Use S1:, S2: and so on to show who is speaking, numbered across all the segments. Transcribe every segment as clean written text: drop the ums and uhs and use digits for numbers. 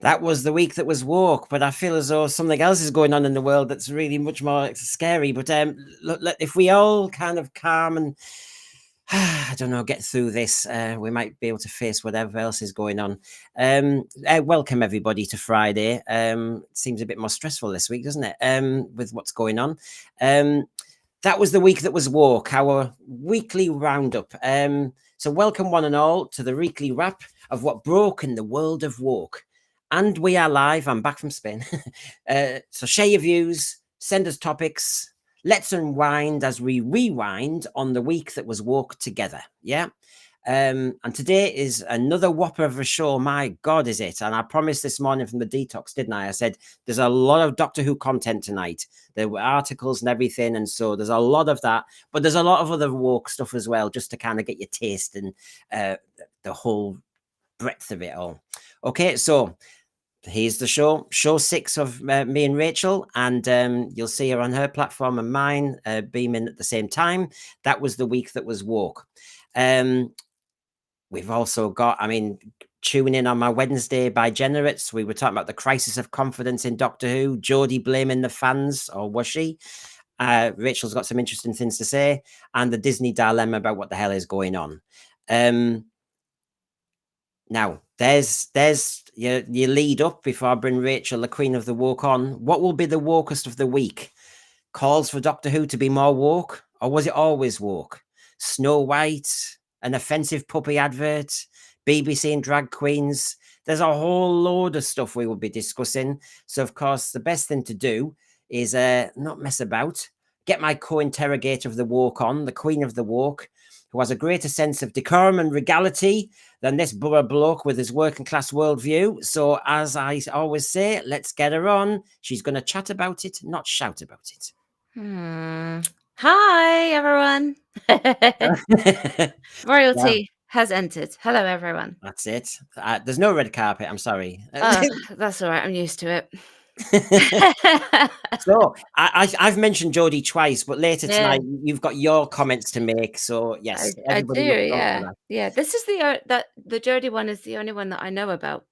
S1: That was the week that was woke, but I feel as though something else is going on in the world that's really much more scary. But look, if we all kind of calm and I don't know, get through this, we might be able to face whatever else is going on. Welcome everybody to Friday. It seems a bit more stressful this week, doesn't it? With what's going on. That was the week that was woke, our weekly roundup. So welcome one and all to the weekly wrap of what broke in the world of woke. And we are live. I'm back from Spain. So share your views, send us topics. Let's unwind as we rewind on the week that was woke together. Yeah. And today is another whopper of a show. My God, is it? And I promised this morning from the detox, didn't I? I said, there's a lot of Doctor Who content tonight. There were articles and everything. And so there's a lot of that. But there's a lot of other woke stuff as well, just to kind of get your taste and the whole breadth of it all. Okay, so here's the show 6 of me and Rachel, and you'll see her on her platform and mine beaming at the same time. That was the week that was woke. We've also got, tuning in on my Wednesday by Generates. We were talking about the crisis of confidence in Doctor Who. Jodie blaming the fans, or was she? Rachel's got some interesting things to say, and the Disney dilemma about what the hell is going on. Now, there's your lead up before I bring Rachael, the queen of the woke, on. What will be the wokest of the week? Calls for Doctor Who to be more woke? Or was it always woke? Snow White, an offensive puppy advert, BBC and drag queens. There's a whole load of stuff we will be discussing. So, of course, the best thing to do is not mess about. Get my co-interrogator of the woke on, the queen of the woke, who has a greater sense of decorum and regality than this Boro bloke with his working class worldview. So, as I always say, let's get her on. She's going to chat about it, not shout about it.
S2: Hi, everyone. Royalty has entered. Hello, everyone.
S1: That's it. There's no red carpet. I'm sorry.
S2: That's all right. I'm used to it.
S1: So I've mentioned Jodie twice, but later tonight you've got your comments to make. So yes,
S2: I do. Yeah. This is the Jodie one is the only one that I know about.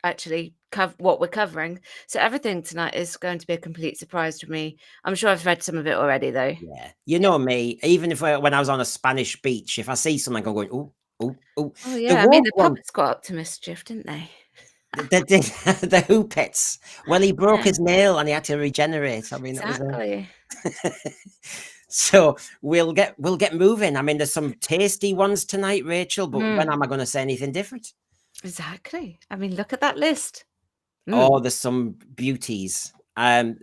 S2: Actually, what we're covering. So everything tonight is going to be a complete surprise to me. I'm sure I've read some of it already, though.
S1: Yeah, you know me. Even if when I was on a Spanish beach, if I see something, I'm going, oh.
S2: Oh yeah, the puppets got up to mischief, didn't they?
S1: The Who pets. Well, he broke his nail and he had to regenerate.
S2: Exactly.
S1: So we'll get moving. There's some tasty ones tonight, Rachel. But when am I going to say anything different?
S2: Exactly. Look at that list.
S1: Oh, there's some beauties.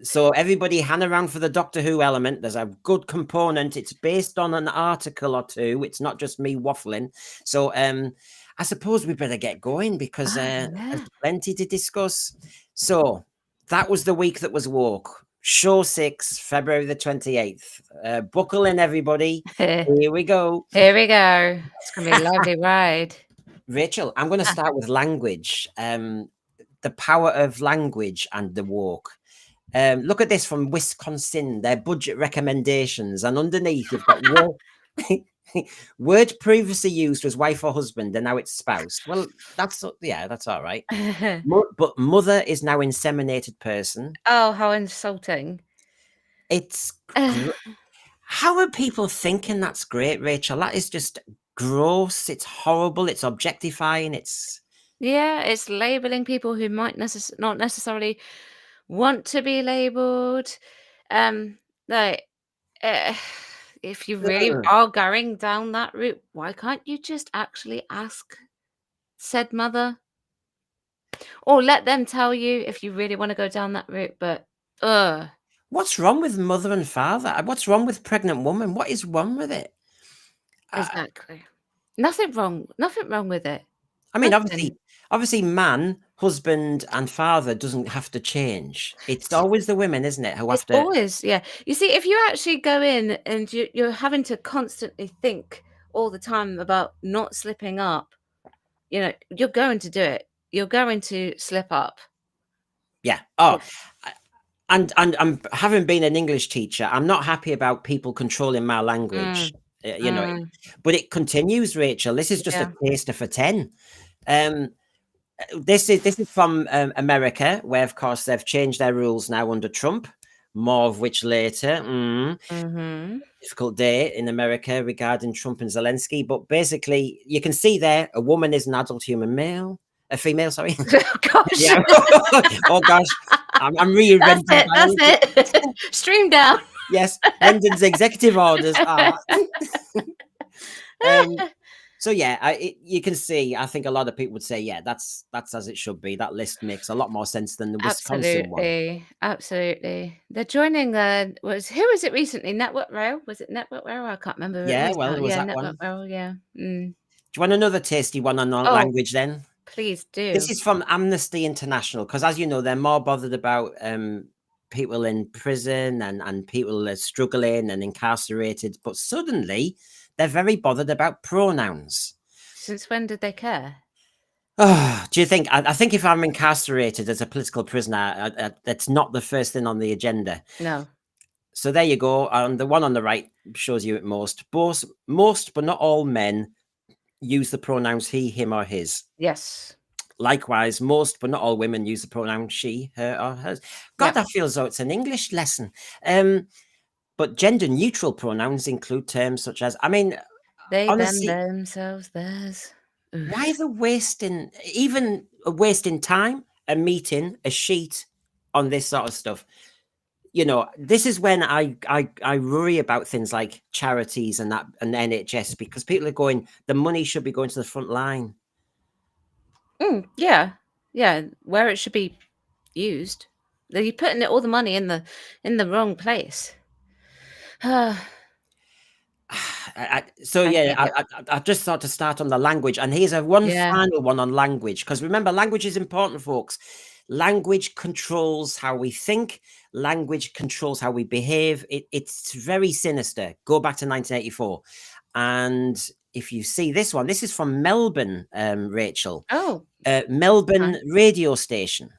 S1: So everybody hang around for the Doctor Who element. There's a good component. It's based on an article or two. It's not just me waffling. So I suppose we better get going because there's plenty to discuss. So that was the week that was woke. Show 6, February the 28th. Buckle in, everybody. Here we go.
S2: Here we go. It's going to be a lovely ride.
S1: Rachel, I'm going to start with language. The power of language and the woke. Look at this from Wisconsin, their budget recommendations, and underneath you've got word previously used was wife or husband, and now it's spouse. Well, that's all right. But mother is now inseminated person.
S2: Oh, how insulting!
S1: It's how are people thinking that's great, Rachel? That is just gross. It's horrible. It's objectifying. It's
S2: labeling people who might not necessarily want to be labeled. If you really are going down that route, why can't you just actually ask said mother, or let them tell you if you really want to go down that route? But
S1: what's wrong with mother and father? What's wrong with pregnant woman? What is wrong with it?
S2: Exactly. Nothing wrong with it.
S1: Obviously, man, husband, and father doesn't have to change. It's always the women, isn't it, who have to?
S2: Always, yeah. You see, if you actually go in and you're having to constantly think all the time about not slipping up, you're going to do it. You're going to slip up.
S1: Yeah. Oh, and I'm having been an English teacher, I'm not happy about people controlling my language. But it continues, Rachel. This is just a taster for 10. This is from America, where of course they've changed their rules now under Trump. More of which later. Difficult day in America regarding Trump and Zelensky, but basically you can see there a woman is an adult human male, a female. Sorry.
S2: Oh gosh.
S1: Yeah. Oh gosh, I'm rearranging.
S2: That's it. Stream down.
S1: Yes, Brendan's executive orders are. So yeah, you can see. I think a lot of people would say, yeah, that's as it should be. That list makes a lot more sense than the Wisconsin one.
S2: Absolutely. They're joining who was it recently? Network Rail? Was it Network Rail? I can't remember.
S1: Yeah, well, it was that
S2: Network
S1: one.
S2: Rail. Yeah.
S1: Do you want another tasty one on
S2: Oh,
S1: language then?
S2: please do.
S1: This is from Amnesty International because, as you know, they're more bothered about people in prison and people that are struggling and incarcerated. But suddenly, they're very bothered about pronouns.
S2: Since when did they care?
S1: Oh, do you think? I think if I'm incarcerated as a political prisoner, that's not the first thing on the agenda.
S2: No.
S1: So there you go. The one on the right shows you it most. Most, but not all men use the pronouns he, him, or his.
S2: Yes.
S1: Likewise, most, but not all women use the pronoun she, her, or hers. God, I feel as though it's an English lesson. But gender-neutral pronouns include terms such as,
S2: they,
S1: honestly,
S2: them, themselves, theirs. Oof.
S1: Why the wasting, even wasting time, a meeting, a sheet on this sort of stuff? You know, this is when I worry about things like charities and NHS, because people are going, the money should be going to the front line.
S2: Yeah, where it should be used. You're putting all the money in the wrong place.
S1: I just thought to start on the language, and here's final one on language, because remember, language is important, folks. Language controls how we think. Language controls how we behave. It's very sinister. Go back to 1984, and if you see this one, this is from Melbourne, Rachel.
S2: Oh,
S1: Melbourne radio station.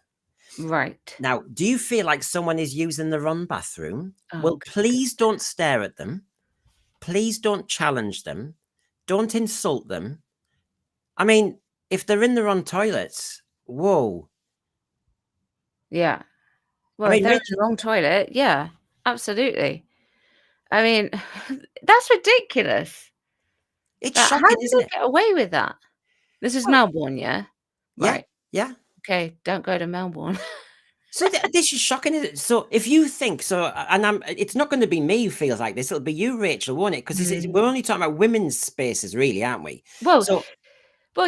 S2: Right.
S1: Now, do you feel like someone is using the wrong bathroom? Well, please don't stare at them. Please don't challenge them. Don't insult them. I mean, if they're in the wrong toilets, whoa.
S2: Yeah. Well, if they're in the wrong toilet, yeah, absolutely. I mean, that's ridiculous.
S1: It's shocking,
S2: how do
S1: isn't
S2: they
S1: it?
S2: get away with that? This is Melbourne, yeah? Right.
S1: Yeah.
S2: Okay, don't go to Melbourne.
S1: So this is shocking, isn't it? So if you think so, and it's not going to be me who feels like this. It'll be you, Rachel, won't it? Because we're only talking about women's spaces, really, aren't we?
S2: Well,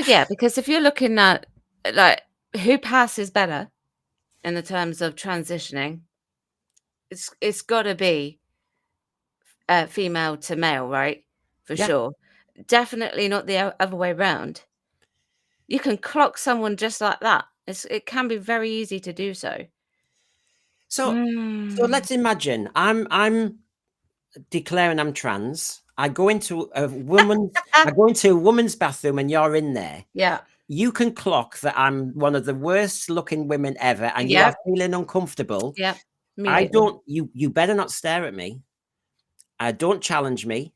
S2: yeah, because if you're looking at like who passes better in the terms of transitioning, it's got to be female to male, right? For sure. Definitely not the other way around. You can clock someone just like that. It can be very easy to do so.
S1: So let's imagine I'm declaring I'm trans. I go into a woman's bathroom and you're in there.
S2: Yeah.
S1: You can clock that I'm one of the worst looking women ever, and you are feeling uncomfortable.
S2: Yeah.
S1: You better not stare at me. Don't challenge me.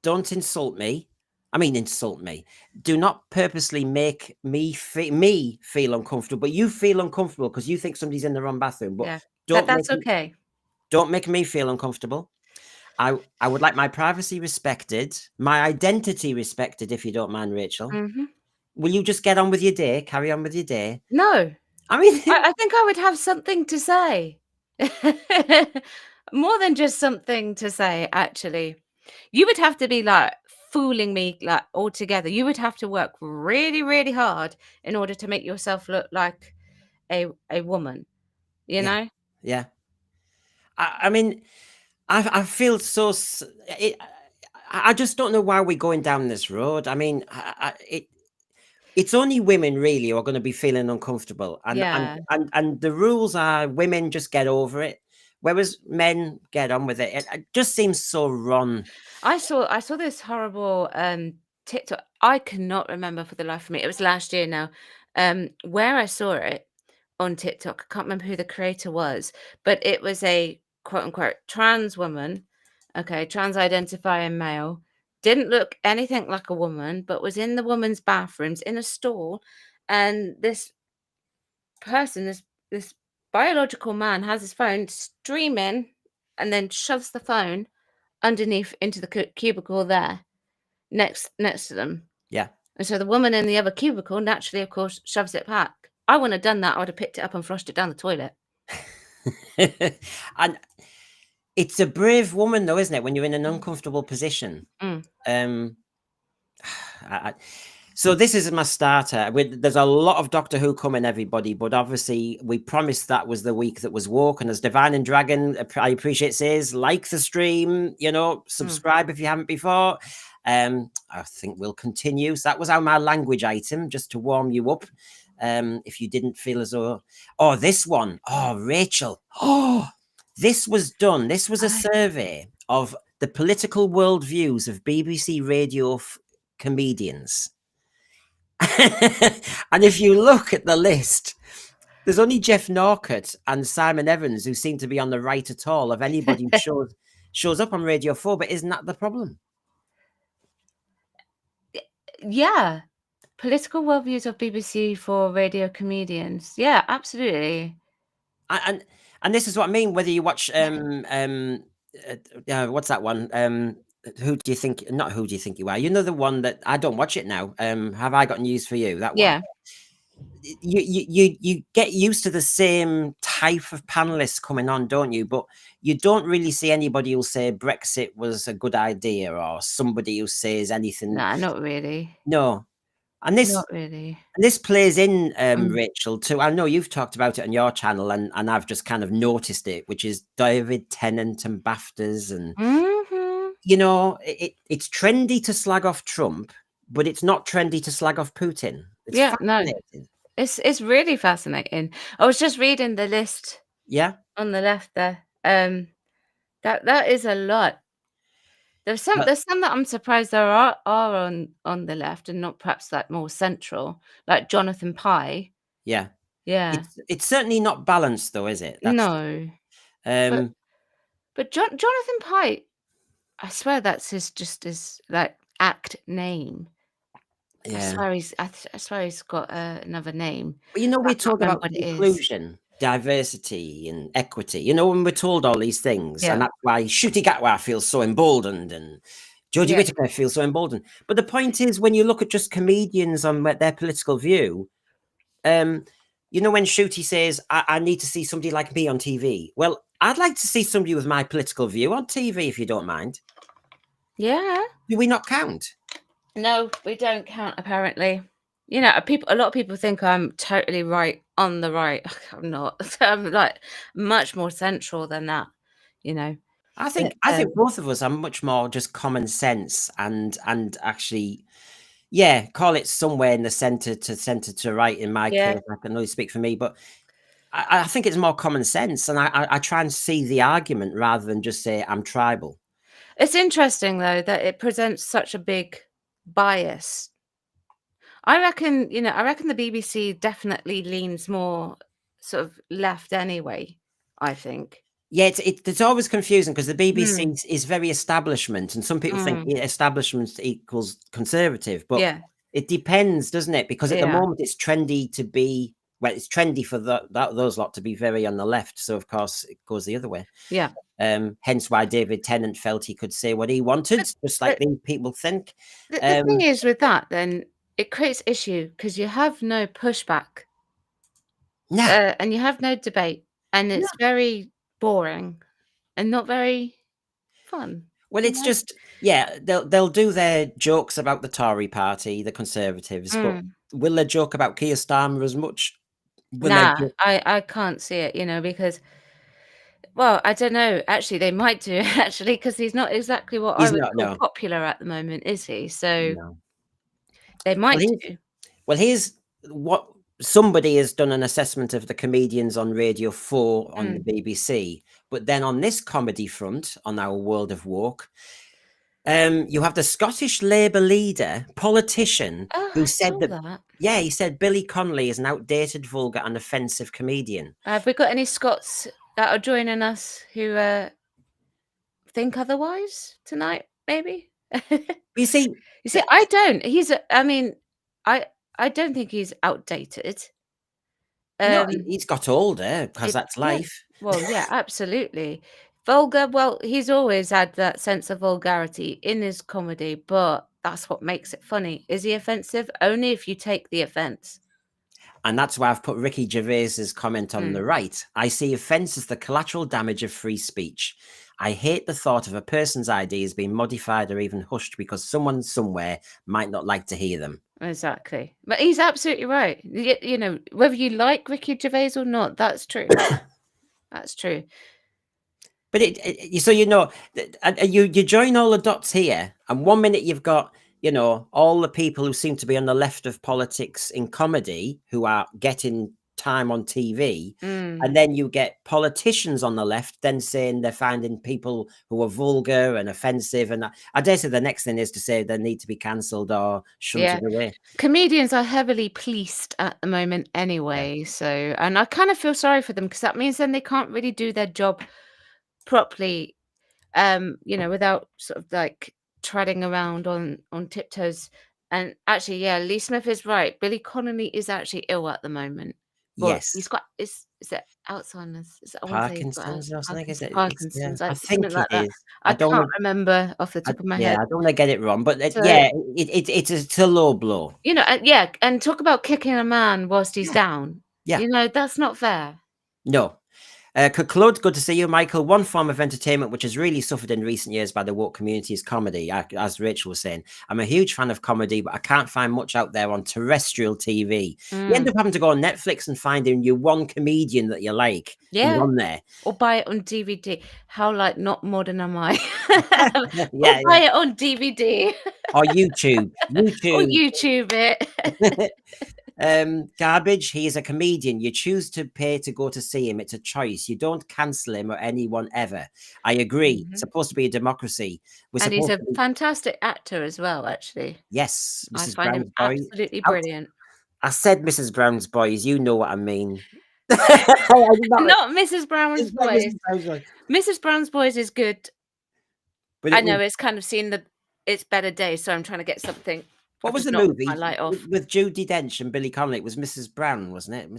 S1: Don't insult me. I mean, insult me. Do not purposely make me feel uncomfortable, but you feel uncomfortable because you think somebody's in the wrong bathroom. But
S2: that's okay.
S1: Don't make me feel uncomfortable. I would like my privacy respected, my identity respected, if you don't mind, Rachel. Will you just get on with your day? Carry on with your day?
S2: No.
S1: I mean,
S2: I think I would have something to say. More than just something to say, actually. You would have to be like fooling me like altogether. You would have to work really, really hard in order to make yourself look like a woman, you know?
S1: Yeah. I mean, I feel so. I just don't know why we're going down this road. I mean, it's only women really who are going to be feeling uncomfortable, and the rules are women just get over it, whereas men get on with it. It just seems so wrong.
S2: I saw this horrible TikTok. I cannot remember for the life of me. It was last year now. Where I saw it on TikTok. I can't remember who the creator was, but it was a quote unquote trans woman. Okay, trans identifying male. Didn't look anything like a woman, but was in the woman's bathrooms in a stall, and this person, this biological man, has his phone streaming, and then shoves the phone underneath into the cubicle there, next to them.
S1: Yeah.
S2: And so the woman in the other cubicle naturally, of course, shoves it back. I wouldn't have done that. I would have picked it up and flushed it down the toilet.
S1: And it's a brave woman, though, isn't it? When you're in an uncomfortable position. So this is my starter. There's a lot of Doctor Who coming, everybody, but obviously we promised that was the week that was woke. And as Divine and Dragon, I appreciate, says, like the stream, subscribe if you haven't before. I think we'll continue. So that was my language item, just to warm you up. If you didn't feel as though, this one, Rachael, this was done. This was a survey of the political worldviews of BBC radio comedians. And if you look at the list, there's only Jeff Norcott and Simon Evans who seem to be on the right at all of anybody who shows up on Radio 4, but isn't that the problem?
S2: Yeah. Political worldviews of BBC for radio comedians. Yeah, absolutely.
S1: And this is what I mean, whether you watch what's that one? Who do you think? Not Who Do You Think You Are? You know, the one that I don't watch it now. Have I Got News for You? That one.
S2: Yeah.
S1: You get used to the same type of panelists coming on, don't you? But you don't really see anybody who'll say Brexit was a good idea, or somebody who says anything.
S2: Nah, not really.
S1: No. And this,
S2: not really.
S1: And this plays in, Rachael, too. I know you've talked about it on your channel, and I've just kind of noticed it, which is David Tennant and BAFTAs. And, it's trendy to slag off Trump, but it's not trendy to slag off Putin. It's fascinating.
S2: It's really fascinating. I was just reading the list.
S1: Yeah.
S2: On the left there. That is a lot. There's some that I'm surprised there are on the left and not perhaps like more central, like Jonathan Pye.
S1: Yeah.
S2: Yeah.
S1: It's certainly not balanced, though, is it?
S2: No. But Jonathan Pye, I swear that's his like act name.
S1: Yeah.
S2: I swear he's got another name.
S1: Well, we talk about inclusion, diversity, and equity. When we're told all these things, and that's why Ncuti Gatwa feels so emboldened, and Jodie Whittaker feels so emboldened. But the point is, when you look at just comedians on their political view, when Ncuti says, I need to see somebody like me on TV. Well, I'd like to see somebody with my political view on TV, if you don't mind.
S2: Yeah.
S1: Do we not count?
S2: No, we don't count, apparently. A lot of people think I'm totally right on the right. I'm not. I'm like much more central than that,
S1: I think both of us are much more just common sense and actually, call it somewhere in the center to right. In my case, I can only speak for me, but I think it's more common sense, and I try and see the argument rather than just say I'm tribal.
S2: It's interesting though that it presents such a big bias. I reckon the BBC definitely leans more sort of left anyway, I think.
S1: Yeah, it's always confusing because the BBC is very establishment, and some people think establishment equals conservative, but it depends, doesn't it? Because at the moment it's trendy to be, it's trendy for those lot to be very on the left, so of course it goes the other way.
S2: Yeah.
S1: Hence why David Tennant felt he could say what he wanted, just like these people think.
S2: The thing is with that, then it creates issue because you have no pushback, and you have no debate, and it's very boring and not very fun.
S1: Well, it's just they'll do their jokes about the Tory party, the Conservatives, but will they joke about Keir Starmer as much?
S2: I can't see it, because. Well, I don't know. Actually, they might do actually because he's not exactly what I would call popular at the moment, is he? So they might do.
S1: Well, here's what somebody has done an assessment of the comedians on Radio 4 on the BBC, but then on this comedy front, on our World of Woke, you have the Scottish Labour leader, politician, who said that. Yeah, he said Billy Connolly is an outdated, vulgar, and offensive comedian.
S2: Have we got any Scots that are joining us who think otherwise tonight? Maybe.
S1: You see,
S2: I don't. I I don't think he's outdated.
S1: No,
S2: Um,
S1: he's got older because
S2: it
S1: that's
S2: yeah.
S1: life.
S2: Well, yeah, absolutely. Vulgar, well, he's always had that sense of vulgarity in his comedy, but that's what makes it funny. Is he offensive? Only if you take the offense.
S1: And that's why I've put Ricky Gervais's comment on the
S2: Mm,
S1: right. I see offence as the collateral damage of free speech. I hate the thought of a person's ideas being modified or even hushed because someone somewhere might not like to hear them.
S2: exactly. But he's absolutely right. You know, whether you like Ricky Gervais or not, that's true. That's true.
S1: But so you know, you join all the dots here, and one minute you've got all the people who seem to be on the left of politics in comedy who are getting time on TV,
S2: Mm,
S1: and then you get politicians on the left then saying they're finding people who are vulgar and offensive, and I dare say the next thing is to say they need to be cancelled or
S2: yeah.
S1: shunted away.
S2: Comedians are heavily policed at the moment
S1: Yeah.
S2: anyway, so and I kind of feel sorry for them because that means then they can't really do their job properly, you know, without sort of like treading around on tiptoes. And actually, yeah, Lee Smith is right. Billy Connolly is actually ill at the moment. Well, he's
S1: Yes.
S2: got is it Alzheimer's? I want to say he's got
S1: Parkinson's or something, is it? It's, yeah,
S2: Parkinson's,
S1: I
S2: like
S1: think
S2: something
S1: it
S2: like that.
S1: is.
S2: I
S1: I don't
S2: can't
S1: want
S2: remember off the top of my
S1: yeah,
S2: head.
S1: I don't want to get it wrong, but
S2: So
S1: yeah, it's a low blow.
S2: you know, yeah, and talk about kicking a man whilst he's
S1: Yeah,
S2: down.
S1: yeah,
S2: You know, that's not fair.
S1: no. Claude, good to see you, Michael. One form of entertainment which has really suffered in recent years by the woke community is comedy. As Rachel was saying, I'm a huge fan of comedy, but I can't find much out there on terrestrial TV. You end
S2: Mm,
S1: up having to go on Netflix and finding you one comedian that you like who's
S2: yeah.
S1: on there.
S2: Or buy it on DVD. How, like, not modern am I? Or
S1: Yeah,
S2: buy
S1: yeah.
S2: it on DVD
S1: Or YouTube,
S2: or
S1: YouTube.
S2: YouTube it.
S1: Garbage. He is a comedian. You choose to pay to go to see him. It's a choice. You don't cancel him or anyone ever. I agree. It's
S2: Mhm.
S1: supposed to be a democracy. We're
S2: And he's
S1: supposed
S2: a
S1: to be.
S2: fantastic actor as well, actually.
S1: Yes,
S2: I
S1: Mrs.
S2: find him
S1: Brown's boy.
S2: absolutely
S1: Out.
S2: brilliant.
S1: I said Mrs. Brown's boys. You know what I mean. I did not.
S2: Not Mrs. Brown's
S1: It's like
S2: Boys.
S1: Mrs. Brown's boy.
S2: Mrs. Brown's Boys is good.
S1: But
S2: I
S1: it was.
S2: know it's kind of seen its better days, so I'm trying to get something.
S1: What
S2: I've
S1: was
S2: just
S1: the
S2: knocked my
S1: movie
S2: light off.
S1: with Judi Dench and Billy Connolly? It was Mrs. Brown, wasn't it?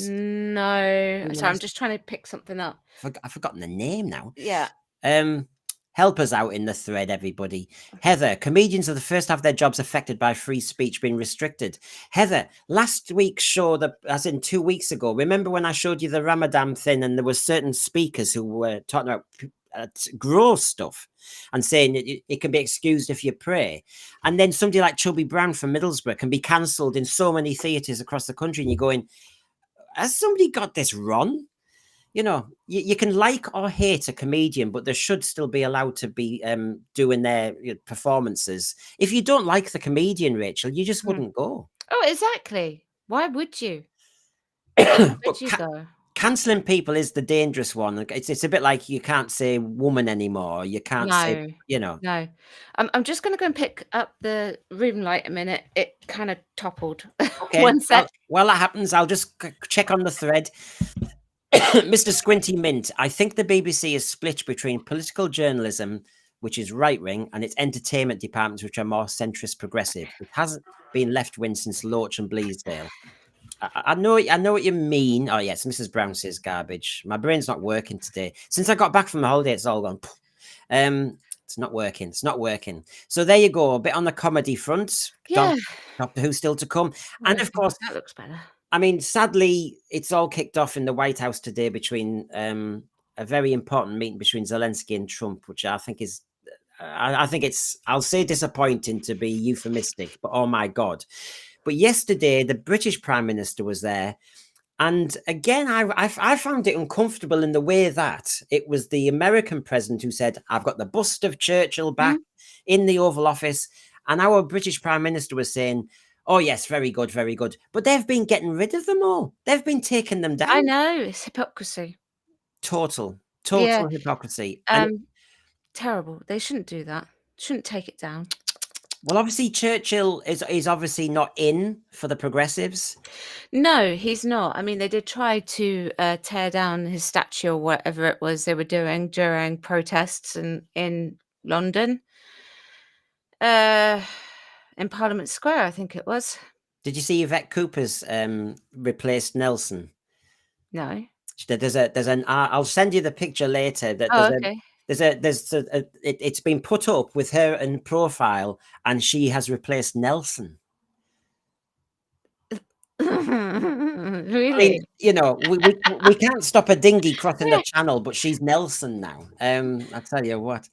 S2: No.
S1: Who
S2: So I'm
S1: was
S2: just trying to pick something up.
S1: I've forgotten the name now.
S2: Yeah.
S1: Um, help us out in the thread, everybody. Heather, comedians are the first to have their jobs affected by free speech being restricted. Heather, last week's show, as in 2 weeks ago, remember when I showed you the Ramadan thing and there were certain speakers who were talking about gross stuff and saying it can be excused if you pray. And then somebody like Chubby Brown from Middlesbrough can be cancelled in so many theatres across the country. And you're going, has somebody got this wrong? You can like or hate a comedian, but they should still be allowed to be doing their performances. If you don't like the comedian, Rachel, you just
S2: Mm.
S1: wouldn't go.
S2: Oh, exactly. Why would you? Why would
S1: But
S2: you go?
S1: cancelling people is the dangerous one. It's a bit like you can't say woman anymore. You can't say,
S2: No,
S1: you know.
S2: no. I'm just gonna go and pick up the room light a minute. It kinda toppled.
S1: Okay,
S2: One sec.
S1: while that happens, I'll just check on the thread. Mr. Squinty Mint, I think the BBC is split between political journalism, which is right wing, and its entertainment departments, which are more centrist progressive. It hasn't been left wing since Loach and Bleasdale. I know what you mean. Oh yes, Mrs. Brown says garbage. My brain's not working today. Since I got back from the holiday, it's all gone. It's not working. It's not working. So there you go. A bit on the comedy front.
S2: Yeah.
S1: Doctor Who still to come,
S2: Oh,
S1: and of
S2: goodness,
S1: course,
S2: that looks better.
S1: I mean, sadly, it's all kicked off in the White House today between a very important meeting between Zelensky and Trump, which I think is, I think it's, I'll say disappointing to be euphemistic, but oh my God. But yesterday, the British Prime Minister was there. And again, I found it uncomfortable in the way that it was the American president who said, I've got the bust of Churchill back in the Oval Office. And our British Prime Minister was saying, oh, yes, very good, very good. But they've been getting rid of them all. They've been taking them
S2: I
S1: down.
S2: know, it's hypocrisy.
S1: Total
S2: Yeah,
S1: hypocrisy. And
S2: terrible. They shouldn't do that. Shouldn't take it down.
S1: well, obviously, Churchill is obviously not in for the progressives.
S2: No, he's not. I mean, they did try to tear down his statue or whatever it was they were doing during protests in London, in Parliament Square, I think it was.
S1: Did you see Yvette Cooper's replaced Nelson?
S2: No.
S1: There's an I'll send you the picture later. That
S2: Oh, okay.
S1: it's been put up with her in profile, and she has replaced Nelson.
S2: Really?
S1: I mean, you know, we can't stop a dinghy crossing the channel, but she's Nelson now. I tell you what.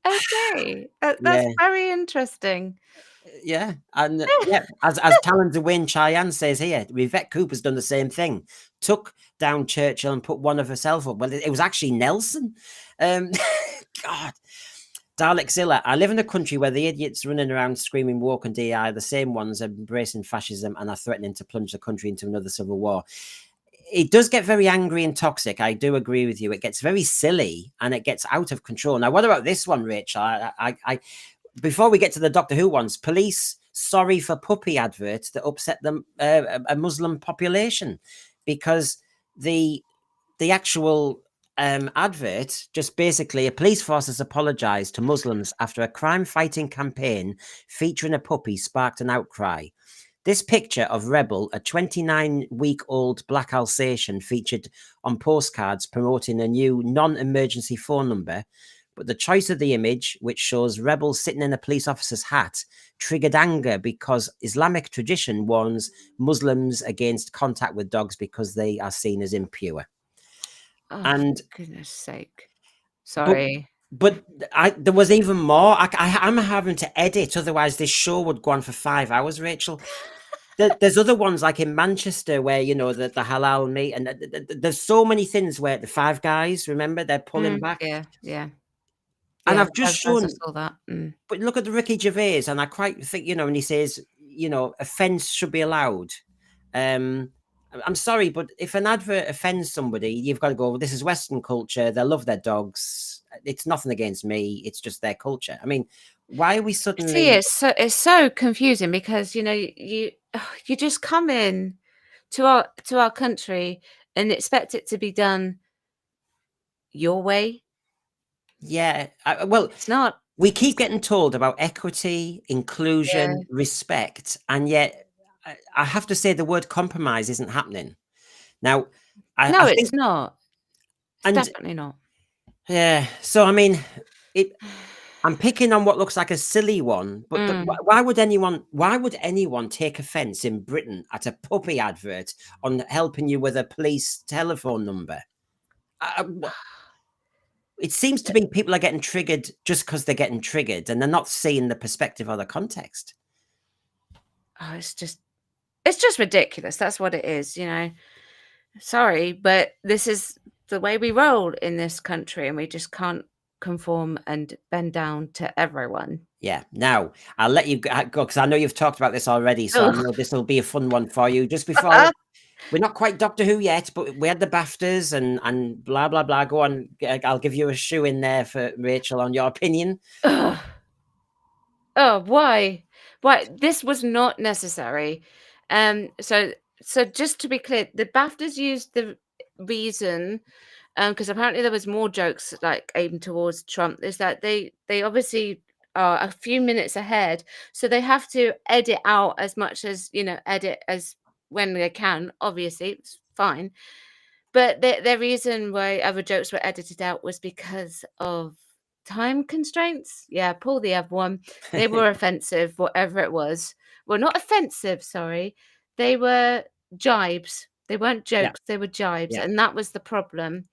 S2: Okay. That's
S1: Yeah,
S2: very interesting.
S1: yeah, and yeah, as Talon Dwayne Cheyenne says here, Yvette Cooper's done the same thing. Took down Churchill and put one of herself up. Well, it was actually Nelson. God. Dalekzilla. I live in a country where the idiots running around screaming woke and DI are the same ones embracing fascism and are threatening to plunge the country into another civil war. It does get very angry and toxic. I do agree with you. It gets very silly and it gets out of control. Now, what about this one, Rachel? Before we get to the Doctor Who ones, police sorry for puppy adverts that upset them a Muslim population, because the actual advert just basically, a police force has apologized to Muslims after a crime-fighting campaign featuring a puppy sparked an outcry. This picture of Rebel, a 29-week-old black Alsatian, featured on postcards promoting a new non-emergency phone number. But the choice of the image, which shows Rebel sitting in a police officer's hat, triggered anger because Islamic tradition warns Muslims against contact with dogs because they are seen as impure.
S2: Oh,
S1: And
S2: for goodness sake. Sorry.
S1: But there was even more. I'm having to edit, otherwise this show would go on for 5 hours, Rachel. There's other ones like in Manchester where, you know, the halal meat, and there's so many things where the Five Guys, remember, they're pulling back.
S2: Yeah, yeah.
S1: And
S2: Yeah,
S1: I've just
S2: I
S1: shown,
S2: saw that.
S1: but look at the Ricky Gervais, and I quite think, you know, when he says, you know, offence should be allowed. I'm sorry, but if an advert offends somebody, you've got to go, well, this is Western culture. They love their dogs. It's nothing against me. It's just their culture. I mean, why are we
S2: See,
S1: suddenly...
S2: it's so confusing because, you know, you just come in to our country and expect it to be done your way.
S1: Yeah, well,
S2: It's not.
S1: we keep getting told about equity,
S2: Yeah.
S1: inclusion, respect, and yet I have to say the word compromise isn't happening. Now,
S2: No,
S1: I
S2: it's
S1: think,
S2: not. It's
S1: and
S2: definitely not.
S1: yeah, so I mean, I'm picking on what looks like a silly one, but why would anyone take offense in Britain at a puppy advert on helping you with a police telephone number? It seems to be people are getting triggered just because they're getting triggered, and they're not seeing the perspective or the context.
S2: Oh, it's just ridiculous. That's what it is, you know. Sorry, but this is the way we roll in this country, and we just can't conform and bend down to everyone.
S1: Yeah. Now, I'll let you go because I know you've talked about this already, so I know this will be a fun one for you. Just before, we're not quite Doctor Who yet, but we had the BAFTAs and blah, blah, blah. Go on. I'll give you a shoe in there for Rachel on your opinion.
S2: Oh, why? Why? This was not necessary. So just to be clear, the BAFTAs used the reason, because apparently there was more jokes like aimed towards Trump, is that they obviously are a few minutes ahead, so they have to edit out as much as, you know, edit as when they can. Obviously, it's fine. But their reason why other jokes were edited out was because of time constraints. Yeah, pull the other one. They were offensive, whatever it was. Well, not offensive, sorry. They were jibes. They weren't jokes, they were jibes,
S1: Yeah.
S2: and that was the problem.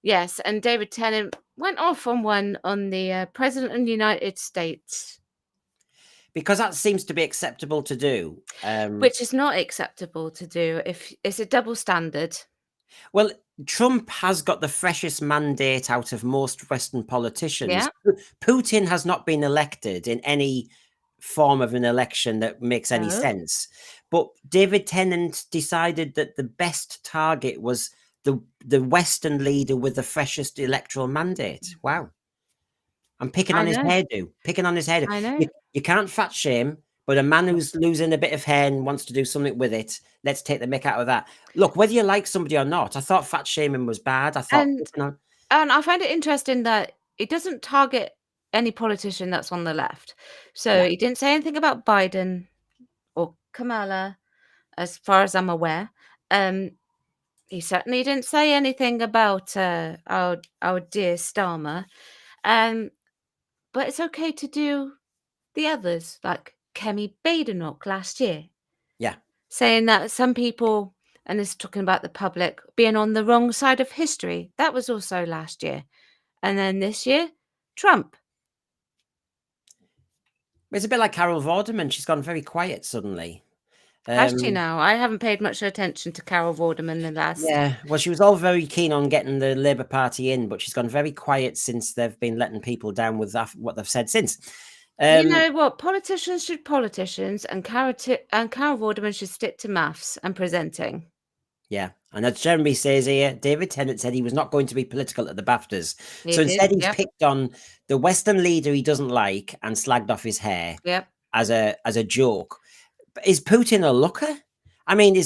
S2: Yes, and David Tennant went off on one on the President of the United States.
S1: Because that seems to be acceptable to do.
S2: Which is not acceptable to do. If it's a double standard.
S1: Well, Trump has got the freshest mandate out of most Western politicians.
S2: Yeah.
S1: Putin has not been elected in any form of an election that makes any
S2: No.
S1: sense. But David Tennant decided that the best target was the Western leader with the freshest electoral mandate. Wow. I'm picking on his hairdo. Picking on his hairdo.
S2: I know.
S1: You can't fat shame, but a man who's losing a bit of hair and wants to do something with it, let's take the mick out of that. Look, whether you like somebody or not, I thought fat shaming was bad. I thought,
S2: And I find it interesting that it doesn't target any politician that's on the left. So
S1: Yeah.
S2: he didn't say anything about Biden or Kamala, as far as I'm aware. He certainly didn't say anything about our dear Starmer. But it's okay to do the others, like Kemi Badenoch last year,
S1: Yeah.
S2: saying that some people, and this is talking about the public, being on the wrong side of history. That was also last year. And then this year, Trump.
S1: It's a bit like Carol Vorderman. She's gone very quiet suddenly.
S2: Has she now? I haven't paid much attention to Carol Vorderman the last.
S1: Yeah, well, she was all very keen on getting the Labour Party in, but she's gone very quiet since they've been letting people down with what they've said since.
S2: You know what? Politicians should politicians, and Carol Vorderman should stick to maths and presenting.
S1: Yeah, and as Jeremy says here, David Tennant said he was not going to be political at the BAFTAs. So instead, he's picked on the Western leader he doesn't like and slagged off his hair as a joke. But is Putin a looker? I mean,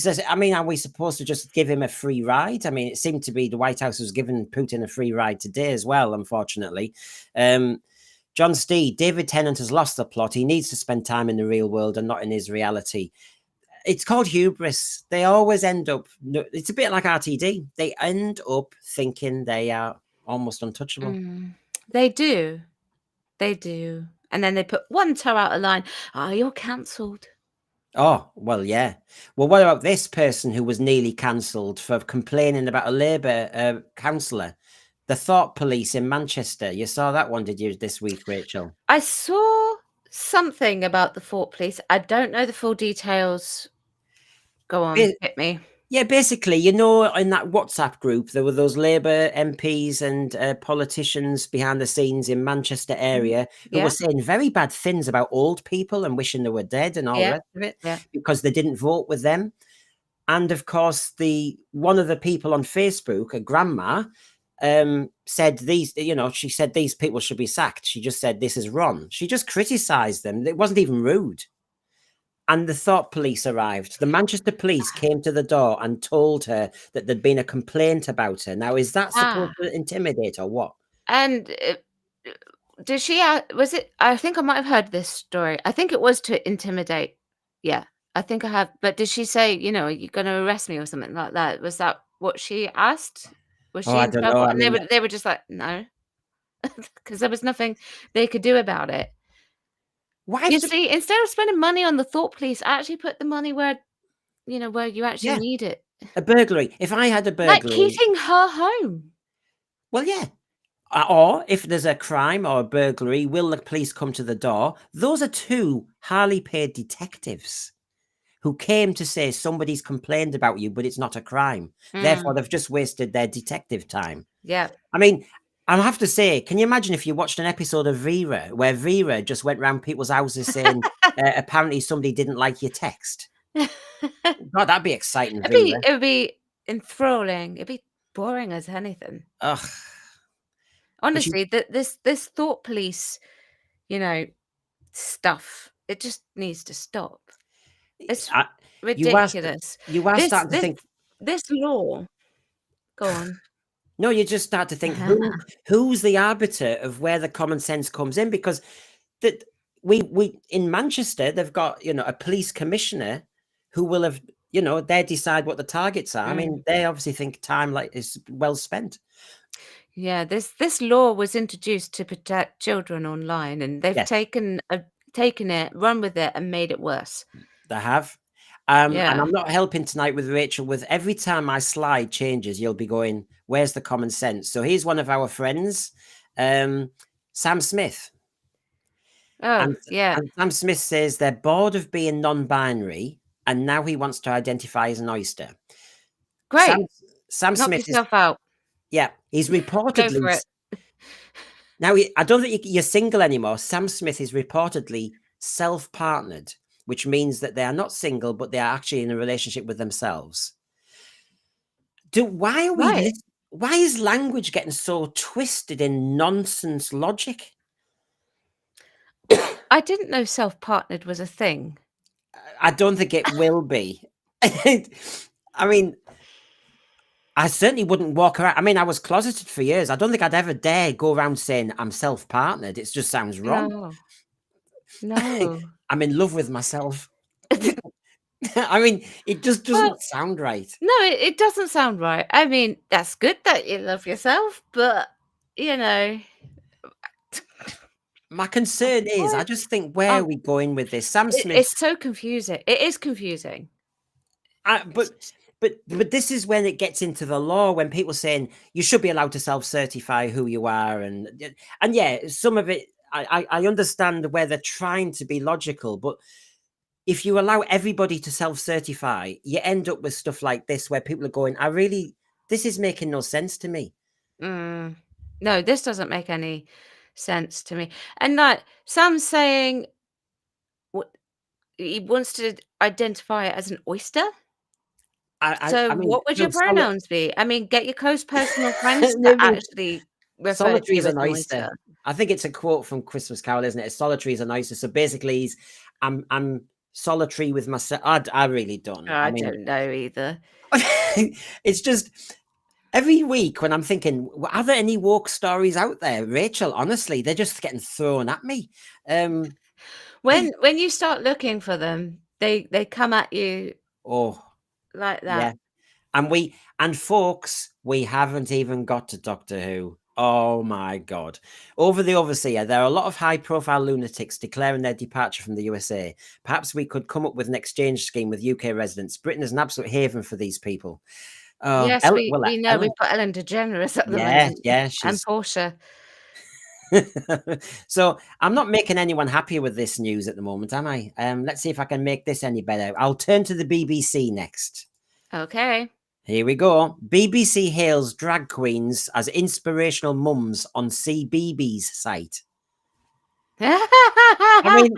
S1: are we supposed to just give him a free ride? I mean, it seemed to be the White House was giving Putin a free ride today as well, unfortunately. John Steed, David Tennant has lost the plot. He needs to spend time in the real world and not in his reality. It's called hubris. They always end up, it's a bit like RTD. They end up thinking they are almost untouchable.
S2: They do. They do. And then they put one toe out of line. Oh, you're cancelled.
S1: Oh, well, yeah. Well, what about this person who was nearly cancelled for complaining about a Labour councillor? The Thought Police in Manchester. You saw that one, did you, this week, Rachel?
S2: I saw something about the Thought Police. I don't know the full details. Go on, hit me.
S1: Yeah, basically, in that WhatsApp group, there were those Labour MPs and politicians behind the scenes in Manchester area who were saying very bad things about old people and wishing they were dead and all the rest of it because they didn't vote with them. And of course, one of the people on Facebook, a grandma, said she said these people should be sacked. She just said this is wrong. She just criticised them. It wasn't even rude. And the Thought Police arrived. The Manchester police came to the door and told her that there'd been a complaint about her. Now, is that supposed to intimidate or what?
S2: And did she? Was it? I think I might have heard this story. I think it was to intimidate. Yeah, I think I have. But did she say, are you going to arrest me or something like that? Was that what she asked? Was she
S1: I
S2: in
S1: don't
S2: trouble?
S1: know.
S2: And they were just like, no, because there was nothing they could do about it.
S1: Why?
S2: You see, instead of spending money on the Thought Police, actually put the money where you actually need it.
S1: A burglary. If I had a burglary,
S2: like keeping her home.
S1: Well, yeah. Or if there's a crime or a burglary, will the police come to the door? Those are two highly paid detectives who came to say somebody's complained about you, but it's not a crime. Therefore, they've just wasted their detective time.
S2: Yeah.
S1: I mean, I have to say, can you imagine if you watched an episode of Vera where Vera just went around people's houses saying, apparently somebody didn't like your text? God, that'd be exciting.
S2: It'd be enthralling. It'd be boring as anything.
S1: Ugh.
S2: Honestly, this Thought Police, stuff, it just needs to stop. It's ridiculous.
S1: You are starting to think
S2: this law. Go on.
S1: No, you just start to think who's the arbiter of where the common sense comes in, because that we in Manchester they've got a police commissioner who will have they decide what the targets are. I mean, they obviously think time is well spent.
S2: Yeah, this law was introduced to protect children online, and they've taken it, run with it, and made it worse.
S1: They have. And I'm not helping tonight with Rachel. With every time my slide changes, you'll be going, where's the common sense? So here's one of our friends, Sam Smith.
S2: And
S1: Sam Smith says they're bored of being non-binary, and now he wants to identify as an oyster.
S2: Great.
S1: Sam
S2: Knock
S1: Smith
S2: yourself out.
S1: Yeah, he's reportedly.
S2: Go for it.
S1: Now, I don't think you're single anymore. Sam Smith is reportedly self-partnered, which means that they are not single, but they are actually in a relationship with themselves. Why is language getting so twisted in nonsense logic?
S2: I didn't know self-partnered was a thing.
S1: I don't think it will be. I mean, I certainly wouldn't walk around. I mean, I was closeted for years. I don't think I'd ever dare go around saying I'm self-partnered. It just sounds wrong.
S2: No.
S1: I'm in love with myself. I mean, it just
S2: Well,
S1: doesn't sound right.
S2: no, it doesn't sound right. I mean, that's good that you love yourself, but, you know,
S1: My concern is, I
S2: what?
S1: just think, where are
S2: Oh,
S1: we going with this? Sam
S2: it's
S1: Smith's,
S2: so confusing. It is confusing.
S1: I,
S2: It's
S1: but this is when it gets into the law, when people saying you should be allowed to self-certify who you are, and yeah, some of it I understand where they're trying to be logical, but if you allow everybody to self-certify, you end up with stuff like this where people are going, this is making no sense to me.
S2: mm, no, this doesn't make any sense to me. And, like, Sam's saying what he wants to identify as an oyster? So
S1: I mean,
S2: what would
S1: no,
S2: your pronouns be? I mean, get your close personal friends to
S1: maybe
S2: actually refer to
S1: solitary
S2: you
S1: is
S2: as
S1: an
S2: an
S1: oyster.
S2: oyster.
S1: I think it's a quote from Christmas Carol, isn't it? Solitary is an oyster. So basically, I'm solitary with myself. I really don't know. I
S2: I
S1: mean,
S2: don't know either.
S1: it's just every week when I'm thinking, are there any woke stories out there? Rachel, honestly, they're just getting thrown at me. Um,
S2: When you start looking for them, they come at you
S1: oh,
S2: like
S1: yeah.
S2: that.
S1: And folks, we haven't even got to Doctor Who. Oh my God. Over the Overseer, there are a lot of high profile lunatics declaring their departure from the USA. Perhaps we could come up with an exchange scheme with UK residents. Britain is an absolute haven for these people.
S2: Yes, we know we've
S1: Ellen,
S2: got Ellen DeGeneres at the
S1: yeah,
S2: moment
S1: yeah,
S2: and
S1: she's.
S2: Portia.
S1: So I'm not making anyone happy with this news at the moment, am I? Let's see if I can make this any better. I'll turn to the BBC next.
S2: Okay.
S1: Here we go. BBC hails drag queens as inspirational mums on CBeebies site. I mean,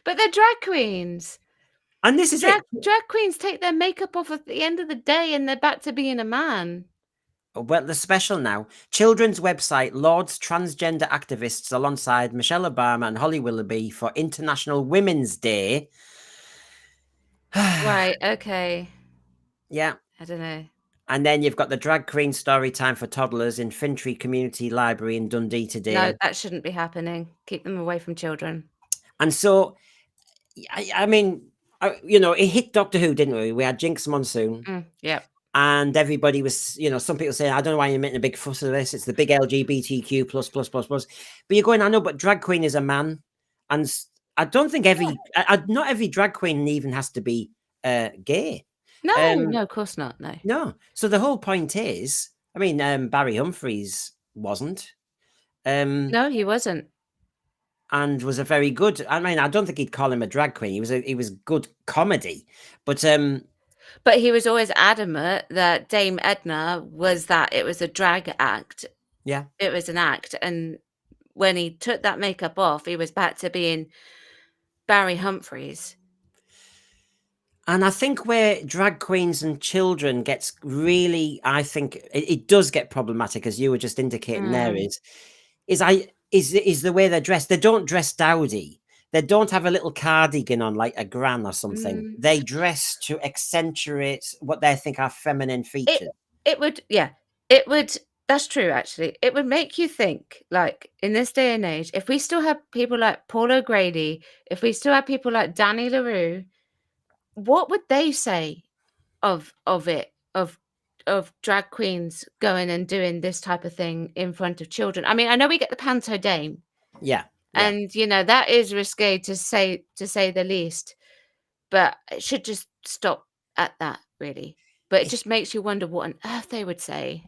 S2: But they're drag queens.
S1: and this is
S2: Drag
S1: it.
S2: drag queens take their makeup off at the end of the day and they're back to being a man.
S1: Well, the special now. Children's website lauds transgender activists alongside Michelle Obama and Holly Willoughby for International Women's Day.
S2: Right, okay.
S1: Yeah.
S2: I don't know.
S1: And then you've got the drag queen story time for toddlers in Fintry Community Library in Dundee
S2: No,
S1: today.
S2: that shouldn't be happening. Keep them away from children.
S1: And so, I mean, it hit Doctor Who, didn't we? We had Jinx Monsoon.
S2: Yep.
S1: And everybody was, some people saying, I don't know why you're making a big fuss of this. It's the big LGBTQ plus plus plus plus. But you're going, I know, but drag queen is a man, and I don't think not every drag queen even has to be gay.
S2: No,
S1: Um,
S2: no, of course not, no.
S1: no. So the whole point is, I mean, Barry Humphries wasn't,
S2: No, he wasn't.
S1: and was a very good. I mean, I don't think he'd call him a drag queen. He was good comedy, but
S2: But he was always adamant that Dame Edna was that it was a drag act.
S1: yeah.
S2: It was an act, and when he took that makeup off, he was back to being Barry Humphries.
S1: And I think where drag queens and children gets really, I think it does get problematic, as you were just indicating there,
S2: Mm,
S1: is the way they're dressed. They don't dress dowdy. They don't have a little cardigan on like a gran or something.
S2: mm.
S1: They dress to accentuate what they think are feminine
S2: It
S1: features.
S2: it would yeah, it would that's true, actually. It would make you think, like, in this day and age, if we still have people like Paul O'Grady, if we still have people like Danny LaRue, what would they say of it, of drag queens going and doing this type of thing in front of children? I mean, I know we get the panto dame,
S1: Yeah, yeah.
S2: and, that is risque to say the least, but it should just stop at that, really. But it
S1: It's
S2: just makes you wonder what on earth they would say.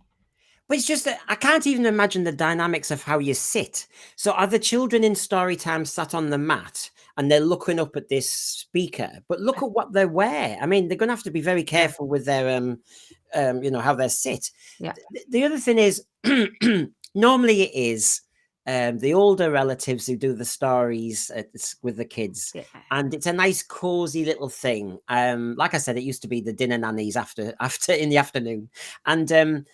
S1: But it's just that I can't even imagine the dynamics of how you sit. So are the children in story time sat on the mat and they're looking up at this speaker? But look at what they wear. I mean, they're going to have to be very
S2: Yeah,
S1: careful with their how they sit.
S2: yeah,
S1: The other thing is, normally it is the older relatives who do the stories with the kids,
S2: yeah.
S1: and it's a nice cozy little thing. Like I said, it used to be the dinner nannies after in the afternoon, and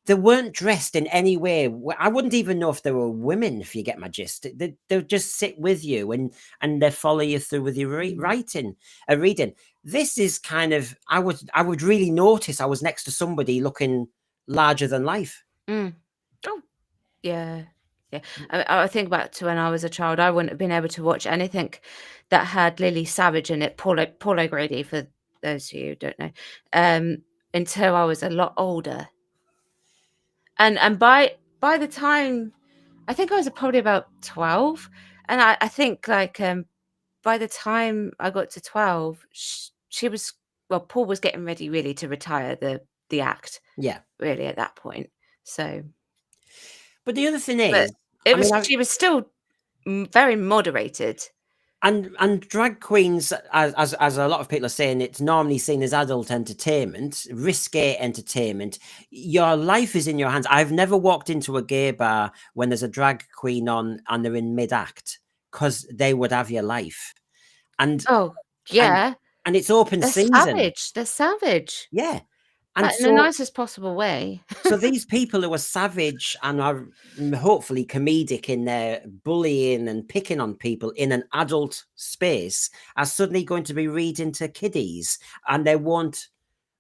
S1: they weren't dressed in any way. I wouldn't even know if they were women, if you get my gist. They'll just sit with you and they follow you through with your
S2: Mm,
S1: reading. This is kind of I would really notice I was next to somebody looking larger than life.
S2: mm. Oh, yeah. Yeah. I think back to when I was a child, I wouldn't have been able to watch anything that had Lily Savage in it, Paulo Grady, for those of you who don't know, until I was a lot older. And by the time, I think I was probably about 12, and I think, like, by the time I got to 12, she was, well, Paul was getting ready really to retire the act,
S1: Yeah.
S2: really, at that point. So,
S1: But the other thing
S2: but
S1: is,
S2: it
S1: I mean,
S2: was she was still very moderated.
S1: and drag queens, as a lot of people are saying, it's normally seen as adult entertainment, risque entertainment. Your life is in your hands. I've never walked into a gay bar when there's a drag queen on and they're in mid-act, because they would have your life. And
S2: Oh,
S1: and
S2: yeah.
S1: and it's open
S2: They're
S1: season.
S2: savage. They're savage,
S1: Yeah. And
S2: but in the
S1: so
S2: nicest possible way.
S1: these people who are savage and are hopefully comedic in their bullying and picking on people in an adult space are suddenly going to be reading to kiddies, and they won't,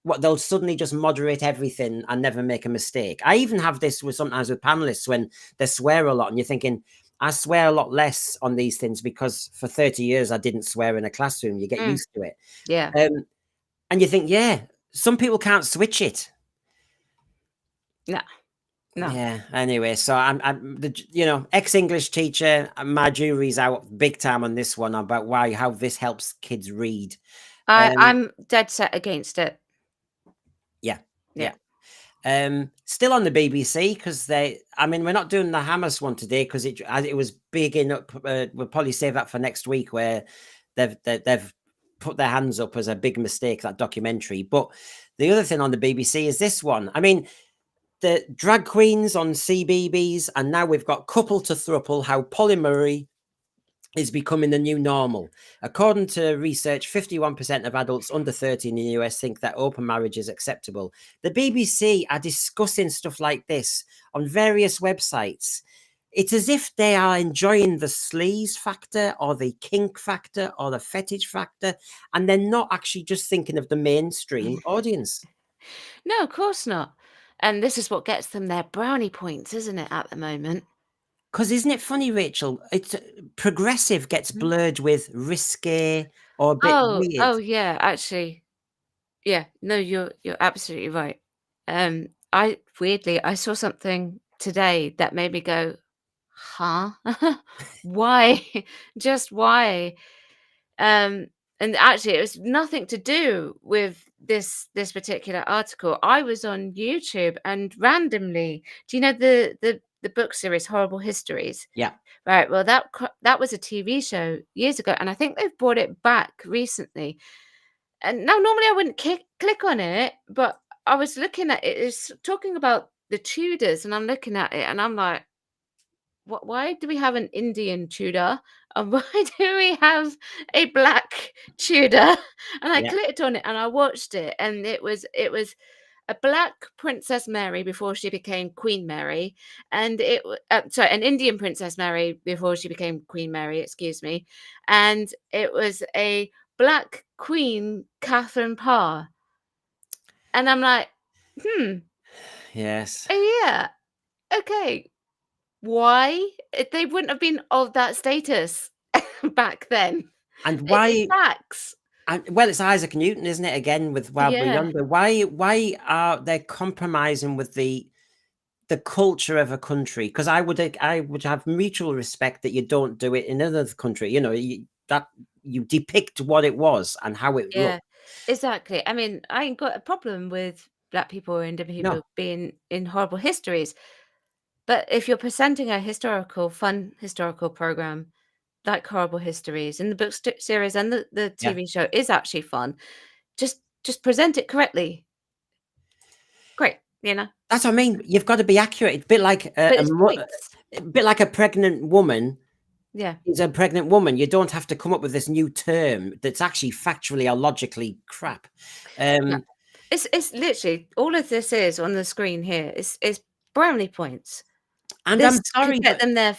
S1: what, they'll suddenly just moderate everything and never make a mistake. I even have this with sometimes with panelists when they swear a lot, and you're thinking, I swear a lot less on these things because for 30 years I didn't swear in a classroom. You get used to it.
S2: Yeah.
S1: And you think, yeah, some people can't switch it.
S2: No. No.
S1: Yeah. Anyway, so I'm the ex-English teacher. My jury's out big time on this one about how this helps kids read.
S2: I'm dead set against it.
S1: Yeah.
S2: Yeah.
S1: Still on the BBC, because we're not doing the Hamas one today because it was big enough. We'll probably save that for next week, where they've put their hands up as a big mistake, that documentary. But the other thing on the BBC is this one. I mean, the drag queens on CBBS, and now we've got couple to thruple, how polyamory is becoming the new normal. According to research, 51% of adults under 30 in the US think that open marriage is acceptable. The BBC are discussing stuff like this on various websites. It's as if they are enjoying the sleaze factor or the kink factor or the fetish factor, and they're not actually just thinking of the mainstream audience.
S2: No, of course not. And this is what gets them their brownie points, isn't it, at the moment?
S1: Because isn't it funny, Rachel? It's progressive gets blurred with risque or a bit weird.
S2: Oh, yeah, actually, yeah. No, you're absolutely right. I saw something today that made me go, "Huh? Why? Just why?" Um, and actually, it was nothing to do with this particular article. I was on YouTube, and randomly, do you know the book series Horrible Histories?
S1: Yeah.
S2: Right. Well, that was a TV show years ago, and I think they've brought it back recently. And now, normally, I wouldn't click on it, but I was looking at it. It's talking about the Tudors, and I'm looking at it, and I'm like, why do we have an Indian Tudor? And why do we have a black Tudor? And I
S1: Yeah.
S2: clicked on it and I watched it, and it was a black Princess Mary before she became Queen Mary, and sorry, an Indian Princess Mary before she became Queen Mary, excuse me, and it was a black Queen Catherine Parr, and I'm like,
S1: Yes.
S2: yeah, okay. Why? They wouldn't have been of that status back then.
S1: And
S2: It's
S1: why?
S2: facts.
S1: And well, it's Isaac Newton, isn't it? Again, with while we're
S2: Yeah,
S1: younger. Why are they compromising with the culture of a country? Because I would have mutual respect that you don't do it in another country. That you depict what it was and how it
S2: yeah,
S1: looked.
S2: exactly. I mean, I ain't got a problem with black people or Indian
S1: No.
S2: people being in horrible histories, but if you're presenting a fun historical program like Horrible Histories, and the book series and the
S1: Yeah.
S2: TV show is actually fun, just present it correctly. Great, you know?
S1: That's what I mean. You've got to be accurate. It's a bit like
S2: But it's points.
S1: a bit like a pregnant woman
S2: Yeah.
S1: is a pregnant woman. You don't have to come up with this new term that's actually factually or logically crap.
S2: No. It's literally all of this is on the screen here is brownie points.
S1: And I'm
S2: This could
S1: sorry,
S2: get
S1: but
S2: them their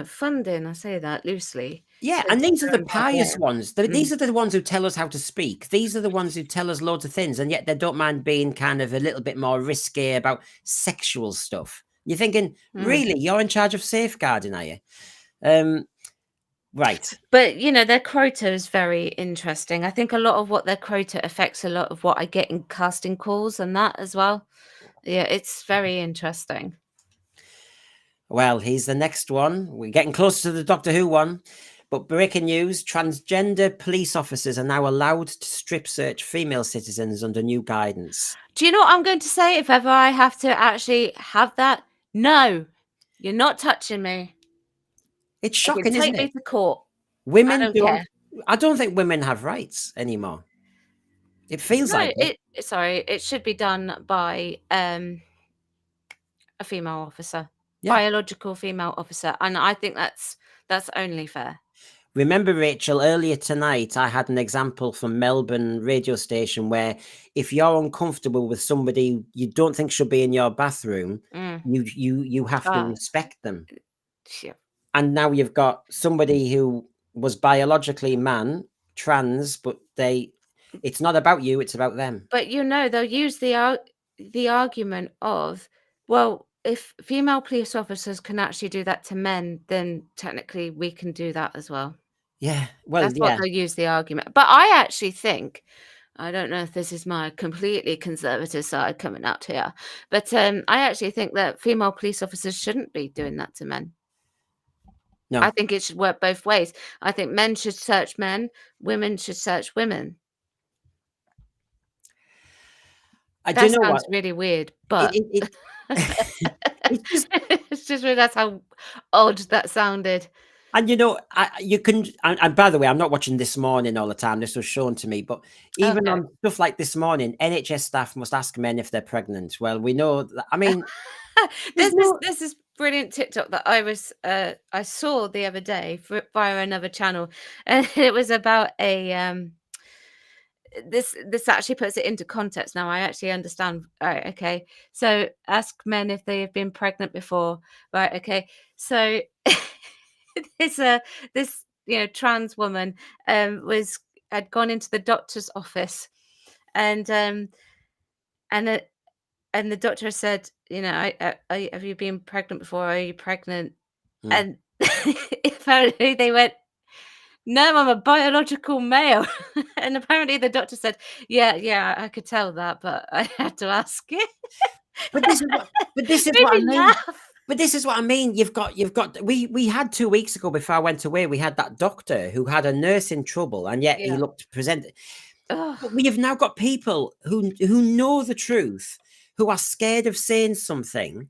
S2: funding, I say that loosely.
S1: yeah,
S2: So
S1: and these are
S2: throw
S1: the
S2: 'em back
S1: pious
S2: there.
S1: ones. These are the ones who tell us how to speak. These are the ones who tell us loads of things, and yet they don't mind being kind of a little bit more risque about sexual stuff. You're thinking, really, you're in charge of safeguarding, are you? Right.
S2: But, their quota is very interesting. I think a lot of what their quota affects a lot of what I get in casting calls and that as well. Yeah, it's very interesting.
S1: Well, he's the next one. We're getting closer to the Doctor Who one. But breaking news, transgender police officers are now allowed to strip search female citizens under new guidance.
S2: Do you know what I'm going to say if ever I have to actually have that? No, you're not touching me.
S1: It's
S2: You can
S1: shocking, isn't
S2: take me
S1: it?
S2: to court.
S1: Women
S2: don't care.
S1: I don't think women have rights anymore. It feels like it.
S2: It should be done by a female officer,
S1: Yeah.
S2: biological female officer, and I think that's only fair.
S1: Remember, Rachel, earlier tonight, I had an example from Melbourne radio station where if you're uncomfortable with somebody you don't think should be in your bathroom, you have to respect them.
S2: Yeah.
S1: And now you've got somebody who was biologically man, trans, but it's not about you, it's about them.
S2: But they'll use the argument of, well, if female police officers can actually do that to men, then technically we can do that as well.
S1: Yeah, well,
S2: That's what they'll use the argument. But I actually think, I don't know if this is my completely conservative side coming out here, but I actually think that female police officers shouldn't be doing that to men.
S1: No.
S2: I think it should work both ways. I think men should search men, women should search women. That sounds really weird, but it's just that's how odd that sounded.
S1: And you can, and by the way, I'm not watching This Morning all the time. This was shown to me, but even on stuff like This Morning, NHS staff must ask men if they're pregnant. Well, we know that. I mean,
S2: this is brilliant TikTok that I saw the other day via another channel, and it was about a this actually puts it into context now. I actually understand. Right, okay. So ask men if they have been pregnant before. Right, okay. So this trans woman had gone into the doctor's office, and the doctor said, have you been pregnant before? Are you pregnant? And apparently they went, no, I'm a biological male. And apparently the doctor said, yeah, I could tell that, but I had to ask you.
S1: But this is what I mean. But this is what I mean. We had 2 weeks ago before I went away, we had that doctor who had a nurse in trouble, and yet he looked presented. But we have now got people who know the truth, who are scared of saying something.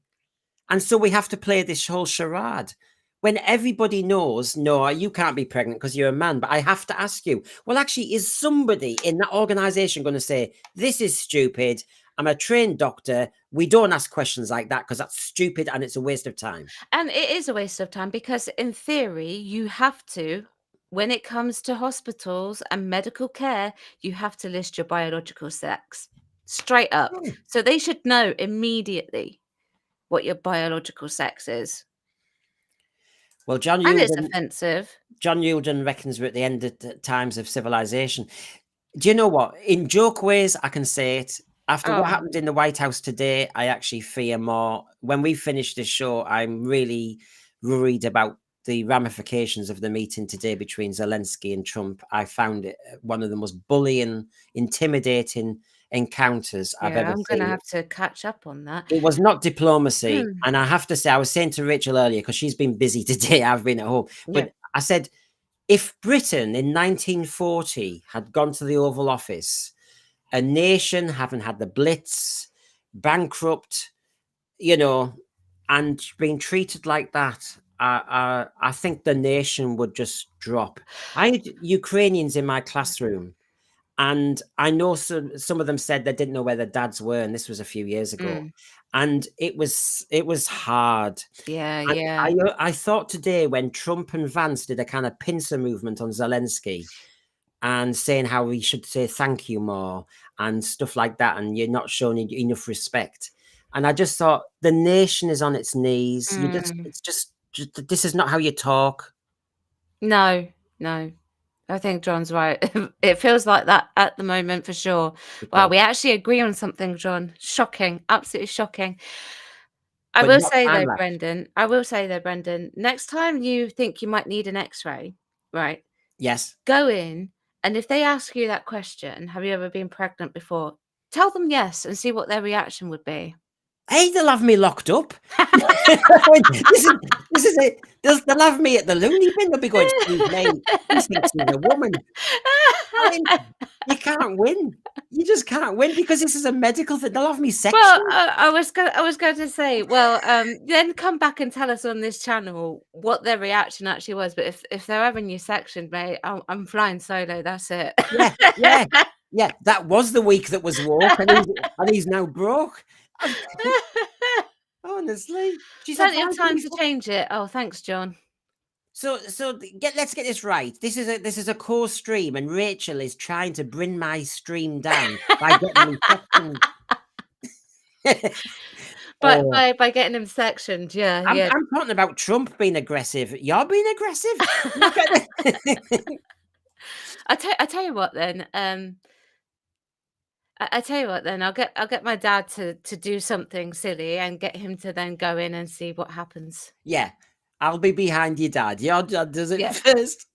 S1: And so we have to play this whole charade. When everybody knows, no, you can't be pregnant because you're a man, but I have to ask you. Well, actually, is somebody in that organization going to say, this is stupid, I'm a trained doctor, we don't ask questions like that because that's stupid and it's a waste of time?
S2: And it is a waste of time because in theory, you have to, when it comes to hospitals and medical care, you have to list your biological sex straight up. So they should know immediately what your biological sex is.
S1: Well,
S2: and it's offensive.
S1: John Newton reckons we're at the end of the times of civilization. Do you know what? In joke ways, I can say it. After what happened in the White House today, I actually fear more. When we finish this show, I'm really worried about the ramifications of the meeting today between Zelensky and Trump. I found it one of the most bullying, intimidating encounters I've ever seen.
S2: I'm going to have to catch up on that.
S1: It was not diplomacy. And I have to say, I was saying to Rachael earlier, because she's been busy today, I've been at home. But I said, if Britain in 1940 had gone to the Oval Office, a nation having had the Blitz, bankrupt, and being treated like that, I think the nation would just drop. I had Ukrainians in my classroom, and I know some of them said they didn't know where their dads were, and this was a few years ago. And it was hard. I thought today when Trump and Vance did a kind of pincer movement on Zelensky and saying how we should say thank you more and stuff like that, and you're not showing enough respect. And I just thought the nation is on its knees. It's just this is not how you talk.
S2: No. I think John's right. It feels like that at the moment for sure. Wow, we actually agree on something, John. Shocking. Absolutely shocking. I
S1: but
S2: will
S1: not
S2: say
S1: time
S2: though,
S1: lapse.
S2: Brendan, next time you think you might need an X-ray, right?
S1: Yes.
S2: Go in, and if they ask you that question, have you ever been pregnant before? Tell them yes and see what their reaction would be.
S1: Hey, they'll have me locked up. This is it. They'll have me at the loony bin. They'll be going, "Excuse me, he thinks he's a woman." I mean, you can't win. You just can't win because this is a medical thing. They'll have me
S2: Well,
S1: sectioned.
S2: I was going to say, well, then come back and tell us on this channel what their reaction actually was. But if they're having you sectioned, mate, I'm flying solo. That's it.
S1: Yeah, yeah, yeah. That was the week that was woke, and he's now broke. Honestly, she said,
S2: Plenty
S1: "Why
S2: of
S1: did
S2: time
S1: we
S2: to
S1: fuck-"
S2: change it. Oh, thanks, John.
S1: Let's get this right. This is a core stream, and Rachel is trying to bring my stream down by getting me sectioned.
S2: But
S1: Oh,
S2: by getting him sectioned, yeah,
S1: I'm
S2: yeah.
S1: talking about Trump being aggressive. You're being aggressive. Look at it.
S2: I tell you what then. I tell you what then. I'll get my dad to do something silly and get him to then go in and see what happens.
S1: Yeah, I'll be behind your dad. Your dad does it
S2: Yeah.
S1: first.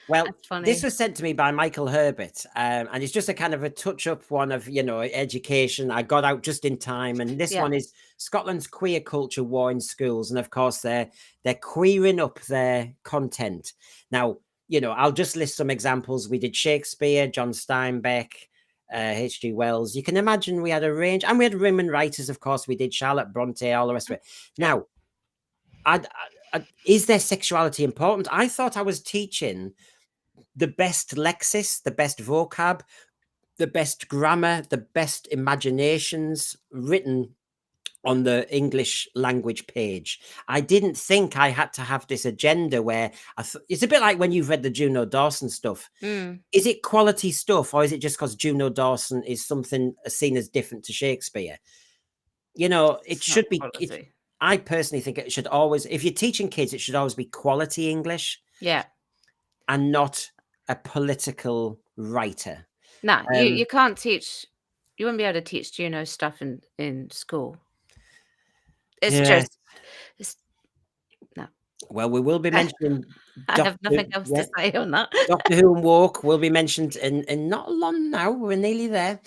S1: Well,
S2: That's funny.
S1: this was sent to me by Michael Herbert, and it's just a kind of a touch-up one of, education. I got out just in time, and this
S2: Yeah.
S1: one is Scotland's queer culture war in schools, and of course they're queering up their content. Now, I'll just list some examples. We did Shakespeare, John Steinbeck, H.G. Wells. You can imagine we had a range, and we had women writers, of course. We did Charlotte Bronte, all the rest of it. Now, is their sexuality important? I thought I was teaching the best lexis, the best vocab, the best grammar, the best imaginations written on the English language page. I didn't think I had to have this agenda where it's a bit like when you've read the Juno Dawson stuff. Is it quality stuff, or is it just because Juno Dawson is something seen as different to Shakespeare? It should be. I personally think it should always, if you're teaching kids, it should always be quality English.
S2: Yeah.
S1: And not a political writer.
S2: No, you can't teach. You wouldn't be able to teach Juno stuff in school. It's no.
S1: Well, we will be mentioning.
S2: I have nothing else to say on that.
S1: Doctor Who and Woke will be mentioned in not long now. We're nearly there.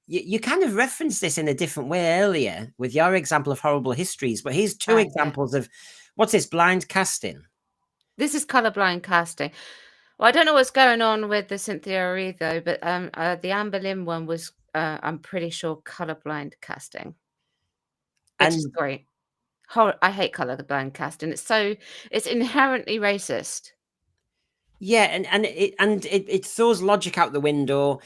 S1: You kind of referenced this in a different way earlier with your example of horrible histories, but here's two examples of what's this blind casting.
S2: This is colorblind casting. Well, I don't know what's going on with the Cynthia Reed though, but the Amber Lynn one was, I'm pretty sure, colorblind casting, which is great. I hate colorblind casting. It's inherently racist.
S1: Yeah, and it throws logic out the window.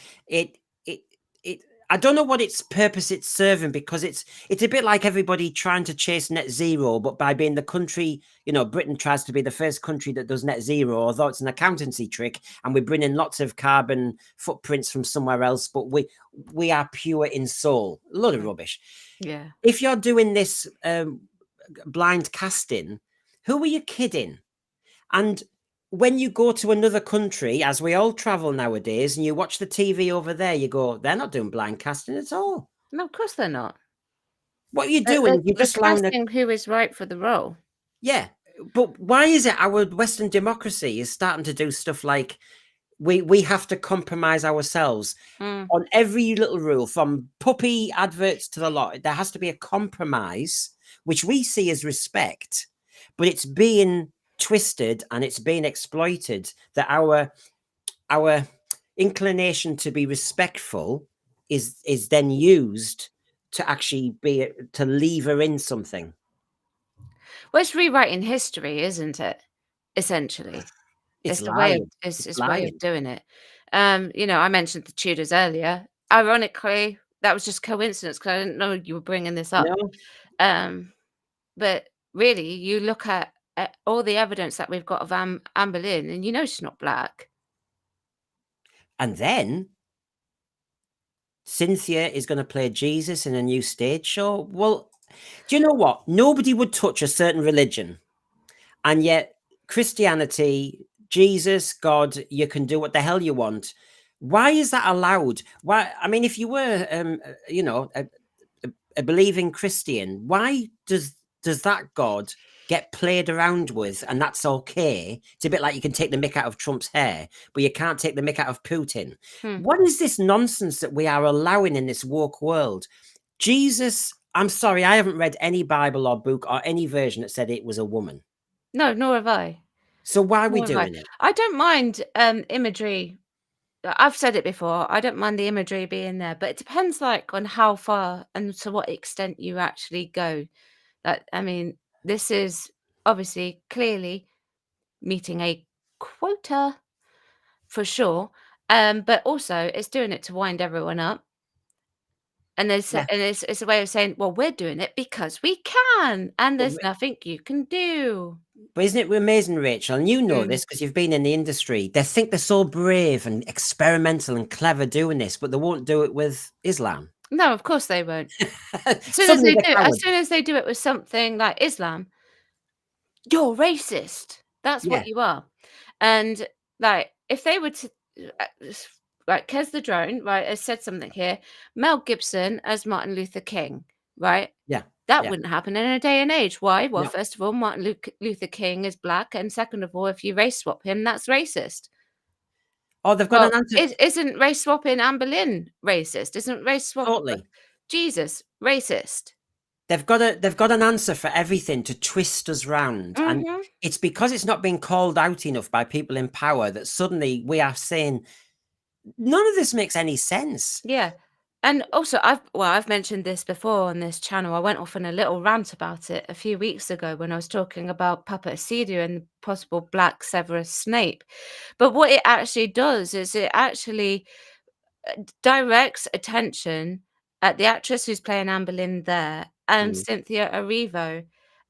S1: I don't know what its purpose it's serving, because it's a bit like everybody trying to chase net zero, but by being the country, Britain tries to be the first country that does net zero, although it's an accountancy trick, and we bring in lots of carbon footprints from somewhere else, but we are pure in soul. A lot of rubbish.
S2: Yeah.
S1: If you're doing this blind casting, who are you kidding? And when you go to another country, as we all travel nowadays, and you watch the TV over there, you go, they're not doing blind casting at all.
S2: No, of course they're not.
S1: What are you doing? You're just
S2: casting who is right for the role.
S1: Yeah, but why is it our Western democracy is starting to do stuff like we have to compromise ourselves on every little rule, from puppy adverts to the lot? There has to be a compromise, which we see as respect, but it's being twisted and it's being exploited, that our inclination to be respectful is then used to actually to lever in something.
S2: Well, it's rewriting history, isn't it? Essentially, it's the way of doing it. I mentioned the Tudors earlier. Ironically, that was just coincidence because I didn't know you were bringing this up. No. But really, you look at all the evidence that we've got of Amber Lynn, and she's not black.
S1: And then Cynthia is going to play Jesus in a new stage show. Well, do you know what? Nobody would touch a certain religion, and yet Christianity, Jesus, God, you can do what the hell you want. Why is that allowed? Why? I mean, if you were, you know, a believing Christian, why does that God get played around with, and that's okay? It's a bit like you can take the mick out of Trump's hair, but you can't take the mick out of Putin.
S2: Hmm.
S1: What is this nonsense that we are allowing in this woke world? Jesus, I'm sorry, I haven't read any Bible or book or any version that said it was a woman.
S2: No, nor have I.
S1: So why are we
S2: Nor have I.
S1: doing it?
S2: I don't mind imagery. I've said it before. I don't mind the imagery being there, but it depends, like, on how far and to what extent you actually go. That I mean, this is obviously clearly meeting a quota for sure, but also it's doing it to wind everyone up. And
S1: Yeah.
S2: it's a way of saying, "Well, we're doing it because we can, and
S1: But,
S2: there's nothing you can do."
S1: but isn't it amazing, Rachel? And you know
S2: Mm.
S1: this because you've been in the industry. They think they're so brave and experimental and clever doing this, but they won't do it with Islam.
S2: No, of course they won't.
S1: Suddenly they're
S2: As
S1: cowards.
S2: soon as they do it with something like Islam, "You're racist." That's
S1: Yeah,
S2: what you are. And, like, if they were to right, Kez the Drone, right, has said something here, Mel Gibson as Martin Luther King, right?
S1: yeah,
S2: That
S1: yeah.
S2: wouldn't happen in a day and age. Why? Well,
S1: No.
S2: first of all, Martin Luther King is black, and second of all, if you race swap him, that's racist.
S1: Oh, they've got an
S2: Well,
S1: answer.
S2: isn't race swapping Anne Boleyn racist? Isn't race swap
S1: Totally.
S2: Jesus racist?
S1: They've got an answer for everything to twist us round. And
S2: Mhm.
S1: it's because it's not being called out enough by people in power that suddenly we are saying none of this makes any sense.
S2: Yeah. And also, I've mentioned this before on this channel. I went off on a little rant about it a few weeks ago when I was talking about Papa Acedia and the possible black Severus Snape. But what it actually does is it actually directs attention at the actress who's playing Anne Boleyn there and
S1: Mm.
S2: Cynthia Erivo,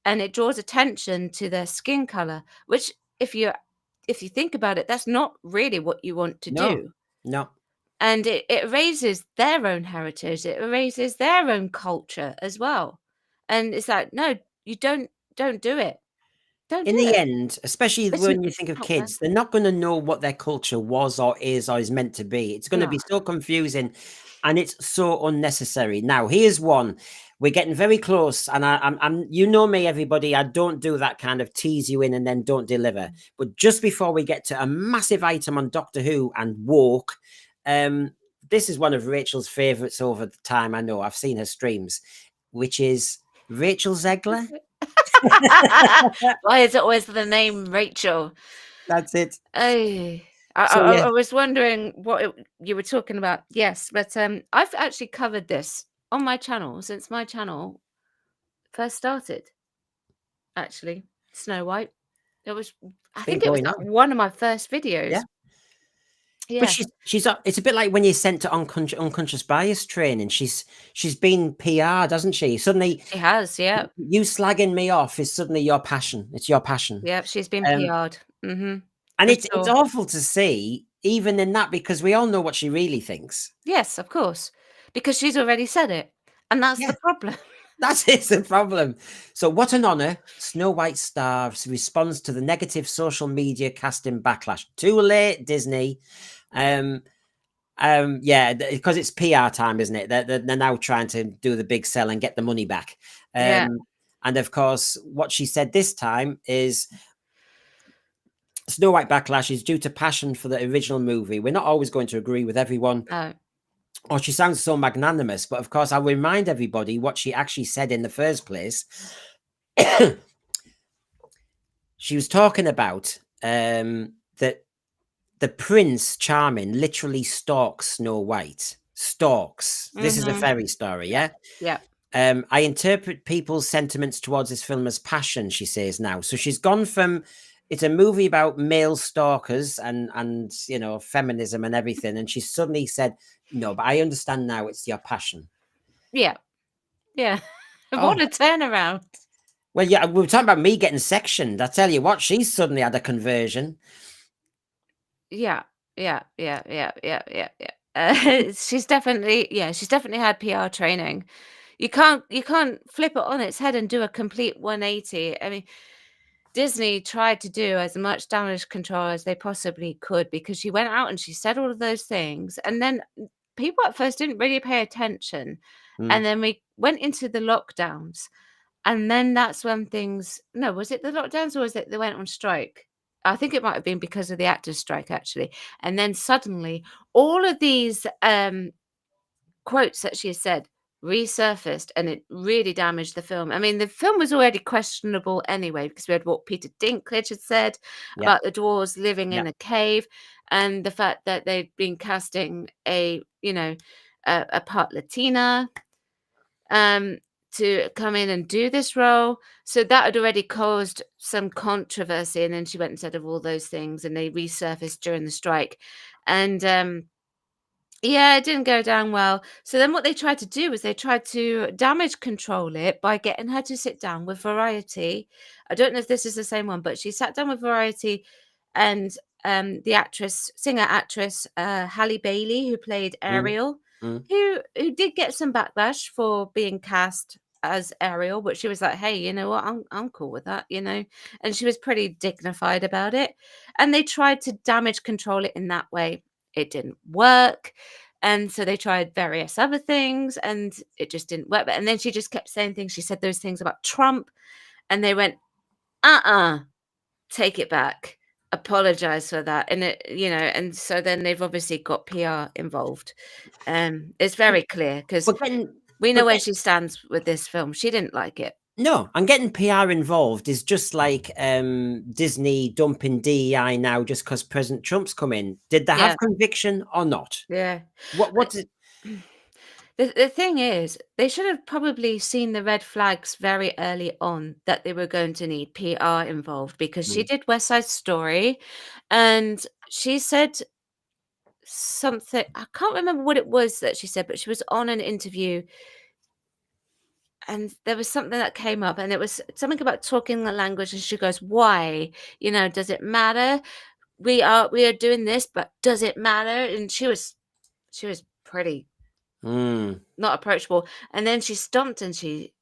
S2: and it draws attention to their skin color, which if you think about it, that's not really what you want to
S1: No,
S2: do.
S1: no.
S2: And it erases their own heritage, it erases their own culture as well. And it's like, no, you don't do it. Don't
S1: In
S2: do
S1: the
S2: it.
S1: end, especially
S2: It's
S1: when you think of
S2: out there.
S1: kids, they're not going to know what their culture was or is meant to be. It's going to
S2: No.
S1: be so confusing and it's so unnecessary. Now, here's one. We're getting very close, and you know me, everybody. I don't do that kind of tease you in and then don't deliver. But just before we get to a massive item on Doctor Who and Woke, um, this is one of Rachel's favorites over the time. I know I've seen her streams, which is Rachel Zegler.
S2: Why is it always the name Rachel?
S1: That's it.
S2: Oh,
S1: So yeah,
S2: I was wondering what you were talking about. Yes, but I've actually covered this on my channel since my channel first started. Actually, Snow White. It was, I
S1: it's been
S2: think it was
S1: going
S2: like
S1: on.
S2: one of my first
S1: Yeah.
S2: videos.
S1: But
S2: Yeah,
S1: it's a bit like when you're sent to unconscious bias training. She's been PR'd, hasn't she? Suddenly,
S2: she has. Yeah,
S1: you slagging me off is suddenly your passion. It's your passion.
S2: yeah, she's been
S1: Um,
S2: PR'd.
S1: and
S2: For
S1: it's
S2: sure.
S1: awful to see, even in that, because we all know what she really thinks.
S2: Yes, of course, because she's already said it, and that's
S1: Yeah,
S2: the problem.
S1: that's it's the problem. So, what an honor! Snow White star responds to the negative social media casting backlash. Too late, Disney. Um, yeah, because it's PR time, isn't it? They're now trying to do the big sell and get the money back.
S2: Yeah.
S1: And of course, what she said this time is Snow White backlash is due to passion for the original movie. We're not always going to agree with everyone.
S2: Oh,
S1: Or she sounds so magnanimous, but of course, I'll remind everybody what she actually said in the first place. She was talking about that the Prince Charming literally stalks Snow White. Stalks. This is a
S2: mhm.
S1: fairy story, yeah?
S2: Yeah.
S1: I interpret people's sentiments towards this film as passion, she says now. So she's gone from it's a movie about male stalkers and you know feminism and everything, and she suddenly said, "No, but I understand now. It's your passion."
S2: Yeah. Yeah.
S1: Oh,
S2: What a turnaround.
S1: well, yeah, we were talking about me getting sectioned. I tell you what, she's suddenly had a conversion.
S2: Yeah. Yeah, yeah, yeah, yeah, yeah, yeah. She's definitely had PR training. You can't flip it on its head and do a complete 180. I mean, Disney tried to do as much damage control as they possibly could, because she went out and she said all of those things, and then people at first didn't really pay attention, and then we went into the lockdowns, and then that's when things... No, was it the lockdowns, or was it they went on strike? I think it might have been because of the actors' strike, actually. And then suddenly all of these quotes that she had said resurfaced, and it really damaged the film. I mean, the film was already questionable anyway, because we had what Peter Dinklage had said about the dwarves living in a cave, and the fact that they'd been casting a part Latina to come in and do this role. So that had already caused some controversy, and then she went and said of all those things, and they resurfaced during the strike. And yeah, it didn't go down well. So then what they tried to do was they tried to damage control it by getting her to sit down with Variety. I don't know if this is the same one, but she sat down with Variety, and the singer-actress Halle Bailey, who played Ariel, who did get some backlash for being cast as Ariel, but she was like, hey, you know what, I'm cool with that, and she was pretty dignified about it. And they tried to damage control it in that way. It didn't work. And so they tried various other things, and it just didn't work. And then she just kept saying things. She said those things about Trump, and they went, take it back, apologize for that. And and so then they've obviously got PR involved. It's very clear, because we know where she stands with this film. She didn't like it.
S1: No, and getting PR involved is just like Disney dumping DEI now just because President Trump's come in. Did they have conviction or not?
S2: Yeah.
S1: What's it?
S2: The thing is, they should have probably seen the red flags very early on that they were going to need PR involved, because she did West Side Story, and she said something, I can't remember what it was that she said, but she was on an interview, and there was something that came up, and it was something about talking the language, and she goes, why? Does it matter? We are doing this, but does it matter? And she was pretty not approachable. And then she stomped and she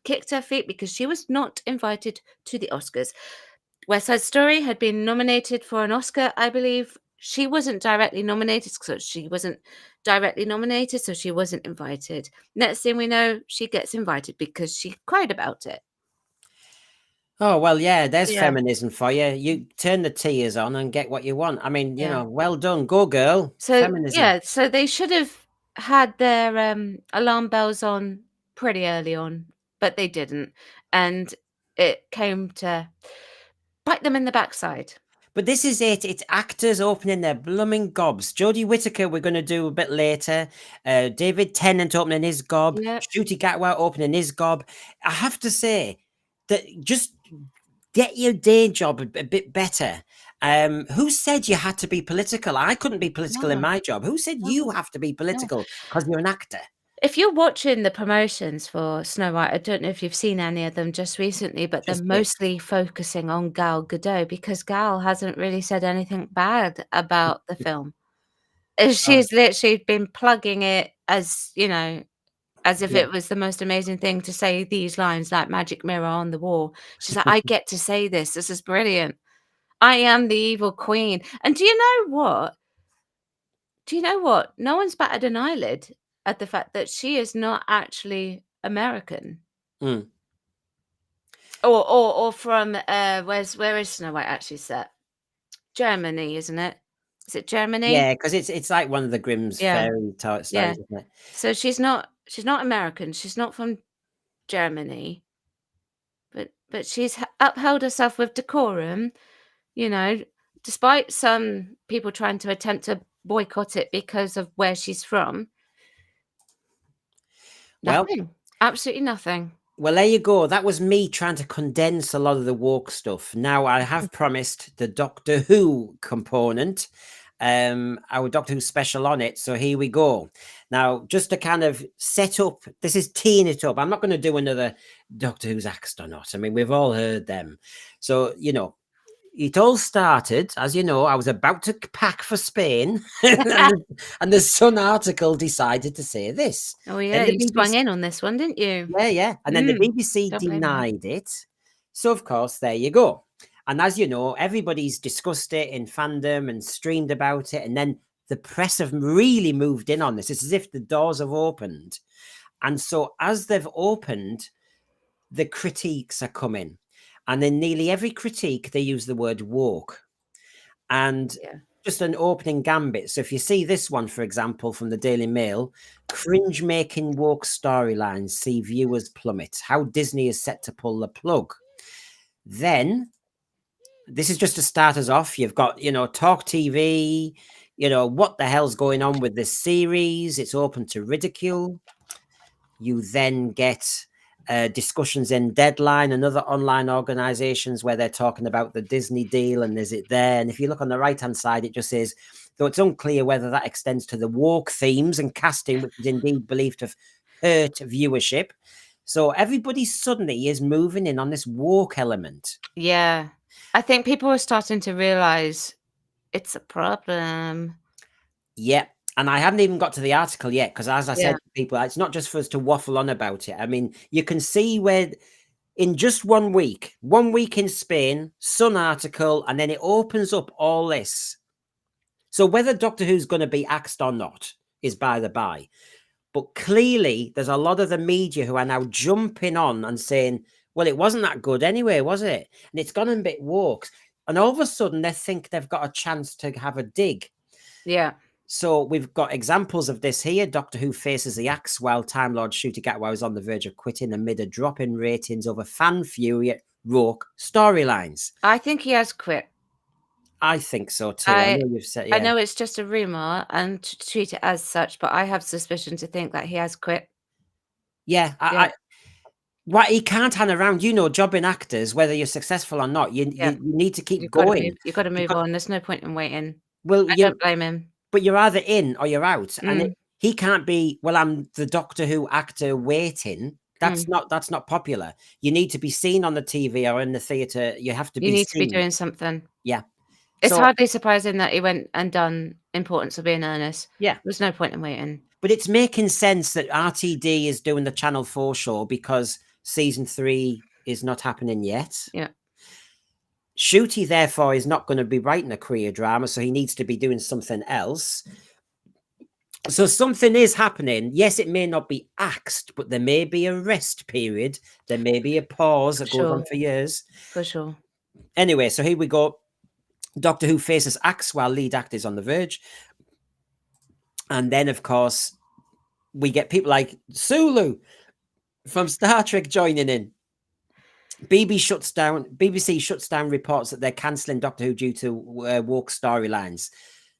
S2: kicked her feet, because she was not invited to the Oscars. West Side Story had been nominated for an Oscar, I believe. She wasn't directly nominated, so she wasn't invited. Next thing we know, she gets invited because she cried about it.
S1: Oh, well, yeah, there's feminism for you. You turn the tears on and get what you want. I mean, well done. Go, girl.
S2: So,
S1: feminism.
S2: So they should have had their alarm bells on pretty early on, but they didn't. And it came to bite them in the backside.
S1: But this is it. It's actors opening their blooming gobs. Jodie Whittaker, we're going to do a bit later. David Tennant opening his gob. Ncuti Gatwa opening his gob. I have to say that just get your day job a bit better. Who said you had to be political? I couldn't be political in my job. Who said you have to be political because you're an actor?
S2: If you're watching the promotions for Snow White, I don't know if you've seen any of them just recently, but they're mostly focusing on Gal Gadot, because Gal hasn't really said anything bad about the film. She's literally been plugging it as, as if it was the most amazing thing to say these lines like magic mirror on the wall. She's like, I get to say this. This is brilliant. I am the evil queen. And do you know what? No one's batted an eyelid at the fact that she is not actually American. Or from where is Snow White actually set? Germany, isn't it? Is it Germany?
S1: Yeah, because it's like one of the Grimm's fairy tale stories, isn't it?
S2: So she's not American. She's not from Germany, but she's upheld herself with decorum, despite some people trying to attempt to boycott it because of where she's from. Nothing. Absolutely nothing.
S1: Well, there you go. That was me trying to condense a lot of the woke stuff. Now I have promised the Doctor Who component, our Doctor Who special on it. So here we go. Now, just to kind of set up, this is teeing it up. I'm not going to do another Doctor Who's Axed or not. I mean, we've all heard them. So, it all started, as you know, I was about to pack for Spain, and the Sun article decided to say this.
S2: Oh, yeah, you sprung in on this one, didn't you?
S1: Yeah. And then the BBC denied it. So, of course, there you go. And as you know, everybody's discussed it in fandom and streamed about it. And then the press have really moved in on this. It's as if the doors have opened. And so as they've opened, the critiques are coming. And in nearly every critique, they use the word woke. And just an opening gambit. So if you see this one, for example, from the Daily Mail, cringe-making woke storylines see viewers plummet. How Disney is set to pull the plug. Then, this is just to start us off. You've got, Talk TV, what the hell's going on with this series? It's open to ridicule. You then get discussions in Deadline and other online organizations where they're talking about the Disney deal and is it there? And if you look on the right-hand side, it just says, though it's unclear whether that extends to the woke themes and casting, which is indeed believed to have hurt viewership. So everybody suddenly is moving in on this woke element.
S2: Yeah. I think people are starting to realize it's a problem.
S1: Yeah. And I haven't even got to the article yet, because as I said to people, it's not just for us to waffle on about it. I mean, you can see where in just 1 week in Spain, Sun article, and then it opens up all this. So whether Doctor Who's going to be axed or not is by the by. But clearly, there's a lot of the media who are now jumping on and saying, well, it wasn't that good anyway, was it? And it's gone a bit woke. And all of a sudden, they think they've got a chance to have a dig.
S2: Yeah.
S1: So we've got examples of this here. Doctor Who faces the axe while Time Lord Ncuti Gatwa was on the verge of quitting amid a drop in ratings over fan fury at woke storylines.
S2: I think he has quit.
S1: I think so too. I know you've said,
S2: I know it's just a rumor and to treat it as such, but I have suspicion to think that he has quit.
S1: Yeah, he can't hang around, jobbing actors, whether you're successful or not. You need to keep going.
S2: You've got to move on. There's no point in waiting.
S1: Well,
S2: I don't blame him.
S1: But you're either in or you're out. And he can't be, well, I'm the Doctor Who actor waiting. That's not popular. You need to be seen on the TV or in the theatre. You have to be seen.
S2: You need to be doing something.
S1: Yeah.
S2: It's hardly surprising that he went and done Importance of Being Earnest.
S1: Yeah.
S2: There's no point in waiting.
S1: But it's making sense that RTD is doing the Channel 4 show because season 3 is not happening yet.
S2: Yeah.
S1: Ncuti, therefore, is not going to be writing a career drama, so he needs to be doing something else. So something is happening. Yes, it may not be axed, but there may be a rest period. There may be a pause that goes on for years.
S2: For sure.
S1: Anyway, so here we go. Doctor Who faces axe while lead actor is on the verge. And then, of course, we get people like Sulu from Star Trek joining in. BBC shuts down reports that they're cancelling Doctor Who due to woke storylines.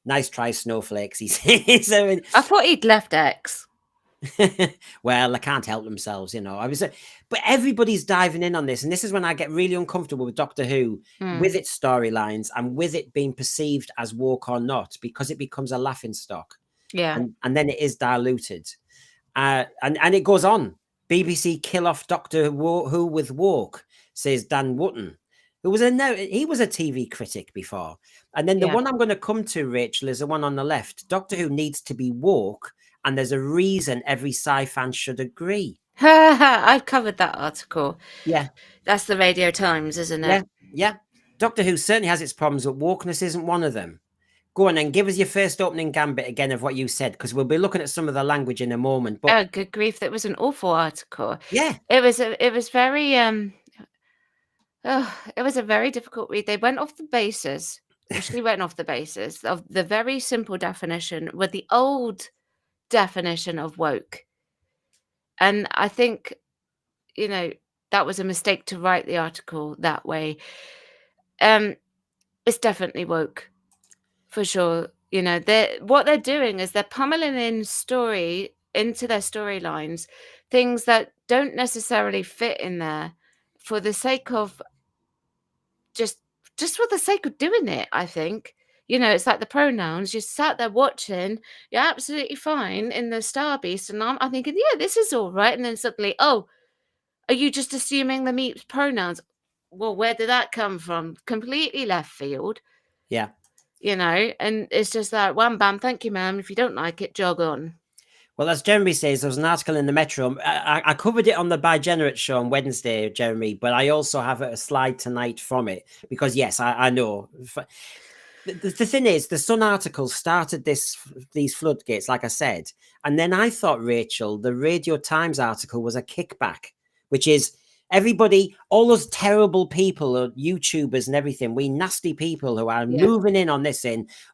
S1: Nice try, snowflakes, he says.
S2: I thought he'd left X.
S1: Well, they can't help themselves, but everybody's diving in on this, and this is when I get really uncomfortable with Doctor Who, with its storylines and with it being perceived as woke or not, because it becomes a laughing stock.
S2: Yeah,
S1: and then it is diluted, and it goes on. BBC kill off Doctor Who with woke, says Dan Wootton, who was he was a TV critic before. And then the one I'm going to come to, Rachel, is the one on the left. Doctor Who needs to be woke, and there's a reason every sci-fan should agree.
S2: I've covered that article.
S1: Yeah.
S2: That's the Radio Times, isn't it?
S1: Yeah. Doctor Who certainly has its problems, but wokeness isn't one of them. Go on and give us your first opening gambit again of what you said, because we'll be looking at some of the language in a moment. But
S2: oh, good grief, that was an awful article.
S1: Yeah.
S2: It was very it was a very difficult read. They went off the basis. She went off the basis of the very simple definition with the old definition of woke. And I think, that was a mistake to write the article that way. It's definitely woke, for sure. What they're doing is they're pummeling in story into their storylines, things that don't necessarily fit in there for the sake of just for the sake of doing it, I think. It's like the pronouns. You sat there watching, you're absolutely fine in the Star Beast, and I'm thinking, yeah, this is all right. And then suddenly, oh, are you just assuming the meets pronouns? Well, where did that come from? Completely left field.
S1: Yeah.
S2: And it's just like, wham, bam, thank you, ma'am. If you don't like it, jog on.
S1: Well, as Jeremy says, there was an article in the Metro. I covered it on the Bigenerate show on Wednesday, Jeremy, but I also have a slide tonight from it because, yes, I know. The thing is, the Sun article started these floodgates, like I said, and then I thought, Rachel, the Radio Times article was a kickback, which is everybody, all those terrible people, YouTubers and everything, we nasty people who are moving in on this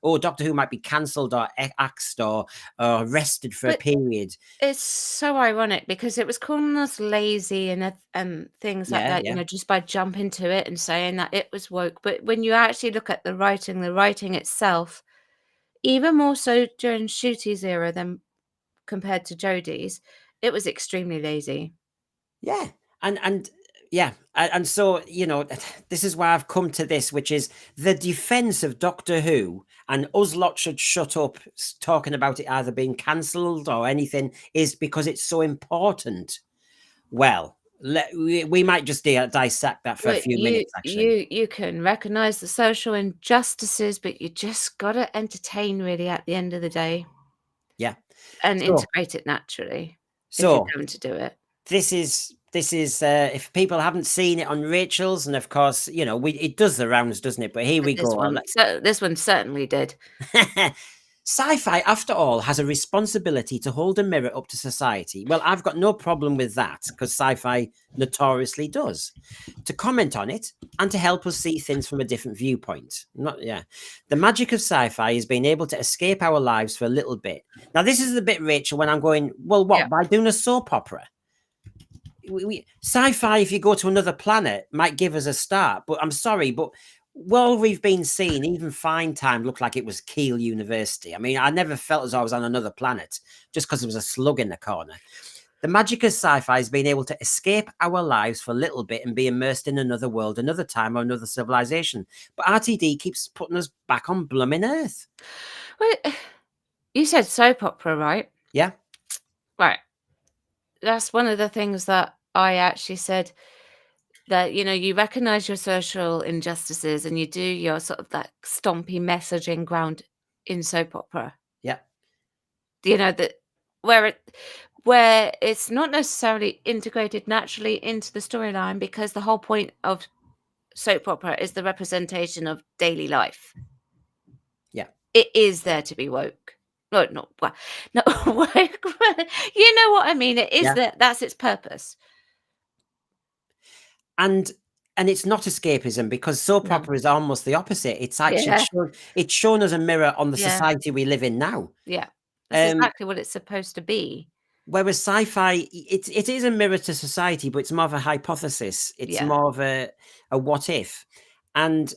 S1: oh, Doctor Who might be cancelled or axed or arrested for a period.
S2: It's so ironic because it was calling us lazy and things like that, just by jumping to it and saying that it was woke. But when you actually look at the writing itself, even more so during Ncuti's era than compared to Jodie's, it was extremely lazy.
S1: Yeah. And so, this is why I've come to this, which is the defense of Doctor Who, and us lot should shut up talking about it either being cancelled or anything, is because it's so important. Well, we might just dissect that for a few minutes, actually.
S2: You can recognise the social injustices, but you just got to entertain, really, at the end of the day.
S1: Yeah.
S2: And integrate it naturally, if you're going to do it.
S1: This is if people haven't seen it on Rachel's, and of course, it does the rounds, doesn't it? But here we go.
S2: This one certainly did.
S1: Sci-fi, after all, has a responsibility to hold a mirror up to society. Well, I've got no problem with that, because sci-fi notoriously does. To comment on it and to help us see things from a different viewpoint. The magic of sci-fi is being able to escape our lives for a little bit. Now, this is the bit, Rachel, when I'm going, well, what, by doing a soap opera? Sci-fi, if you go to another planet, might give us a start. But I'm sorry, but well, we've been seeing, even Fine Time looked like it was Keele University. I mean, I never felt as though I was on another planet just because there was a slug in the corner. The magic of sci-fi is being able to escape our lives for a little bit and be immersed in another world, another time, or another civilization. But RTD keeps putting us back on blooming Earth.
S2: Well, you said soap opera, right?
S1: Yeah.
S2: Right. That's one of the things that I actually said, that, you recognize your social injustices and you do your sort of that stompy messaging ground in soap opera.
S1: Yeah.
S2: That where it's not necessarily integrated naturally into the storyline, because the whole point of soap opera is the representation of daily life.
S1: Yeah.
S2: It is there to be woke. No, not woke. You know what I mean? It is that. That's its purpose.
S1: And it's not escapism, because soap opera is almost the opposite. It's actually it's shown us a mirror on the society we live in now.
S2: Yeah, that's exactly what it's supposed to be.
S1: Whereas sci-fi, it is a mirror to society, but it's more of a hypothesis. It's more of a what if. And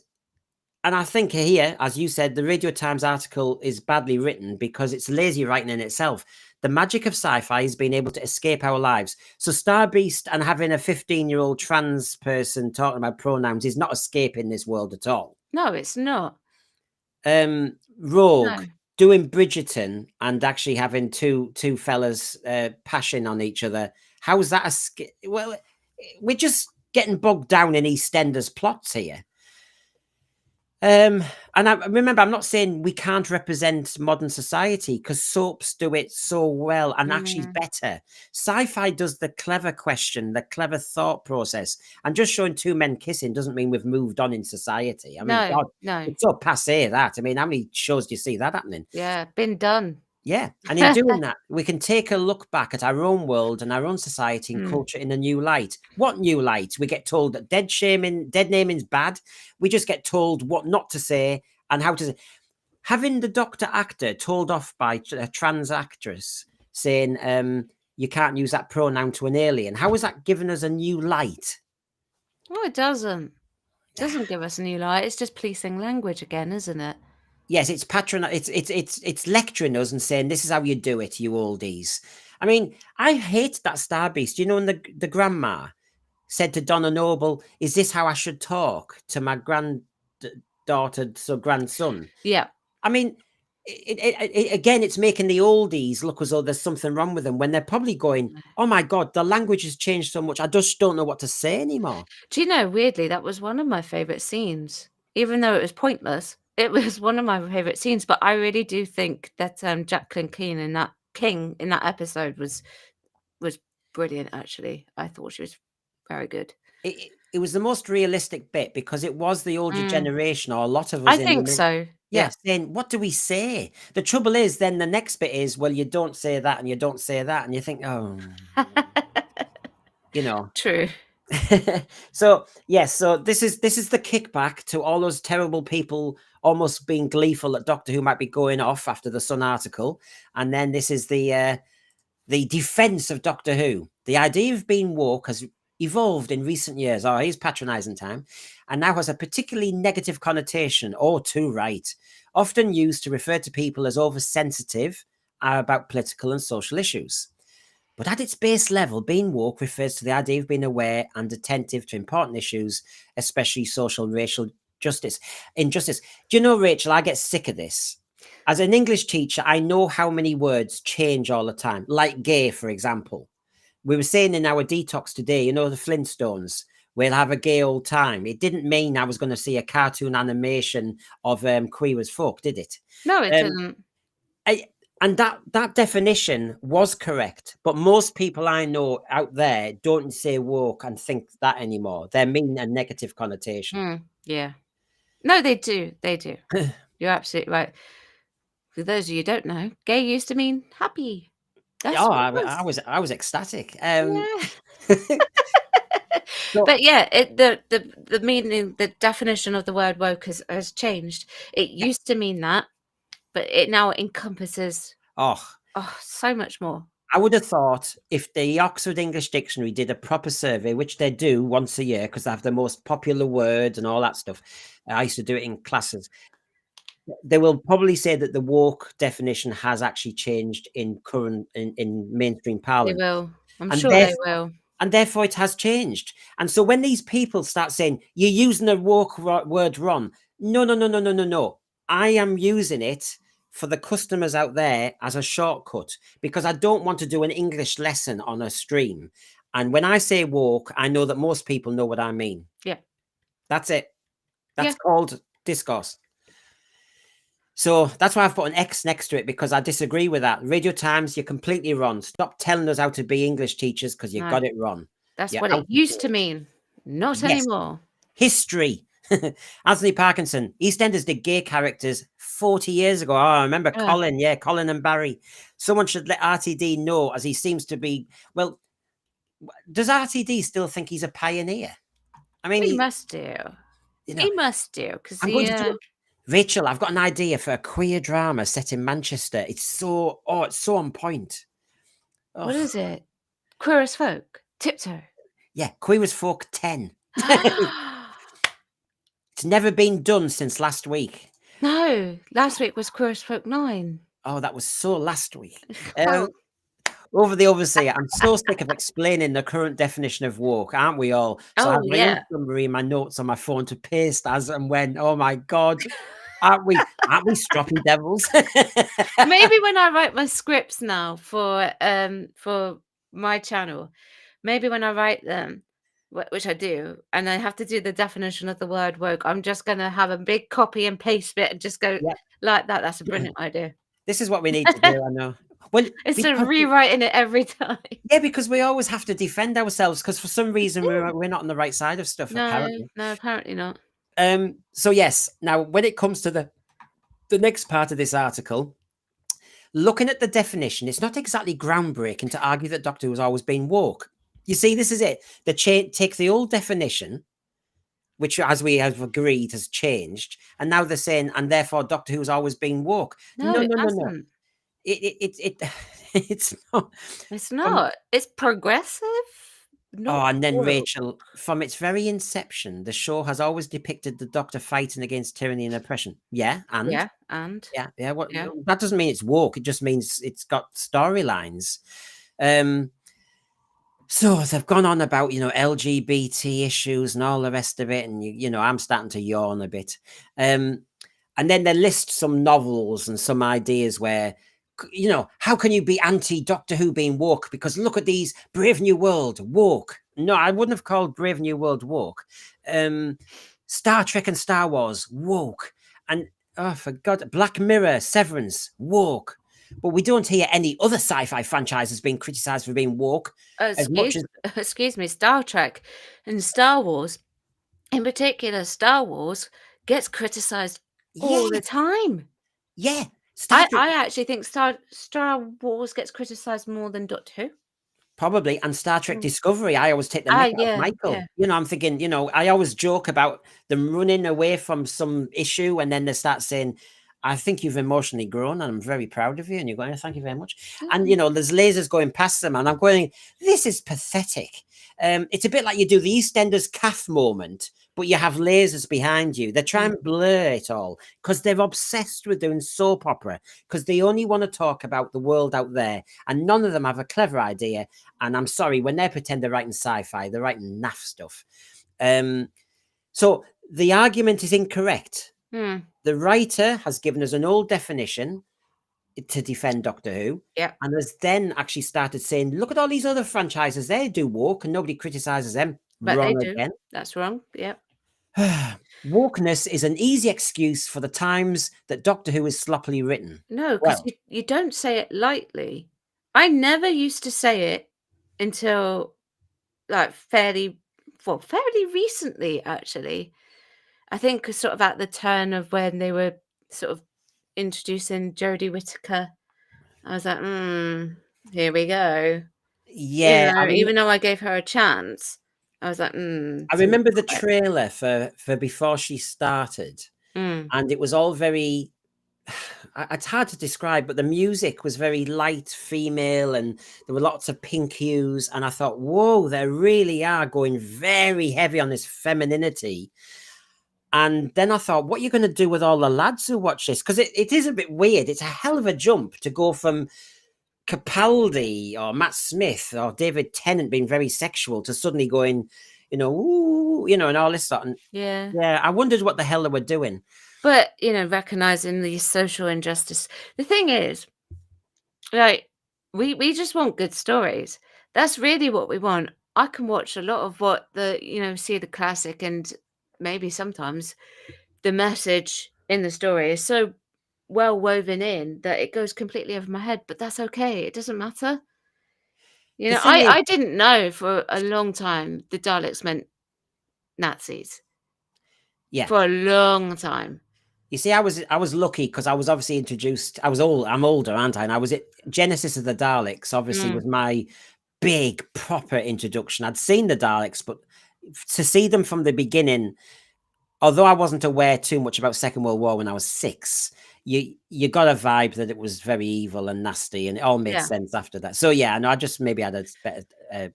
S1: I think here, as you said, the Radio Times article is badly written because it's lazy writing in itself. The magic of sci-fi is being able to escape our lives. So Starbeast and having a 15-year-old trans person talking about pronouns is not escaping this world at all.
S2: No, it's not.
S1: Rogue, doing Bridgerton and actually having two fellas passion on each other. How's that well, we're just getting bogged down in EastEnders plots here. And I remember, I'm not saying we can't represent modern society, because soaps do it so well and actually better. Sci-fi does the clever question, the clever thought process, and just showing two men kissing doesn't mean we've moved on in society. I mean,
S2: no,
S1: it's so passé that. I mean, how many shows do you see that happening?
S2: Yeah, been done.
S1: Yeah, and in doing that, we can take a look back at our own world and our own society and culture in a new light. What new light? We get told that dead naming is bad. We just get told what not to say and how to say. Having the Doctor actor told off by a trans actress saying you can't use that pronoun to an alien. How is that giving us a new light?
S2: Well, it doesn't. It doesn't give us a new light. It's just policing language again, isn't it?
S1: Yes, it's it's lecturing us and saying this is how you do it, you oldies. I mean, I hate that Starbeast. You know, and the grandma said to Donna Noble, "Is this how I should talk to my granddaughter, so grandson?"
S2: Yeah.
S1: I mean, again, it's making the oldies look as though there's something wrong with them when they're probably going, "Oh my God, the language has changed so much. I just don't know what to say anymore."
S2: Do you know, weirdly, that was one of my favorite scenes, even though it was pointless. It was one of my favorite scenes, but I really do think that Jacqueline Keane in that King in that episode was brilliant. Actually, I thought she was very good.
S1: It was the most realistic bit because it was the older generation, or a lot of us
S2: I
S1: in
S2: think
S1: the
S2: so.
S1: yeah, saying, what do we say? The trouble is, then the next bit is, well, you don't say that and you don't say that, and you think, oh, you know.
S2: True.
S1: So yes, so this is the kickback to all those terrible people almost being gleeful that Doctor Who might be going off after the Sun article, and then this is the defense of Doctor Who. The idea of being woke has evolved in recent years. Oh, here's patronizing time, and now has a particularly negative connotation, or too right, often used to refer to people as oversensitive about political and social issues. But at its base level, being woke refers to the idea of being aware and attentive to important issues, especially social and racial injustice. Do you know, Rachel, I get sick of this. As an English teacher, I know how many words change all the time, like gay, for example. We were saying in our detox today, you know, the Flintstones, we'll have a gay old time. It didn't mean I was going to see a cartoon animation of Queer as Folk, did it?
S2: No, it didn't.
S1: And that definition was correct, but most people I know out there don't say woke and think that anymore. They mean a negative connotation.
S2: Yeah. No, they do. They do. You're absolutely right. For those of you who don't know, gay used to mean happy. That's
S1: Oh,
S2: what it was.
S1: I was ecstatic.
S2: Yeah.
S1: So-
S2: But yeah, the meaning, the definition of the word woke has changed. It used to mean that, but it now encompasses so much more.
S1: I would have thought if the Oxford English Dictionary did a proper survey, which they do once a year because they have the most popular words and all that stuff. I used to do it in classes. They will probably say that the woke definition has actually changed in mainstream
S2: They
S1: parliament.
S2: will. I'm
S1: And
S2: sure they will.
S1: And therefore it has changed. And so when these people start saying, you're using the woke word wrong, no. I am using it for the customers out there as a shortcut because I don't want to do an English lesson on a stream. And when I say woke, I know that most people know what I mean.
S2: Yeah.
S1: That's it. That's called discourse. So that's why I've put an X next to it, because I disagree with that. Radio Times, you're completely wrong. Stop telling us how to be English teachers because you got it wrong.
S2: That's what it used to mean. Not anymore.
S1: History. Anthony Parkinson, EastEnders did gay characters 40 years ago. Oh, I remember Colin. Yeah, Colin and Barry. Someone should let RTD know, as he seems to be. Well, does RTD still think he's a pioneer? I mean,
S2: he must do. You know, he must do, because
S1: Rachel, I've got an idea for a queer drama set in Manchester. It's so on point.
S2: What is it? Queer as Folk? Tiptoe?
S1: Yeah, Queer as Folk 10. It's never been done since last week.
S2: No, last week was Queer as Folk 9.
S1: Oh, that was so last week. Over the overseer, I'm so sick of explaining the current definition of woke, aren't we all? So I have my own summary in my notes on my phone to paste as and when. Oh my God. Aren't we stroppy devils?
S2: Maybe when I write my scripts now for my channel, maybe when I write them, which I do, and I have to do the definition of the word woke, I'm just going to have a big copy and paste bit and just go like that. That's a brilliant idea.
S1: This is what we need to do, I know. Well,
S2: it's rewriting it every time.
S1: Yeah, because we always have to defend ourselves because for some reason we're not on the right side of stuff, apparently.
S2: No, apparently not.
S1: So yes, now when it comes to the next part of this article, looking at the definition, it's not exactly groundbreaking to argue that Doctor Who has always been woke. You see, this is it. They take the old definition, which, as we have agreed, has changed, and now they're saying, and therefore Doctor Who has always been woke. No. It's not.
S2: It's not. It's progressive.
S1: And then Rachel, from its very inception, the show has always depicted the Doctor fighting against tyranny and oppression. Yeah, and that doesn't mean it's woke. It just means it's got storylines. So they've gone on about LGBT issues and all the rest of it, and I'm starting to yawn a bit. And then they list some novels and some ideas where, how can you be anti-Doctor Who being woke? Because look at these Brave New World, woke. No, I wouldn't have called Brave New World woke. Star Trek and Star Wars, woke. And, for God, Black Mirror, Severance, woke. but we don't hear any other sci-fi franchises being criticised for being woke as much as
S2: Excuse me, Star Trek and Star Wars, in particular, Star Wars gets criticised all
S1: yeah,
S2: the time.
S1: yeah. Star Trek.
S2: I actually think Star Wars gets criticised more than Doctor Who.
S1: Probably, and Star Trek
S2: Mm.
S1: Discovery, I always take the mick out of
S2: Yeah,
S1: Michael.
S2: yeah.
S1: I'm thinking, I always joke about them running away from some issue, and then they start saying, "I think you've emotionally grown, and I'm very proud of you." And you're going, "Thank you very much." And there's lasers going past them, and I'm going, "This is pathetic." It's a bit like you do the EastEnders calf moment, but you have lasers behind you. They try and blur it all because they're obsessed with doing soap opera because they only want to talk about the world out there, and none of them have a clever idea. And I'm sorry, when they pretend they're writing sci-fi, they're writing naff stuff. So the argument is incorrect.
S2: Mm.
S1: The writer has given us an old definition to defend Doctor Who,
S2: Yeah.
S1: and has then actually started saying, look at all these other franchises, they do woke and nobody criticizes them.
S2: But they
S1: Wrong
S2: do.
S1: again.
S2: That's wrong. Yeah.
S1: Wokeness is an easy excuse for the times that Doctor Who is sloppily written.
S2: No, because
S1: Well,
S2: you don't say it lightly. I never used to say it until like fairly recently, actually. I think sort of at the turn of when they were sort of introducing Jodie Whittaker. I was like, here we go.
S1: yeah,
S2: Even though I gave her a chance, I was like,
S1: I remember the trailer for before she started,
S2: Mm.
S1: and it was all very it's hard to describe, but the music was very light female and there were lots of pink hues. And I thought, whoa, they really are going very heavy on this femininity. And then I thought, what are you going to do with all the lads who watch this? Because it is a bit weird. It's a hell of a jump to go from Capaldi or Matt Smith or David Tennant being very sexual to suddenly going, ooh, and all this sort. And
S2: Yeah.
S1: yeah, I wondered what the hell they were doing.
S2: But, recognizing the social injustice. The thing is, like, we just want good stories. That's really what we want. I can watch a lot of what see the classic, and maybe sometimes the message in the story is so well woven in that it goes completely over my head, but that's okay. It doesn't matter.
S1: The thing is,
S2: I didn't know for a long time the Daleks meant Nazis.
S1: yeah.
S2: For a long time.
S1: You see, I was lucky because I was obviously introduced. I was old. I'm older, aren't I? And I was at Genesis of the Daleks. Obviously, was my big proper introduction. I'd seen the Daleks, but to see them from the beginning, although I wasn't aware too much about Second World War when I was 6, you got a vibe that it was very evil and nasty, and it all made sense after that. So yeah, no, I just maybe had a better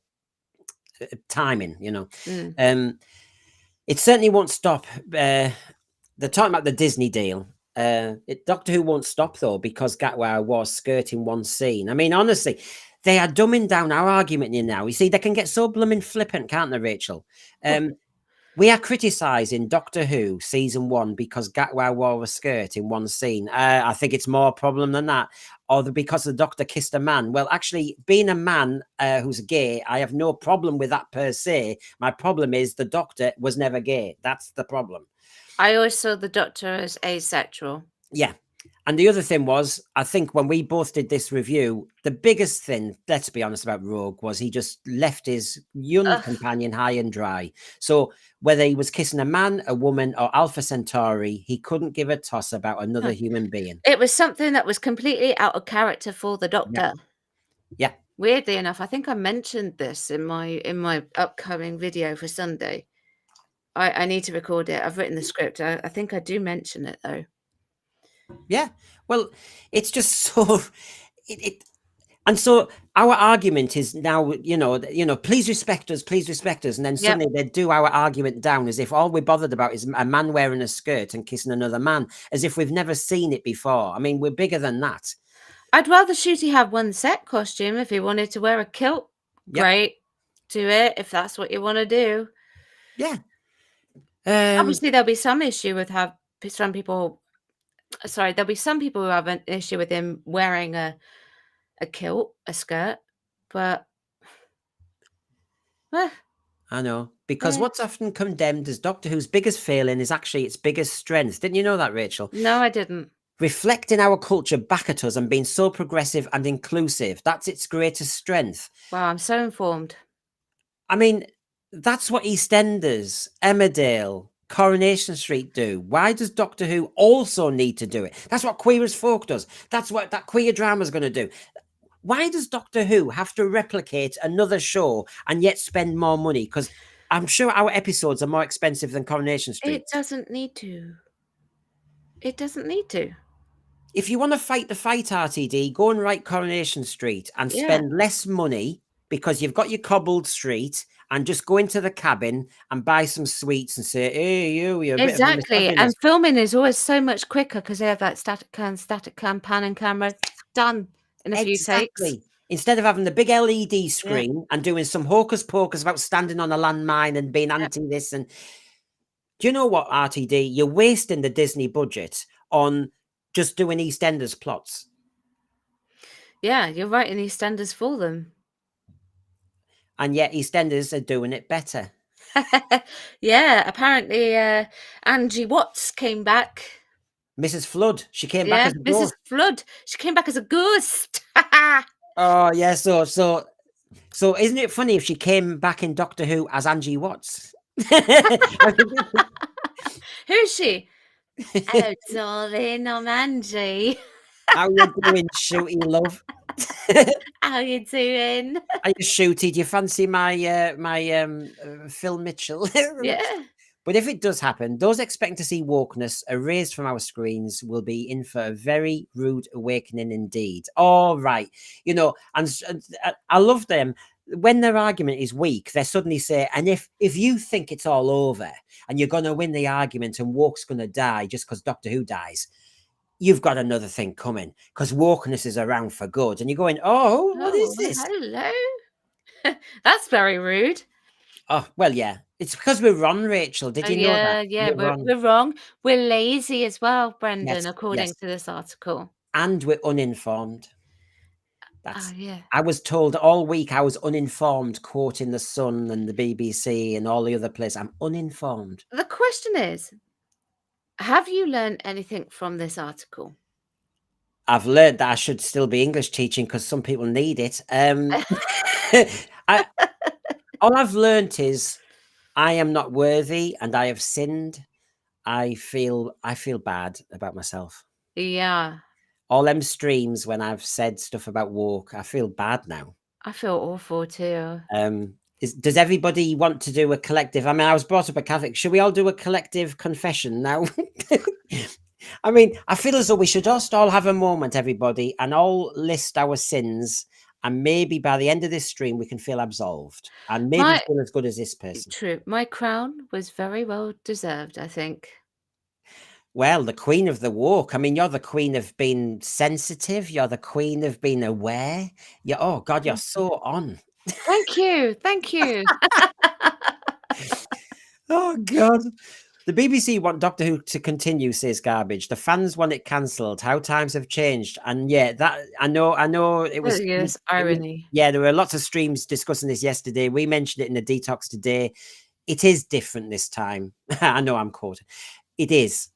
S1: timing, It certainly won't stop. They're talking about the Disney deal. Doctor Who won't stop though because Gatwa was skirting one scene. I mean, honestly, they are dumbing down our argument here now. You see, they can get so blooming flippant, can't they, Rachel? We are criticising Doctor Who season 1 because Gatwa wore a skirt in one scene. I think it's more a problem than that. Or because the Doctor kissed a man. Well, actually, being a man who's gay, I have no problem with that per se. My problem is the Doctor was never gay. That's the problem.
S2: I always saw the Doctor as asexual.
S1: Yeah. And the other thing was, I think when we both did this review, the biggest thing, let's be honest, about Rogue was he just left his young companion high and dry. So whether he was kissing a man, a woman, or Alpha Centauri, he couldn't give a toss about another human being.
S2: It was something that was completely out of character for the Doctor.
S1: Yeah.
S2: Weirdly enough, I think I mentioned this in my upcoming video for Sunday. I need to record it. I've written the script. I think I do mention it though.
S1: Yeah. Well, it's just so and so our argument is now, please respect us, and then suddenly they do our argument down as if all we're bothered about is a man wearing a skirt and kissing another man, as if we've never seen it before. I mean, we're bigger than that.
S2: I'd rather Shooty have one set costume. If he wanted to wear a kilt, great, do it if that's what you want to do.
S1: Yeah.
S2: Obviously, there'll be some issue with some people. Sorry, there'll be some people who have an issue with him wearing a kilt, a skirt, but
S1: I know, because what's often condemned as Doctor Who's biggest failing is actually its biggest strength. Didn't you know that, Rachel?
S2: No, I didn't.
S1: reflecting our culture back at us and being so progressive and inclusive. That's its greatest strength.
S2: Wow, I'm so informed.
S1: I mean, that's what EastEnders, Emmerdale, Coronation Street do. Why does Doctor Who also need to do it? That's what Queer as Folk does. That's what that queer drama is going to do. Why does Doctor Who have to replicate another show and yet spend more money? Because I'm sure our episodes are more expensive than Coronation Street.
S2: It doesn't need to. It doesn't need to.
S1: If you want to fight the fight, RTD, go and write Coronation Street and
S2: Yeah.
S1: spend less money because you've got your cobbled street, and just go into the cabin and buy some sweets and say, hey, you're a bit of a
S2: Exactly. And
S1: misogynist.
S2: filming is always so much quicker because they have that static cam, pan and camera done in a few takes.
S1: Exactly. Instead of having the big LED screen and doing some hocus pocus about standing on a landmine and being anti this. And do you know what, RTD? You're wasting the Disney budget on just doing EastEnders plots.
S2: Yeah, you're writing EastEnders for them.
S1: And yet EastEnders are doing it better.
S2: Yeah, apparently Angie Watts came back.
S1: Mrs. Flood. She came back as a
S2: Mrs.
S1: ghost.
S2: Flood. She came back as a ghost.
S1: Oh, yeah. So isn't it funny if she came back in Doctor Who as Angie Watts?
S2: Who's she? Oh, darling, I'm Angie.
S1: How you doing, Shooty love?
S2: How you doing?
S1: Are you Shooty? Do you fancy my Phil Mitchell?
S2: Yeah.
S1: But if it does happen, those expecting to see wokeness erased from our screens will be in for a very rude awakening indeed. All right. You know, and I love them. When their argument is weak, they suddenly say, and if you think it's all over and you're going to win the argument and woke's going to die just because Doctor Who dies, you've got another thing coming because wokeness is around for good. And you're going, oh, what is this?
S2: Hello. That's very rude.
S1: Oh, well, yeah. It's because we're wrong, Rachel. Did you know that?
S2: Yeah, we're wrong. We're lazy as well, Brendan,
S1: Yes,
S2: according
S1: yes.
S2: to this article.
S1: And we're uninformed. That's
S2: yeah.
S1: I was told all week I was uninformed, quoting the Sun and the BBC and all the other places. I'm uninformed.
S2: The question is, have you learned anything from this article?
S1: I've learned that I should still be English teaching because some people need it. All I've learned is I am not worthy and I have sinned. I feel bad about myself.
S2: Yeah.
S1: All them streams when I've said stuff about woke, I feel bad now.
S2: I feel awful too.
S1: Does everybody want to do a collective? I mean, I was brought up a Catholic. Should we all do a collective confession now? I mean, I feel as though we should just all have a moment, everybody, and all list our sins. And maybe by the end of this stream, we can feel absolved and maybe feel as good as this person.
S2: True. My crown was very well deserved, I think.
S1: Well, the queen of the woke. I mean, you're the queen of being sensitive. You're the queen of being aware. Oh, God, you're so on.
S2: Thank you. Thank you.
S1: Oh, God. The BBC want Doctor Who to continue, says Garbage. The fans want it cancelled. How times have changed. And yeah, that I know it was.
S2: Yes, irony.
S1: Yeah, there were lots of streams discussing this yesterday. We mentioned it in the detox today. It is different this time. I know I'm quoting. It is.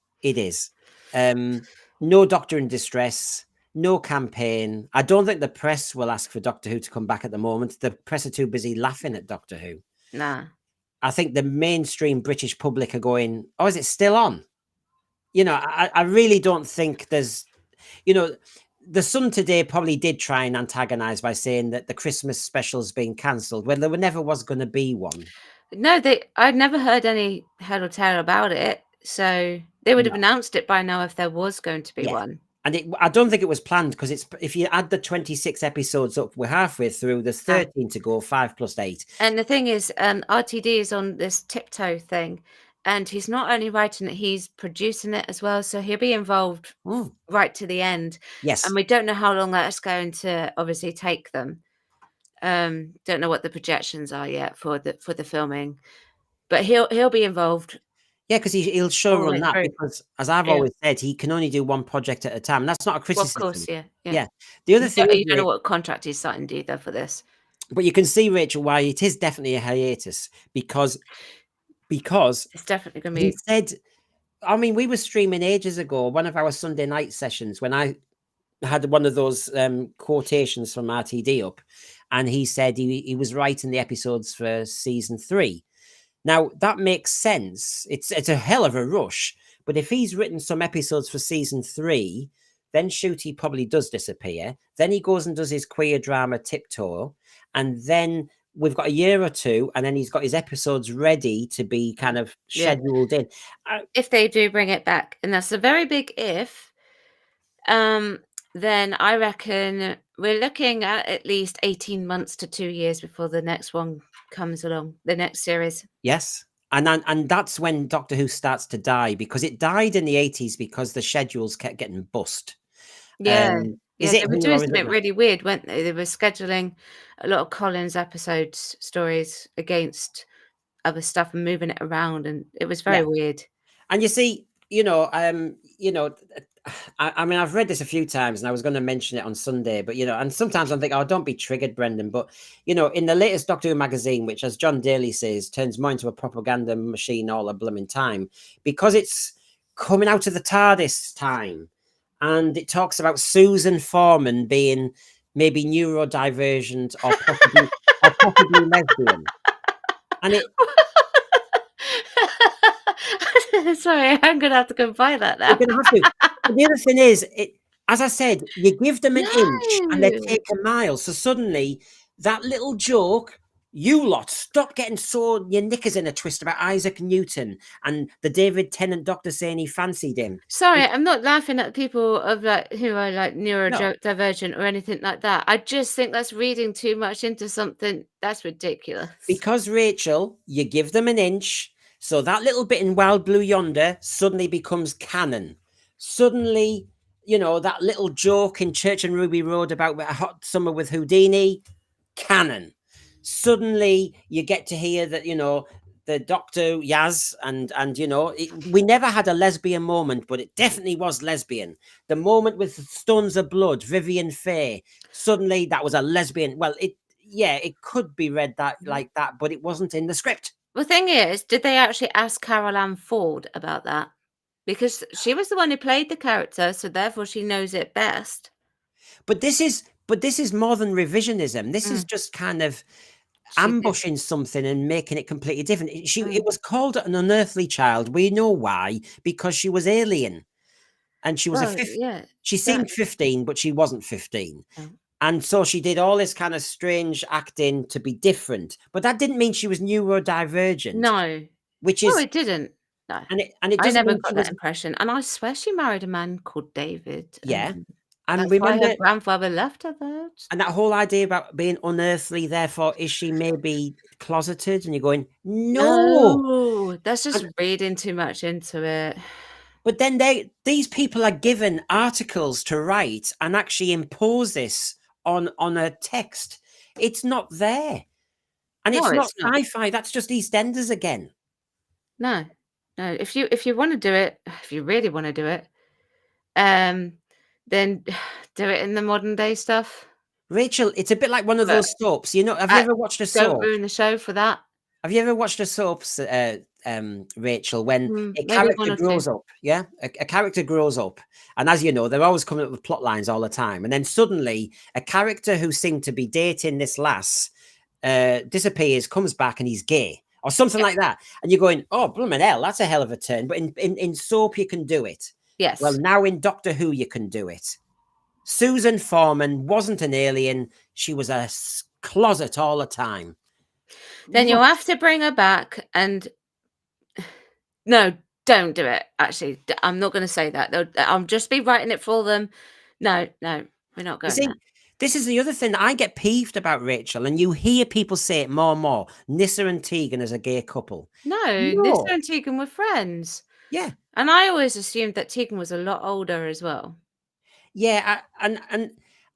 S1: No Doctor in Distress. No campaign. I don't think the press will ask for Doctor Who to come back at the moment. The press are too busy laughing at Doctor Who.
S2: Nah.
S1: I think the mainstream British public are going, oh, is it still on? You know, I really don't think there's, you know, the Sun today probably did try and antagonize by saying that the Christmas special's being cancelled when there never was going to be one.
S2: No, I'd never heard any hell or tale about it. So they would have announced it by now if there was going to be one.
S1: And I don't think it was planned because if you add the 26 episodes up, we're halfway through. There's 13 to go, 5 plus 8.
S2: And the thing is, RTD is on this tiptoe thing, and he's not only writing it, he's producing it as well. So he'll be involved right to the end.
S1: Yes.
S2: And we don't know how long that's going to obviously take them. Don't know what the projections are yet for the filming, but he'll be involved.
S1: Yeah, because he'll show run that because, as I've always said, he can only do one project at a time. That's not a criticism.
S2: Well, of course, yeah.
S1: The other thing,
S2: you don't know what contract he's signed either for this.
S1: But you can see, Rachel, why it is definitely a hiatus because
S2: it's definitely going to be.
S1: He said I mean, we were streaming ages ago, one of our Sunday night sessions, when I had one of those quotations from RTD up, and he said he was writing the episodes for season 3. Now that makes sense. It's a hell of a rush, but if he's written some episodes for season 3, then Shooty probably does disappear. Then he goes and does his queer drama Tiptoe, and then we've got a year or two, and then he's got his episodes ready to be kind of scheduled in.
S2: If they do bring it back, and that's a very big if, then I reckon we're looking at least 18 months to 2 years before the next one comes along, the next series.
S1: Yes. And that's when Doctor Who starts to die, because it died in the 80s because the schedules kept getting bust.
S2: Yeah.
S1: Is
S2: They
S1: it
S2: were
S1: Who
S2: doing
S1: or is it
S2: something
S1: not?
S2: really weird, weren't they? They were scheduling a lot of Collins episodes, stories against other stuff and moving it around, and it was very
S1: Yeah.
S2: weird.
S1: And you see, I mean, I've read this a few times, and I was going to mention it on Sunday, but and sometimes I'm thinking, oh, don't be triggered, Brendan. But in the latest Doctor Who magazine, which, as John Daly says, turns more into a propaganda machine all the blooming time, because it's coming out of the TARDIS time, and it talks about Susan Foreman being maybe neurodivergent or possibly lesbian, and it.
S2: Sorry, I'm gonna have to go buy that now.
S1: You're going to have to. But the other thing is, as I said, you give them an inch and they
S2: No.
S1: take a mile. So suddenly, that little joke, you lot, stop getting so your knickers in a twist about Isaac Newton and the David Tennant doctor saying he fancied him.
S2: Sorry, I'm not laughing at people of who are
S1: No,
S2: neurodivergent or anything like that. I just think that's reading too much into something. That's ridiculous.
S1: because Rachel, you give them an inch, so that little bit in Wild Blue Yonder suddenly becomes canon. Suddenly, that little joke in Church and Ruby Road about a hot summer with Houdini, canon. Suddenly, you get to hear that the Doctor Yaz and we never had a lesbian moment, but it definitely was lesbian. The moment with Stones of Blood, Vivian Faye, suddenly that was a lesbian. Well, it could be read that like that, but it wasn't in the script.
S2: The thing is, did they actually ask Carol Ann Ford about that? Because she was the one who played the character, so therefore she knows it best.
S1: But this is more than revisionism. This is just kind of ambushing something and making it completely different. It was called an unearthly child. We know why, because she was alien, and she was she seemed 15, but she wasn't 15. And so she did all this kind of strange acting to be different, but that didn't mean she was neurodivergent.
S2: No,
S1: which is
S2: it didn't. No,
S1: and it
S2: I
S1: doesn't
S2: never
S1: mean
S2: got
S1: she
S2: that
S1: was.
S2: impression, and I swear she married a man called David.
S1: Yeah,
S2: And
S1: and
S2: that's why
S1: remember,
S2: her grandfather left her.
S1: and that whole idea about being unearthly, therefore, is she maybe closeted? And you're going, no.
S2: No, that's just reading too much into it.
S1: But then these people are given articles to write and actually impose this on a text. It's not there. And
S2: No,
S1: it's not
S2: it's not.
S1: sci-fi. That's just EastEnders again.
S2: No. If you want to do it, if you really want to do it, then do it in the modern day stuff.
S1: Rachel, it's a bit like one of those soaps. Have you ever watched a
S2: Don't
S1: soap?
S2: ruin the show for that.
S1: Have you ever watched a soaps, Rachel, when a
S2: Maybe one
S1: character
S2: or two.
S1: grows up? Yeah, a character grows up, and as you know, they're always coming up with plot lines all the time. And then suddenly, a character who seemed to be dating this lass disappears, comes back, and he's gay or something like that. And you're going, "Oh, blooming hell, that's a hell of a turn." But in soap, you can do it.
S2: Yes.
S1: Well, now in Doctor Who, you can do it. Susan Foreman wasn't an alien; she was a closet all the time.
S2: Then you'll have to bring her back and no, don't do it. Actually, I'm not going to say that. I'll just be writing it for them. No, we're not going there.
S1: This is the other thing that I get peeved about, Rachel, and you hear people say it more and more. Nissa and Tegan as a gay couple.
S2: No, Nissa and Tegan were friends.
S1: Yeah.
S2: And I always assumed that Tegan was a lot older as well.
S1: Yeah, and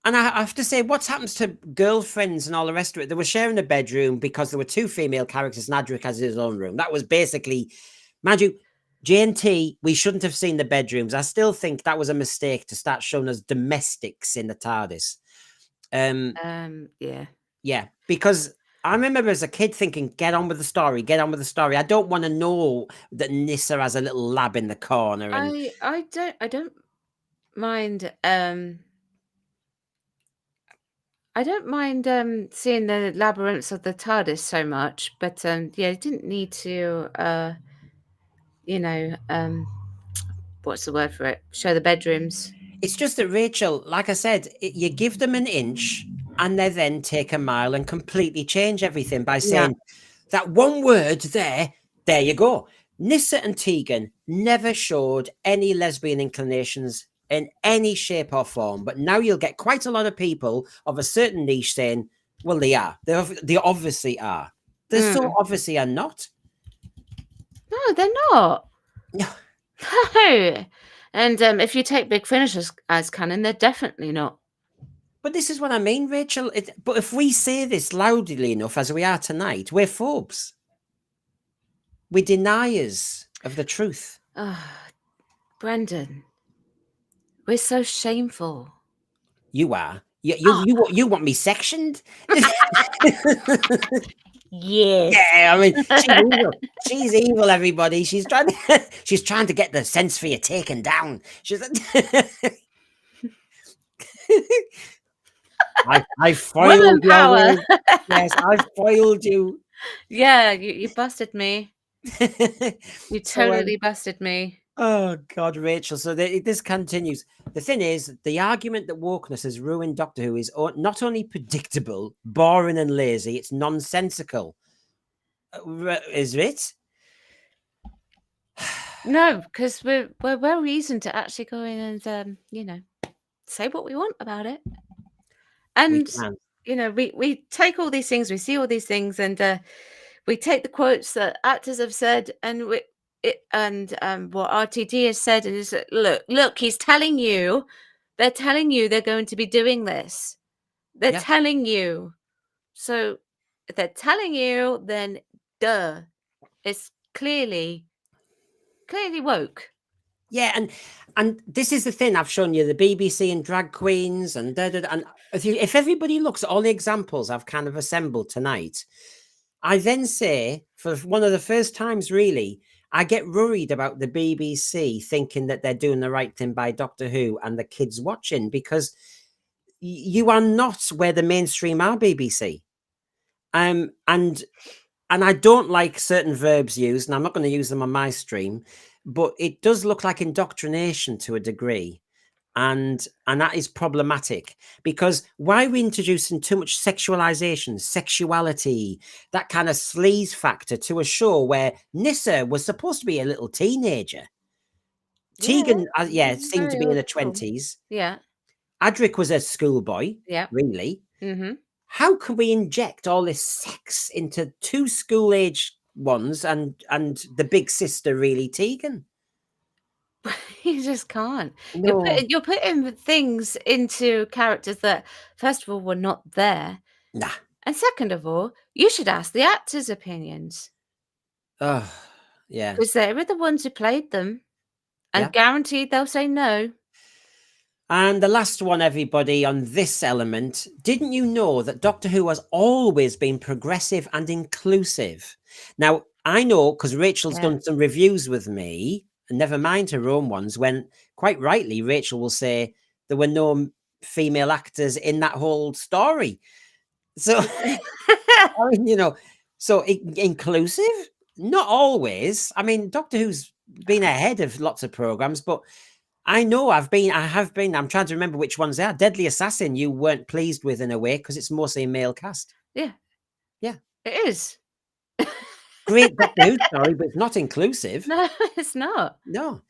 S1: I have to say, what happens to girlfriends and all the rest of it? They were sharing a bedroom because there were two female characters, and Adric has his own room. That was basically, mind you, J&T, we shouldn't have seen the bedrooms. I still think that was a mistake to start showing us domestics in the TARDIS.
S2: Yeah.
S1: Yeah, because I remember as a kid thinking, get on with the story, get on with the story. I don't want to know that Nyssa has a little lab in the corner. And
S2: I don't mind I don't mind seeing the labyrinths of the TARDIS so much, but yeah, it didn't need to you know, what's the word for it? Show the bedrooms.
S1: it's just that Rachael, like I said, you give them an inch and they then take a mile and completely change everything by
S2: Yeah.
S1: saying that one word there, there you go. Nyssa and Tegan never showed any lesbian inclinations in any shape or form, but now you'll get quite a lot of people of a certain niche saying, well, they are. They obviously are. They so obviously are not.
S2: No, they're not.
S1: No.
S2: No. And if you take Big Finish as canon, they're definitely not.
S1: But this is what I mean, Rachael. But if we say this loudly enough as we are tonight, we're phobes. We're deniers of the truth.
S2: Oh, Brendan, we're so shameful.
S1: You are. You want me sectioned?
S2: Yes.
S1: Yeah, I mean, she's evil. She's evil, everybody. She's trying to get the sense for you taken down. She's I foiled
S2: Woman
S1: your
S2: power.
S1: way. Yes, I foiled you.
S2: Yeah, you busted me. You
S1: So,
S2: totally busted me.
S1: oh God, Rachel. So this continues. The thing is, the argument that wokeness has ruined Doctor Who is not only predictable, boring, and lazy. It's nonsensical. Is it?
S2: No, because we're well reasoned to actually go in and say what we want about it. And we take all these things, we see all these things, and we take the quotes that actors have said, and what RTD has said, and is look, he's telling you, they're telling you they're going to be doing this. They're telling you. So if they're telling you, then duh, it's clearly woke.
S1: Yeah, and this is the thing I've shown you: the BBC and drag queens, and and if everybody looks at all the examples I've kind of assembled tonight, I then say for one of the first times, really, I get worried about the BBC thinking that they're doing the right thing by Doctor Who and the kids watching, because you are not where the mainstream are, BBC. And I don't like certain verbs used, and I'm not going to use them on my stream, but it does look like indoctrination to a degree. And that is problematic, because why are we introducing too much sexualization, sexuality, that kind of sleaze factor to a show where Nyssa was supposed to be a little teenager? Tegan, seemed to be in her 20s.
S2: Yeah.
S1: Adric was a schoolboy.
S2: Yeah.
S1: Really.
S2: Mm-hmm.
S1: How can we inject all this sex into two school-age ones and the big sister, really, Tegan?
S2: You just can't.
S1: No.
S2: You're putting things into characters that, first of all, were not there.
S1: Nah.
S2: And second of all, you should ask the actors' opinions.
S1: Oh, yeah.
S2: Because they were the ones who played them. And guaranteed they'll say no.
S1: And the last one, everybody, on this element. Didn't you know that Doctor Who has always been progressive and inclusive? Now, I know because Rachel's done some reviews with me, and never mind her own ones, when quite rightly Rachel will say there were no female actors in that whole story. So, I mean, so inclusive? Not always. I mean, Doctor Who's been ahead of lots of programs, but I know I have been. I'm trying to remember which ones they are. Deadly Assassin, you weren't pleased with in a way because it's mostly a male cast.
S2: Yeah.
S1: Yeah.
S2: It is.
S1: Great Doctor Who story, but it's not inclusive.
S2: No, it's not.
S1: No.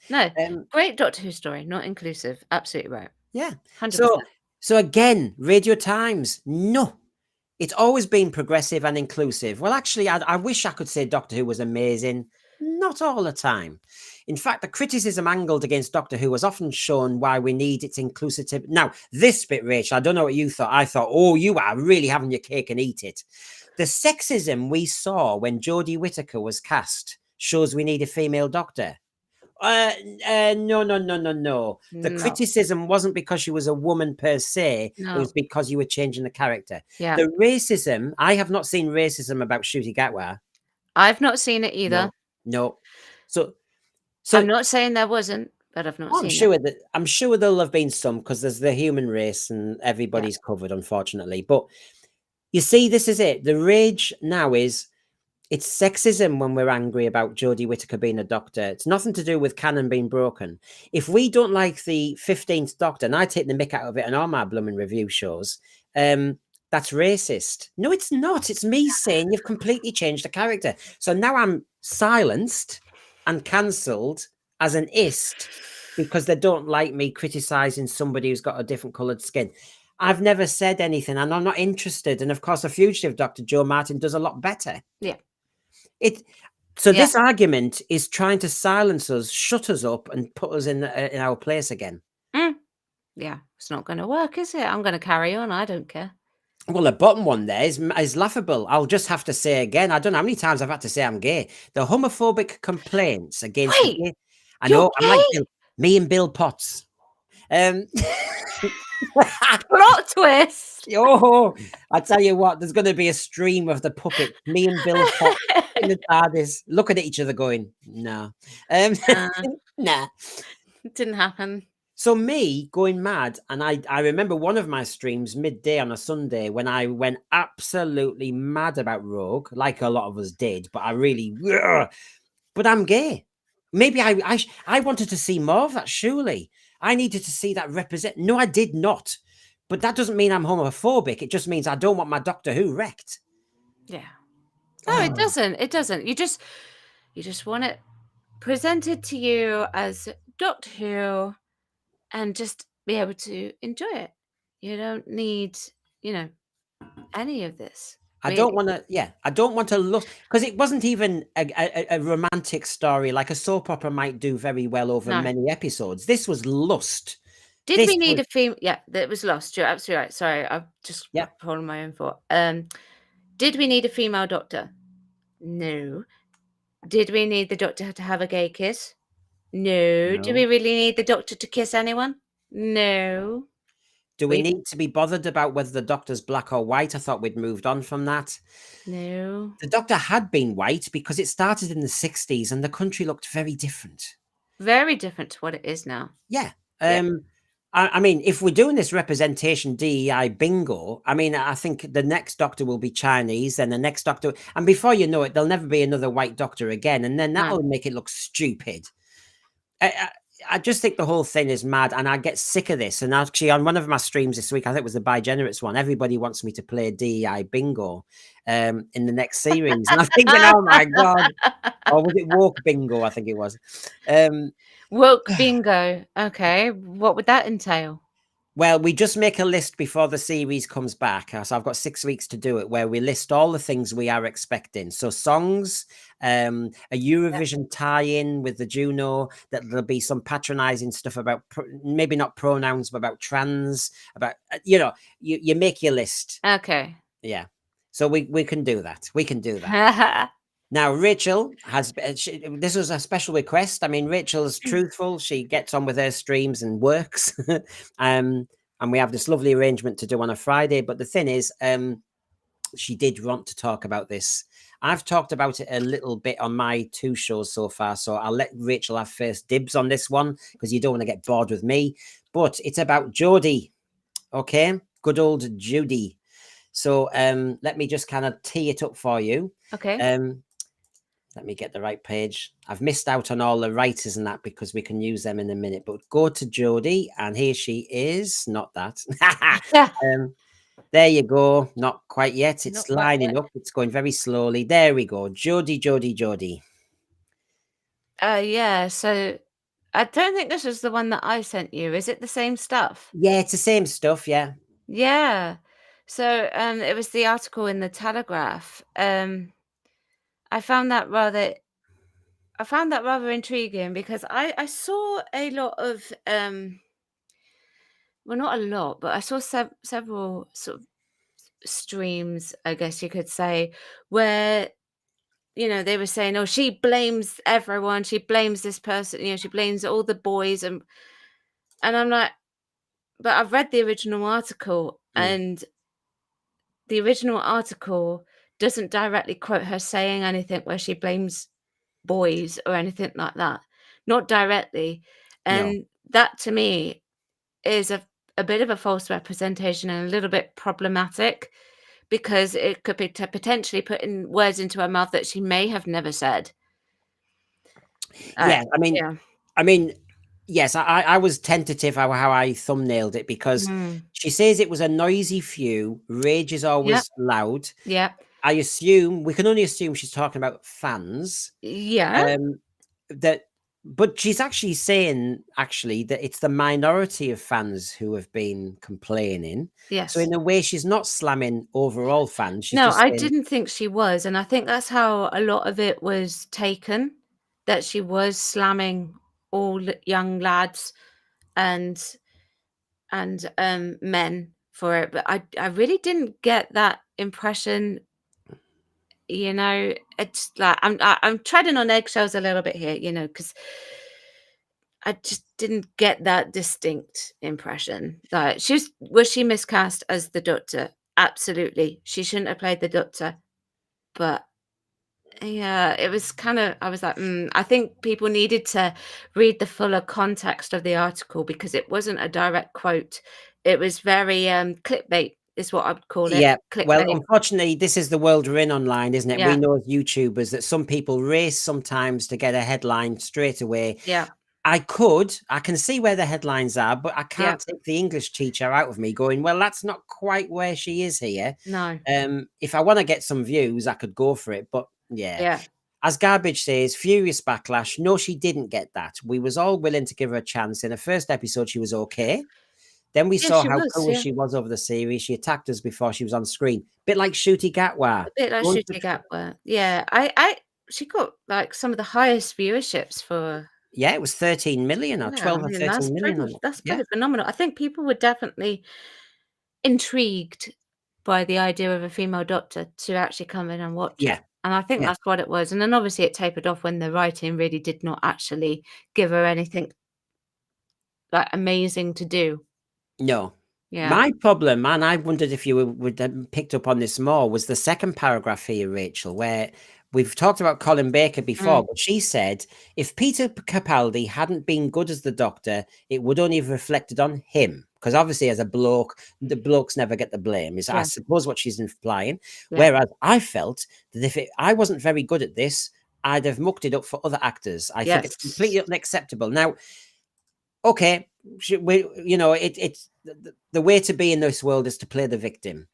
S2: Great Doctor Who story, not inclusive. Absolutely right.
S1: Yeah.
S2: 100%.
S1: So again, Radio Times, no. It's always been progressive and inclusive. Well, actually, I wish I could say Doctor Who was amazing. Not all the time. In fact, the criticism angled against Doctor Who has often shown why we need its inclusivity. Now, this bit, Rachel, I don't know what you thought. I thought, oh, you are really having your cake and eat it. The sexism we saw when Jodie Whittaker was cast shows we need a female doctor. No, no, no, no, no. The
S2: No.
S1: criticism wasn't because she was a woman per se. It
S2: No.
S1: was because you were changing the character.
S2: Yeah.
S1: The racism, I have not seen racism about Shruti Gatwa.
S2: I've not seen it either.
S1: No, no. So,
S2: I'm
S1: so
S2: not saying there wasn't, but I've not seen it.
S1: I'm sure there'll have been some because there's the human race and
S2: Yeah.
S1: everybody's covered, unfortunately. But you see, this is it. The rage now is it's sexism when we're angry about Jodie Whittaker being a doctor. It's nothing to do with canon being broken. If we don't like the 15th Doctor, and I take the mick out of it on all my blooming review shows, that's racist. No, it's not. It's me saying you've completely changed the character. So now I'm silenced and cancelled as an ist because they don't like me criticizing somebody who's got a different coloured skin. I've never said anything and I'm not interested. And of course, the fugitive Dr. Joe Martin does a lot better.
S2: Yeah.
S1: This argument is trying to silence us, shut us up, and put us in our place again.
S2: Yeah, it's not going to work, is it? I'm going to carry on. I don't care.
S1: Well, the bottom one there is laughable. I'll just have to say again. I don't know how many times I've had to say I'm gay. The homophobic complaints against the gay. I know. I'm like me and Bill Potts.
S2: Plot twist.
S1: Oh, I tell you what, there's going to be a stream of the puppet. Me and Bill Potts in the TARDIS looking at each other, going, "No, nah."
S2: It didn't happen.
S1: So me going mad, and I remember one of my streams midday on a Sunday when I went absolutely mad about Rogue, like a lot of us did. But I really, but I'm gay. Maybe I wanted to see more of that. Surely I needed to see that represent. No, I did not. But that doesn't mean I'm homophobic. It just means I don't want my Doctor Who wrecked.
S2: Yeah. No, it doesn't. It doesn't. You just want it presented to you as Doctor Who and just be able to enjoy it. You don't need, any of this.
S1: I don't want to look, because it wasn't even a romantic story like a soap opera might do very well over many episodes. This was lust.
S2: Did we need a female? Yeah, that was lost. You're absolutely right. Sorry, I've just holding my own thought. Did we need a female Doctor? No. Did we need the Doctor to have a gay kiss? No. Do we really need the Doctor to kiss anyone? No.
S1: Do we need to be bothered about whether the Doctor's black or white? I thought we'd moved on from that.
S2: No.
S1: The Doctor had been white because it started in the 60s and the country looked very different.
S2: Very different to what it is now.
S1: Yeah. I mean, if we're doing this representation DEI bingo, I mean, I think the next Doctor will be Chinese, and the next Doctor, and before you know it, there'll never be another white Doctor again, and then that'll make it look stupid. I just think the whole thing is mad, and I get sick of this. And actually, on one of my streams this week, I think it was the Bigenerates one, everybody wants me to play DEI bingo in the next series, and I'm thinking, oh my god, or was it Woke bingo? I think it was.
S2: Woke bingo. Okay, what would that entail?
S1: Well, we just make a list before the series comes back. So I've got 6 weeks to do it, where we list all the things we are expecting. So songs, a Eurovision tie-in with the Juno, that there'll be some patronizing stuff about maybe not pronouns, but about trans, about, you make your list.
S2: Okay.
S1: Yeah. So we can do that. We can do that. Now, Rachael this was a special request. I mean, Rachel's truthful. She gets on with her streams and works. And we have this lovely arrangement to do on a Friday. But the thing is, she did want to talk about this. I've talked about it a little bit on my 2 shows so far. So I'll let Rachael have first dibs on this one, because you don't want to get bored with me. But it's about Jodie. Okay? Good old Judy. So let me just kind of tee it up for you.
S2: Okay.
S1: Let me get the right page. I've missed out on all the writers and that, because we can use them in a minute. But go to Jodie, and here she is. Not that. There you go. Not quite yet. It's lining up. It's going very slowly. There we go. Jodie.
S2: Yeah. So I don't think this was the one that I sent you. Is it the same stuff?
S1: Yeah, it's the same stuff. Yeah.
S2: Yeah. So it was the article in the Telegraph. I found that rather intriguing, because I saw a lot of well, not a lot, but I saw several sort of streams, I guess you could say, where you know, they were saying, "Oh, she blames everyone. She blames this person. You know, she blames all the boys." And I'm like, but I've read the original article,
S1: Mm.
S2: and the original article doesn't directly quote her saying anything where she blames boys or anything like that. Not directly.
S1: No.
S2: And that to me is a bit of a false representation and a little bit problematic because it could be to potentially putting words into her mouth that she may have never said. Uh,
S1: Yeah,
S2: yeah.
S1: I mean, yes, I was tentative how I thumbnailed it because
S2: Mm.
S1: she says it was a noisy few, rage is
S2: Yep.
S1: always loud.
S2: Yep.
S1: I assume we can only assume she's talking about fans.
S2: Yeah.
S1: Um, that, but she's actually saying actually that it's the minority of fans who have been complaining. So
S2: Yes.
S1: in a way, she's not slamming overall fans. She's
S2: No,
S1: just
S2: I
S1: saying,
S2: didn't think she was, and I think that's how a lot of it was taken, that she was slamming all young lads and men for it, but I really didn't get that impression, you know? It's like I'm treading on eggshells a little bit here, you know, because I just didn't get that distinct impression. Like, was she miscast as the Doctor? Absolutely. She shouldn't have played the Doctor, but yeah, it was kinda I was like, I think people needed to read the fuller context of the article because it wasn't a direct quote. It was very, clickbait is what I would call it.
S1: yeah. Well,
S2: Clickbait.
S1: unfortunately, this is the world we're in online, isn't it? We
S2: Yeah,
S1: know as YouTubers that some people race sometimes to get a headline straight away.
S2: yeah,
S1: I can see where the headlines are, but I
S2: yeah.
S1: can't take the English teacher out of me going, well, that's not quite where she is here.
S2: No.
S1: If I want to get some views, I could go for it. But yeah,
S2: Yeah.
S1: as Garbage says, furious backlash. No, she didn't get that. We was all willing to give her a chance. In the first episode, she was okay. Then we
S2: Yeah,
S1: saw
S2: she
S1: how
S2: was,
S1: cool
S2: yeah.
S1: she was over the series. She attacked us before she was on screen. Bit like Shooty Gatwa.
S2: A bit like
S1: Going for
S2: Shooty Gatwa. Yeah, I she got, like, some of the highest viewerships for
S1: yeah, it was 13 million or
S2: yeah, I
S1: 12 or
S2: mean,
S1: 13 million on it.
S2: that's
S1: Yeah.
S2: pretty phenomenal. I think people were definitely intrigued by the idea of a female doctor to actually come in and watch it,
S1: Yeah.
S2: and I think
S1: Yeah.
S2: that's what it was, and then obviously it tapered off when the writing really did not actually give her anything, like, amazing to do.
S1: No.
S2: Yeah.
S1: My problem, and I wondered if you would have picked up on this more, was the second paragraph here, Rachel, where we've talked about Colin Baker
S2: Mm.
S1: before, but she said if Peter Capaldi hadn't been good as the Doctor, it would only have reflected on him. Because obviously, as a bloke, the blokes never get the blame, is I
S2: Yeah,
S1: suppose what she's implying.
S2: yeah.
S1: Whereas I felt that if I wasn't very good at this, I'd have mucked it up for other actors. I think it's
S2: Yes.
S1: completely unacceptable. Now, okay, we, you know, it's the way to be in this world is to play the victim.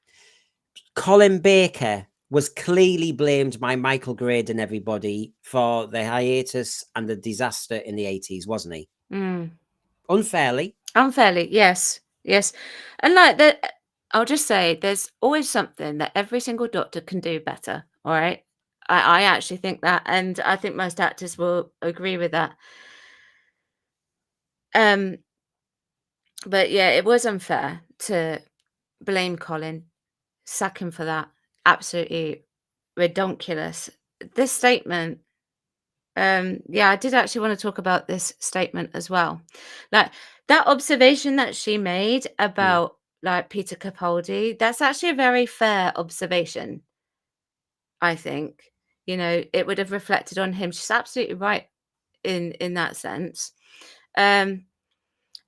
S1: Colin Baker was clearly blamed by Michael Grade and everybody for the hiatus and the disaster in the 80s, wasn't he?
S2: Mm.
S1: Unfairly.
S2: Unfairly, yes, yes, and, like, I'll just say there's always something that every single doctor can do better, alright? I actually think that, and I think most actors will agree with that. Um, but yeah, it was unfair to blame Colin, sack him for that. Absolutely redonkulous. This statement, yeah, I did actually want to talk about this statement as well. Like, that observation that she made
S1: Mm,
S2: about, like, Peter Capaldi, that's actually a very fair observation, I think. You know, it would have reflected on him. She's absolutely right in that sense. Um,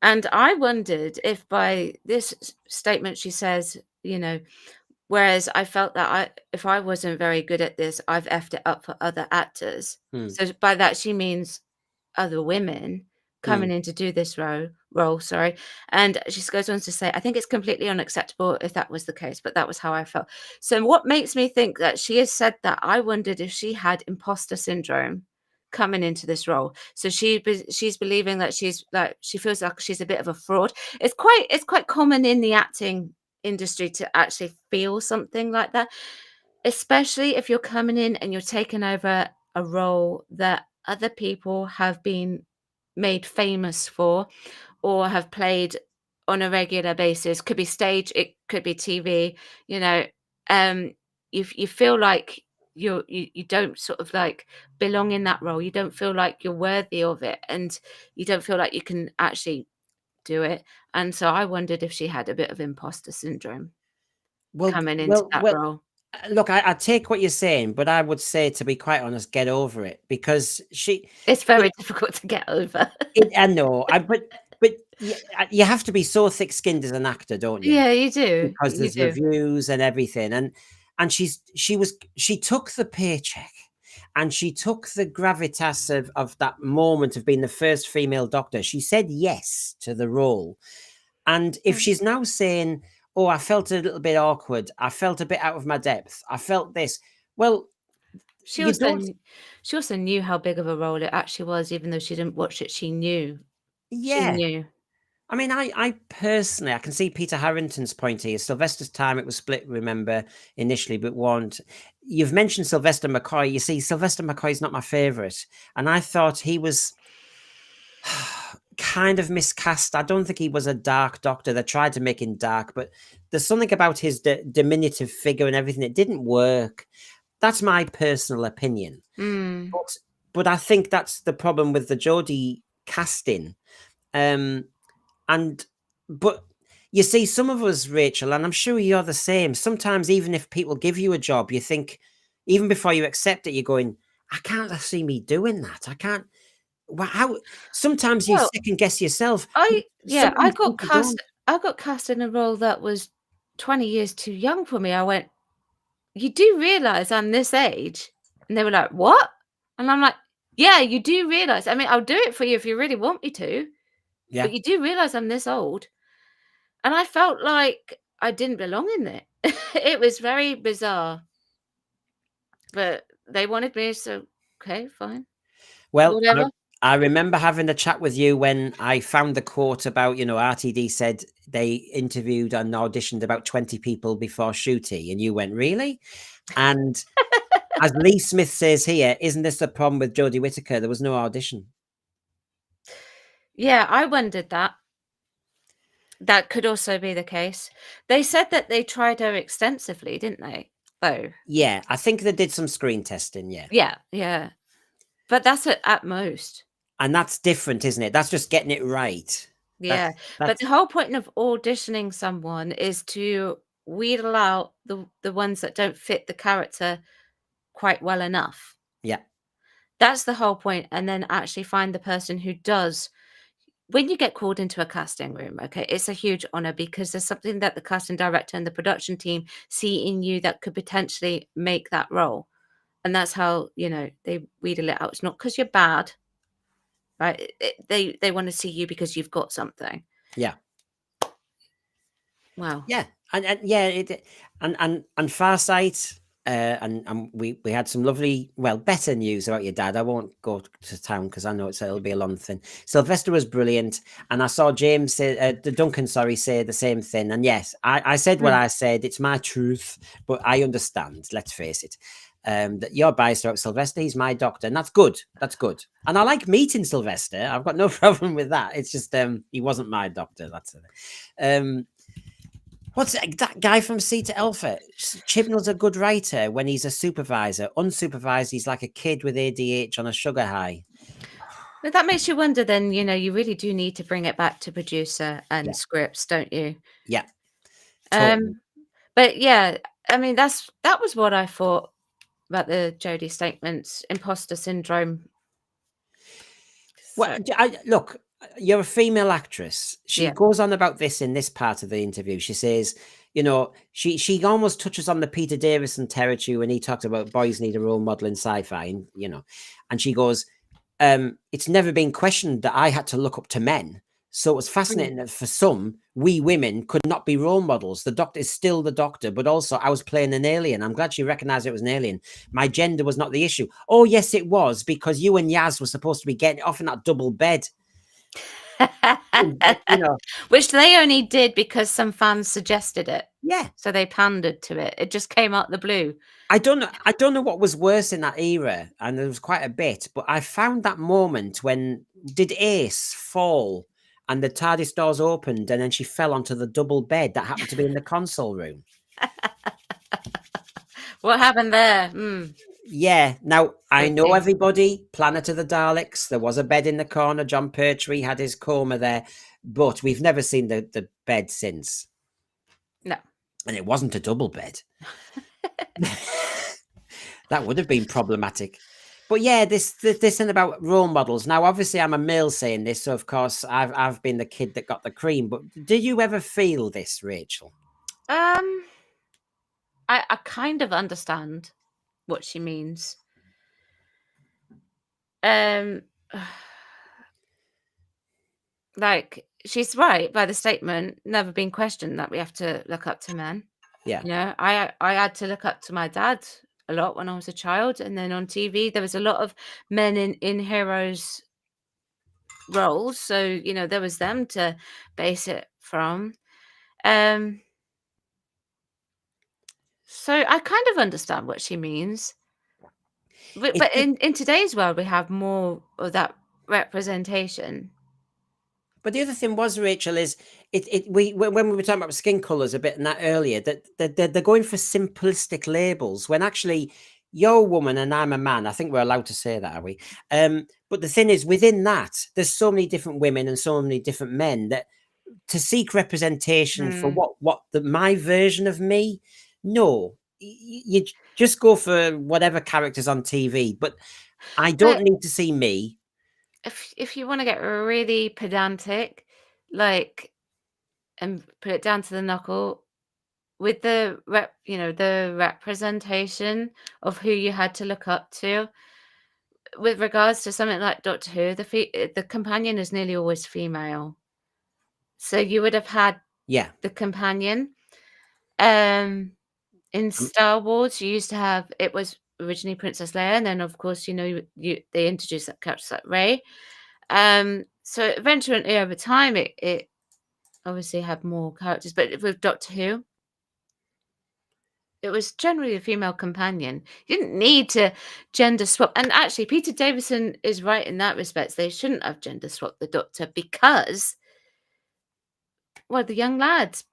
S2: and I wondered if by this statement she says, you know, whereas I felt that if I wasn't very good at this, I've effed it up for other actors.
S1: mm,
S2: So by that she means other women
S1: mm,
S2: coming in to do this role, sorry. And she goes on to say, I think it's completely unacceptable if that was the case, but that was how I felt. So what makes me think that she has said that, I wondered if she had imposter syndrome coming into this role. So she's believing that she's like, she feels like she's a bit of a fraud. It's quite common in the acting industry to actually feel something like that, especially if you're coming in and you're taking over a role that other people have been made famous for or have played on a regular basis. Could be stage, it could be TV, you know. um you feel like you don't sort of like belong in that role. You don't feel like you're worthy of it, and you don't feel like you can actually do it. And so I wondered if she had a bit of imposter syndrome
S1: Well,
S2: coming into
S1: well,
S2: that
S1: well.
S2: role.
S1: Look, I take what you're saying, but I would say, to be quite honest, get over it, because
S2: It's very difficult to get over.
S1: I know, but you have to be so thick-skinned as an actor, don't you?
S2: Yeah, you do.
S1: Because
S2: You
S1: there's
S2: do.
S1: reviews and everything, and she took the paycheck, and she took the gravitas of that moment of being the first female doctor. She said yes to the role, and if
S2: Yeah.
S1: she's now saying, "Oh, I felt a little bit awkward. I felt a bit out of my depth. I felt this." Well,
S2: She
S1: you
S2: also
S1: don't.
S2: kn she also knew how big of a role it actually was, even though she didn't watch it, she knew. She
S1: Yeah.
S2: knew.
S1: I mean, I personally, I can see Peter Harrington's point here. Sylvester's time, it was split, remember, initially, but warned. You've mentioned Sylvester McCoy. You see, Sylvester McCoy's not my favourite. And I thought he was kind of miscast. I don't think he was a dark doctor. They tried to make him dark, but there's something about his diminutive figure and everything. It didn't work. That's my personal opinion.
S2: Mm.
S1: But I think that's the problem with the Jodie casting. And but you see, some of us, Rachel, and I'm sure you're the same. Sometimes, even if people give you a job, you think, even before you accept it, you're going, "I can't see me doing that. I can't." How? Sometimes you
S2: Well,
S1: second guess yourself.
S2: I
S1: Sometimes people don't.
S2: I got cast in a role that was 20 years too young for me. I went, "You do realise I'm this age?" And they were like, "What?" And I'm like, "Yeah, you do realise. I mean, I'll do it for you if you really want me to,
S1: Yeah.
S2: but you do realise I'm this old." And I felt like I didn't belong in it. It was very bizarre, but they wanted me, so okay, fine,
S1: Well,
S2: whatever.
S1: I remember having a chat with you when I found the quote about, RTD said they interviewed and auditioned about 20 people before shooting, and you went, "Really?" And as Lee Smith says here, isn't this the problem with Jodie Whittaker? There was no audition.
S2: Yeah, I wondered that. That could also be the case. They said that they tried her extensively, didn't they? Though.
S1: Yeah, I think they did some screen testing, yeah.
S2: Yeah, yeah. But that's at most.
S1: And that's different, isn't it? That's just getting it right.
S2: Yeah.
S1: That's
S2: But
S1: that's
S2: the whole point of auditioning someone is to wheedle out the ones that don't fit the character quite well enough.
S1: yeah,
S2: That's the whole point, and then actually find the person who does. When you get called into a casting room, okay, it's a huge honor because there's something that the casting director and the production team see in you that could potentially make that role. And that's how, they wheedle it out. It's not because 'cause you're bad, right? They wanna see you because you've got something.
S1: yeah,
S2: Wow.
S1: yeah. And yeah, and Farsight, and we had some lovely, well, better news about your dad. I won't go to town because I know it'll be a long thing. Sylvester was brilliant, and I saw James say, Duncan, sorry, say the same thing. And yes, I said what
S2: Mm.
S1: I said. It's my truth, but I understand. Let's face it. That you're biased about Sylvester. He's my doctor, and that's good. That's good. And I like meeting Sylvester. I've got no problem with that. It's just he wasn't my doctor. That's it. What's that guy from C to Alpha? Chibnall's a good writer when he's a supervisor. Unsupervised, he's like a kid with ADH on a sugar high.
S2: But that makes you wonder then, you really do need to bring it back to producer
S1: Yeah,
S2: and scripts, don't you?
S1: yeah, totally.
S2: Um, but yeah, I mean, that was what I thought about the Jodie statements, imposter syndrome.
S1: Well,
S2: So,
S1: look, you're a female actress. She
S2: yeah.
S1: goes on about this in this part of the interview. She says, she almost touches on the Peter Davison territory when he talks about boys need a role model in sci-fi, and she goes, it's never been questioned that I had to look up to men. So it was fascinating that for some, we women could not be role models. The doctor is still the doctor, but also I was playing an alien. I'm glad she recognized it was an alien. My gender was not the issue. Oh, yes, it was, because you and Yaz were supposed to be getting off in that double bed.
S2: Which they only did because some fans suggested it.
S1: Yeah.
S2: So they pandered to it. It just came out the blue.
S1: I don't know what was worse in that era, and there was quite a bit, but I found that moment when did Ace fall and the TARDIS doors opened and then she fell onto the double bed that happened to be in the console room.
S2: What happened there? Mm,
S1: Yeah. Now, I know
S2: tricky.
S1: everybody, Planet of the Daleks, there was a bed in the corner. John Pertwee had his coma there, but we've never seen the bed since.
S2: No.
S1: And it wasn't a double bed. That would have been problematic. But yeah, this thing about role models. Now, obviously, I'm a male saying this, so of course, I've been the kid that got the cream. But did you ever feel this, Rachel?
S2: Um, I kind of understand what she means. Um, like she's right by the statement, never been questioned that we have to look up to men.
S1: Yeah.
S2: You know, I had to look up to my dad a lot when I was a child, and then on TV there was a lot of men in heroes roles, so you know there was them to base it from. Um, so I kind of understand what she means. But
S1: It,
S2: in today's world, we have more of that representation.
S1: But the other thing was, Rachel, is when we were talking about skin colours a bit and that earlier, that they're going for simplistic labels when actually you're a woman and I'm a man. I think we're allowed to say that, are we? But the thing is, within that, there's so many different women and so many different men that to seek representation for
S2: Mm.
S1: my version of me, no, you just go for whatever characters on TV. But I
S2: But
S1: don't need to see me.
S2: if you want to get really pedantic, like, and put it down to the knuckle, with the representation of who you had to look up to, with regards to something like Doctor Who, the companion is nearly always female. So you would have had
S1: Yeah.
S2: the companion. Um, in
S1: Um,
S2: Star Wars, you used to have it was originally Princess Leia, and then of course, they introduced that character like Rey. So eventually over time it obviously had more characters, but with Doctor Who, it was generally a female companion. You didn't need to gender swap. And actually, Peter Davison is right in that respect. They shouldn't have gender swapped the Doctor because, well, the young lads,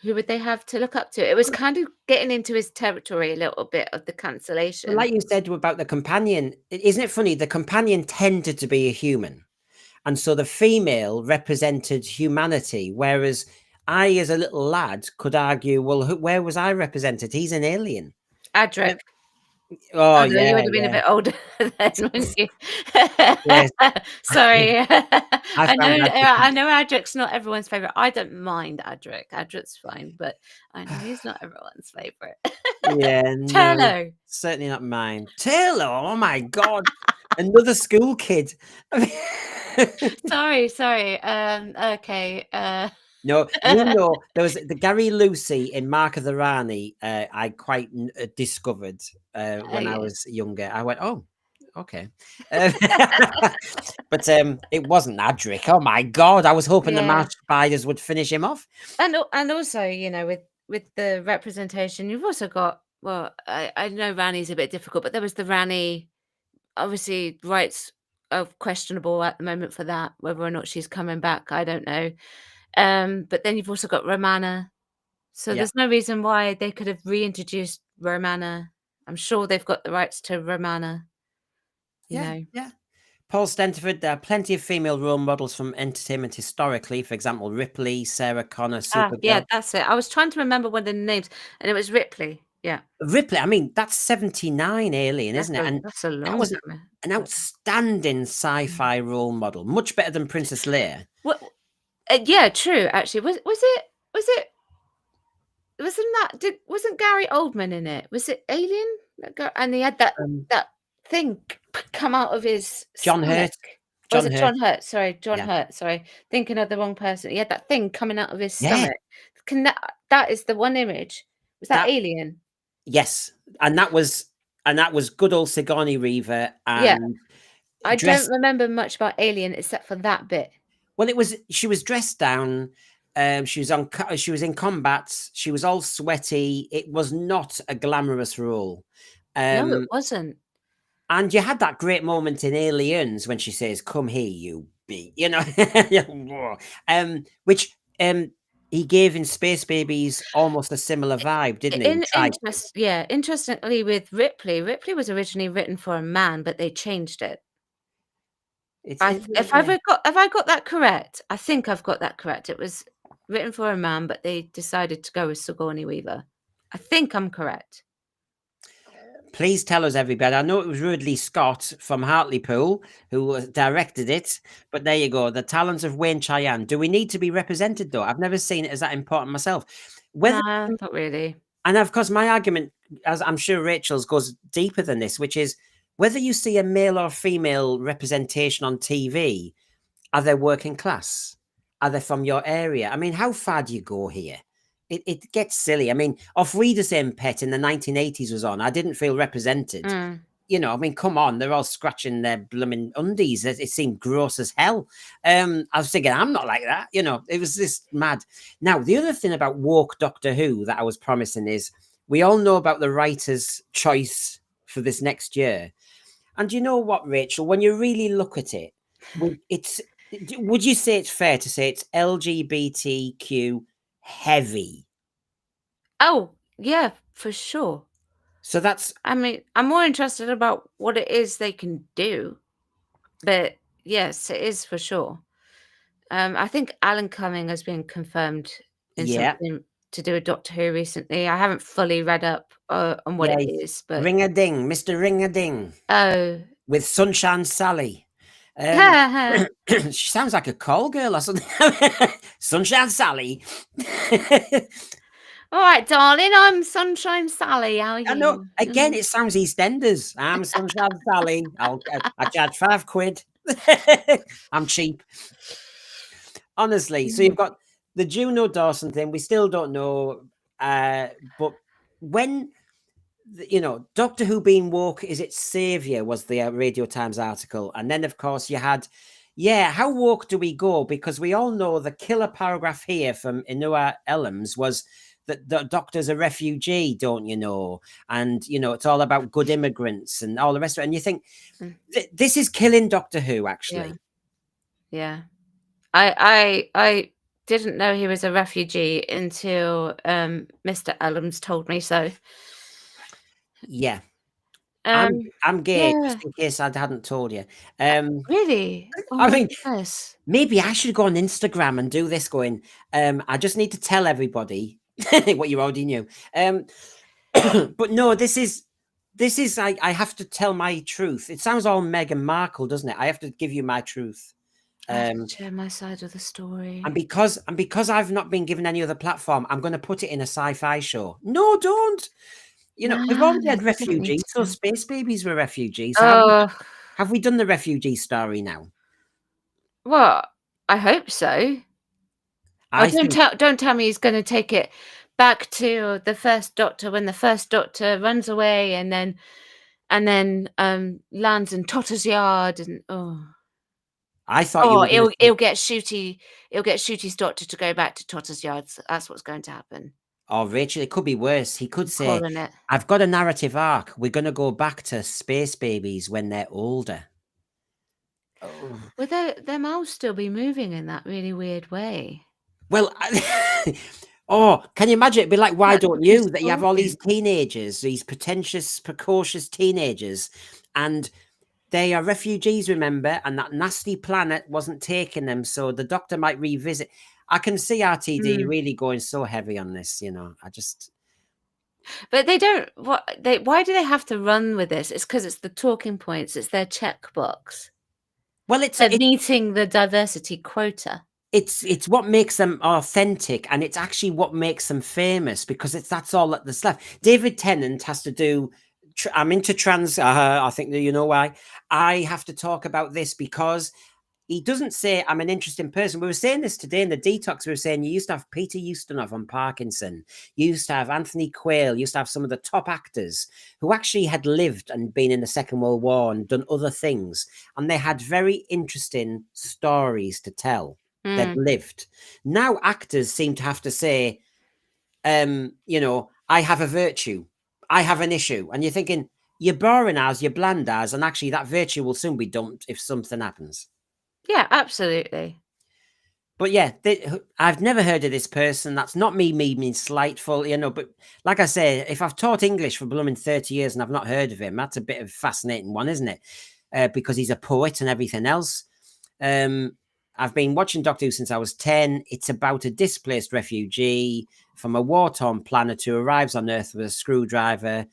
S2: who would they have to look up to? It was kind of getting into his territory a little bit of the
S1: Well,
S2: cancellation.
S1: like you said about the companion, isn't it funny? The companion tended to be a human, and so the female represented humanity, whereas I, as a little lad, could argue, well, where was I represented? He's an alien.
S2: Adric.
S1: Oh
S2: Although you
S1: yeah,
S2: would have been a
S1: yeah,
S2: bit older then, wouldn't you?
S1: yes.
S2: Sorry.
S1: I found that
S2: I know Adric's not everyone's favourite. I don't mind Adric. Adric's fine, but I know he's not everyone's favourite.
S1: yeah, no,
S2: Turlo.
S1: certainly not mine. Taylor, oh my god, another school kid.
S2: Sorry. Okay.
S1: No, there was the Gary Lucy in Mark of the Rani. I quite discovered when I
S2: yeah.
S1: was younger. I went, oh, okay, Um, but it wasn't Adric. Oh my god! I was hoping the
S2: Yeah.
S1: Marsh Spiders would finish him off.
S2: And also, with the representation, you've also got, well, I know Rani's a bit difficult, but there was the Rani. Obviously, rights are questionable at the moment for that. Whether or not she's coming back, I don't know. But then you've also got Romana. So
S1: Yeah,
S2: there's no reason why they could have reintroduced Romana. I'm sure they've got the rights to Romana, you
S1: yeah,
S2: know.
S1: yeah. Paul Stenterford. There are plenty of female role models from entertainment historically. For example, Ripley, Sarah Connor,
S2: Ah, yeah,
S1: Supergirl.
S2: that's it. I was trying to remember one of the names, and it was Ripley. Yeah,
S1: Ripley, I mean, that's 79 Alien, isn't it? And
S2: that's a
S1: that
S2: long
S1: was
S2: time.
S1: an outstanding sci-fi role model, much better than Princess Leia.
S2: What? Yeah, true. Actually, wasn't that wasn't Gary Oldman in it? Was it Alien? And he had
S1: Um,
S2: that thing come out of his
S1: John
S2: stomach.
S1: Hurt.
S2: Or was
S1: John
S2: it
S1: Hurt.
S2: John Hurt? Sorry, John
S1: Yeah.
S2: Hurt. Sorry, thinking of the wrong person. He had that thing coming out of his
S1: Yeah.
S2: stomach. Can that is the one image? Was that
S1: That
S2: Alien?
S1: yes. And that was good old Sigourney Weaver
S2: Yeah,
S1: and
S2: I don't
S1: dressed
S2: remember much about Alien except for that bit.
S1: well, she was dressed down. She was in combat. She was all sweaty. It was not a glamorous role.
S2: No, it
S1: Um,
S2: wasn't.
S1: And you had that great moment in Aliens when she says, "Come here, you be," which He gave in Space Babies almost a similar vibe, didn't he? Tried to.
S2: Interestingly, with Ripley was originally written for a man, but they changed it.
S1: It's
S2: I if
S1: yeah.
S2: have I got that correct? I think I've got that correct. It was written for a man, but they decided to go with Sigourney Weaver. I think I'm correct.
S1: Please tell us, everybody. I know it was Ridley Scott from Hartlepool who directed it, but there you go. The talents of Wayne Cheyenne. Do we need to be represented, though? I've never seen it as that important myself. Whether
S2: Nah, not really.
S1: And of course, my argument, as I'm sure Rachel's, goes deeper than this, which is whether you see a male or female representation on TV, are they working class? Are they from your area? I mean, how far do you go here? It gets silly. I mean, Off Reader Same Pet in the 1980s was on. I didn't feel represented.
S2: Mm.
S1: You know, I mean, come on, they're all scratching their blooming undies. It seemed gross as hell. I was thinking, I'm not like that. You know, it was just mad. Now, the other thing about woke Doctor Who that I was promising is we all know about the writer's choice for this next year. And you know what, Rachel, when you really look at it, it's would you say it's fair to say it's LGBTQ heavy?
S2: Oh, yeah, for sure.
S1: So that's
S2: I mean, I'm more interested about what it is they can do, but yes, it is for sure. I think Alan Cumming has been confirmed in
S1: yeah,
S2: something to do with Doctor Who recently. I haven't fully read up on what
S1: yeah.
S2: it is, but
S1: Ring a ding, Mr. Ring a ding
S2: oh,
S1: with Sunshine Sally.
S2: all
S1: She sounds like a call girl or something. Sunshine Sally.
S2: right, darling, I'm Sunshine Sally. How are
S1: I know.
S2: you?
S1: Again, it sounds EastEnders. I'm Sunshine Sally. I charge £5. I'm cheap. Honestly. So you've got the Juno Dawson thing. We still don't know. But when you know, Doctor Who being woke is its savior was the Radio Times article. And then, of course, you had, yeah, how woke do we go? Because we all know the killer paragraph here from Inua Ellams was that the Doctor's a refugee, don't you know? And, you know, it's all about good immigrants and all the rest of it. And you think, this is killing Doctor Who, actually.
S2: Yeah. I didn't know he was a refugee until Mr. Ellams told me so.
S1: Yeah.
S2: Um,
S1: I'm gay,
S2: yeah.
S1: just in case I hadn't told you.
S2: Really? Oh
S1: I
S2: my
S1: mean,
S2: goodness.
S1: maybe I should go on Instagram and do this going, I just need to tell everybody what you already knew. But no, this is I have to tell my truth. It sounds all Meghan Markle, doesn't it? I have to give you my truth.
S2: I have to share my side of the story.
S1: And because I've not been given any other platform, I'm going to put it in a sci-fi show. No, don't. You know, we've already had
S2: You don't need
S1: refugees, so
S2: to.
S1: Space Babies were refugees.
S2: Oh,
S1: Have we done the refugee story now?
S2: well, I hope so. Oh,
S1: I think
S2: don't tell me he's going to take it back to the first Doctor when the first Doctor runs away and then lands in Totter's yard and
S1: I thought you were going to say,
S2: he'll get Shooty's Doctor to go back to Totter's yard. That's what's going to happen.
S1: oh, Rachel, it could be worse. He could
S2: I'm
S1: say,
S2: calling it.
S1: I've got a narrative arc. We're going to go back to Space Babies when they're older. Oh.
S2: Will their mouths still be moving in that really weird way?
S1: Well, oh, can you imagine? It'd be like, why
S2: Like
S1: don't
S2: who's
S1: you? That you have all these
S2: talking?
S1: teenagers, these pretentious, precocious teenagers, and they are refugees, remember? And that nasty planet wasn't taking them. So the Doctor might revisit. I can see RTD really going so heavy on this, you know.
S2: But they don't. Why do they have to run with this? It's because it's the talking points. It's their checkbox.
S1: Well,
S2: They're meeting the diversity quota.
S1: it's what makes them authentic, and it's actually what makes them famous because that's all that's left. David Tennant has to do. I'm into trans. I think that you know why. I have to talk about this because he doesn't say I'm an interesting person. We were saying this today in the detox. We were saying you used to have Peter Ustinov on Parkinson. You used to have Anthony Quayle. You used to have some of the top actors who actually had lived and been in the Second World War and done other things. And they had very interesting stories to tell. They'd lived. Now actors seem to have to say, you know, I have a virtue. I have an issue. And you're thinking, you're boring as, you're bland as, and actually that virtue will soon be dumped if something happens.
S2: Yeah, absolutely.
S1: But yeah, I've never heard of this person. That's not me being slightful, you know. But like I say, if I've taught English for blooming 30 years and I've not heard of him, that's a bit of a fascinating one, isn't it? Because he's a poet and everything else. I've been watching Doctor Who since I was 10. It's about a displaced refugee from a war-torn planet who arrives on Earth with a screwdriver.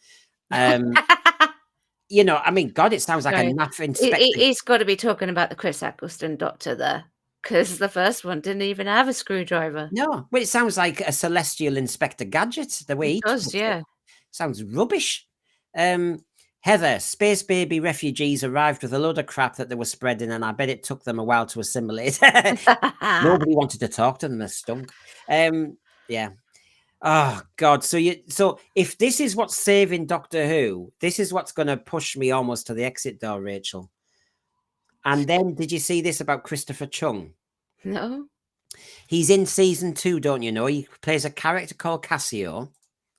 S1: You know, I mean, God, it sounds like a
S2: Sorry.
S1: naff inspector.
S2: He's got to be talking about the Chris Eccleston Doctor there, because the first one didn't even have a screwdriver.
S1: No, well, it sounds like a celestial Inspector Gadget, the way
S2: It
S1: he
S2: does,
S1: talks.
S2: yeah.
S1: Sounds rubbish. Heather, space baby refugees arrived with a load of crap that they were spreading, and I bet it took them a while to assimilate. Nobody wanted to talk to them, they stunk. Yeah. Oh God. So if this is what's saving Doctor Who, this is what's gonna push me almost to the exit door, Rachel. And then did you see this about Christopher Chung?
S2: No?
S1: He's in season 2, don't you know? He plays a character called Cassio,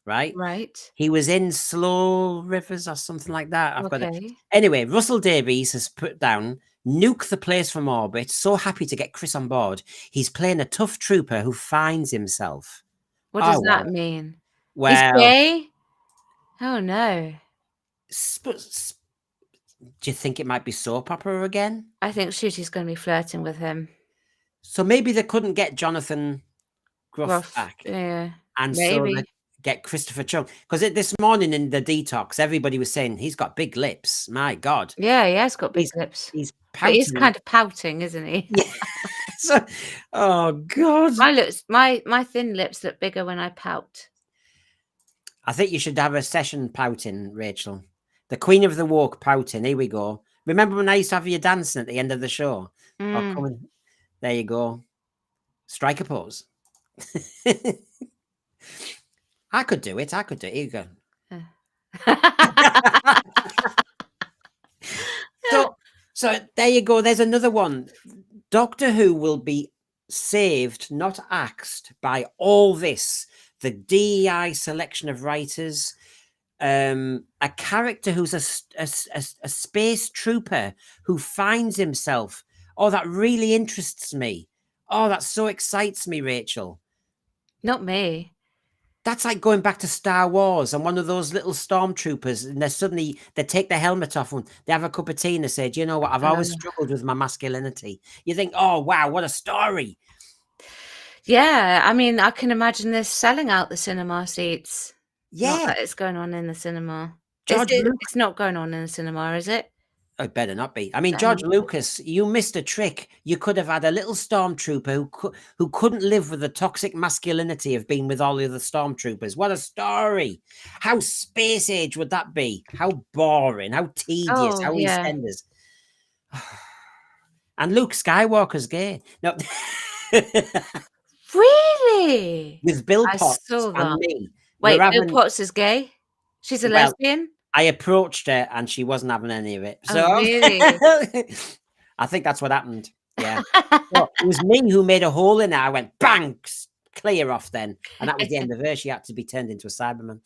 S1: right?
S2: Right.
S1: He was in Slow Rivers or something like that. I've got it.
S2: Okay.
S1: Anyway, Russell Davies has put down nuke the place from orbit. So happy to get Chris on board. He's playing a tough trooper who finds himself.
S2: What
S1: Oh,
S2: does that mean? He's
S1: well.
S2: gay? Oh, no.
S1: Do you think it might be soap opera again?
S2: I think Shooty's going to be flirting with him.
S1: So maybe they couldn't get Jonathan Gruff back.
S2: Yeah.
S1: And so
S2: Maybe.
S1: they get Christopher Chung. Because this morning in the detox, everybody was saying he's got big lips. My God.
S2: Yeah, he has got big
S1: He's
S2: lips.
S1: he's
S2: But he's
S1: pouting.
S2: kind of pouting, isn't he?
S1: Yeah. So, oh God.
S2: My thin lips look bigger when I pout.
S1: I think you should have a session pouting, Rachel. The Queen of the Walk pouting. Here we go. Remember when I used to have you dancing at the end of the show? Oh,
S2: Mm.
S1: come on. There you go. Strike a pose. I could do it. Here you go. So there you go. There's another one. Doctor Who will be saved, not axed, by all this. The DEI selection of writers, a character who's a space trooper who finds himself. Oh, that really interests me. Oh, that so excites me, Rachel.
S2: Not me.
S1: That's like going back to Star Wars and one of those little stormtroopers, and they take their helmet off and they have a cup of tea and they say, "Do you know what? I've always struggled with my masculinity." You think, "Oh wow, what a story!"
S2: Yeah, I mean, I can imagine this selling out the cinema seats. Not
S1: Yeah,
S2: that it's going on in the cinema.
S1: George Lucas.
S2: It's not going on in the cinema, is it?
S1: It better not be. I mean, George Lucas, you missed a trick. You could have had a little stormtrooper who couldn't live with the toxic masculinity of being with all the other stormtroopers. What a story! How space age would that be? How boring! How tedious!
S2: Oh,
S1: How
S2: yeah.
S1: EastEnders! And Luke Skywalker's gay. No.
S2: Really?
S1: With Bill
S2: I
S1: Potts
S2: saw that.
S1: and me.
S2: Wait,
S1: We're
S2: Bill
S1: having,
S2: Potts is gay? She's a
S1: well,
S2: lesbian?
S1: I approached her and she wasn't having any of it.
S2: Oh,
S1: So
S2: really?
S1: I think that's what happened. Yeah. So it was me who made a hole in it. I went bang, clear off then. And that was the end of her. She had to be turned into a Cyberman.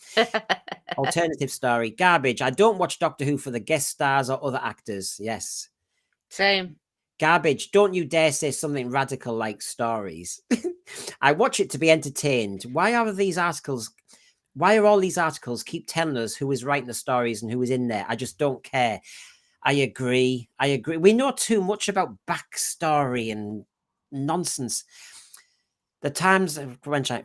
S1: Alternative story. Garbage. I don't watch Doctor Who for the guest stars or other actors. Yes.
S2: Same.
S1: Garbage. Don't you dare say something radical like stories. I watch it to be entertained. Why are all these articles keep telling us who is writing the stories and who is in there? I just don't care. I agree. We know too much about backstory and nonsense. The Times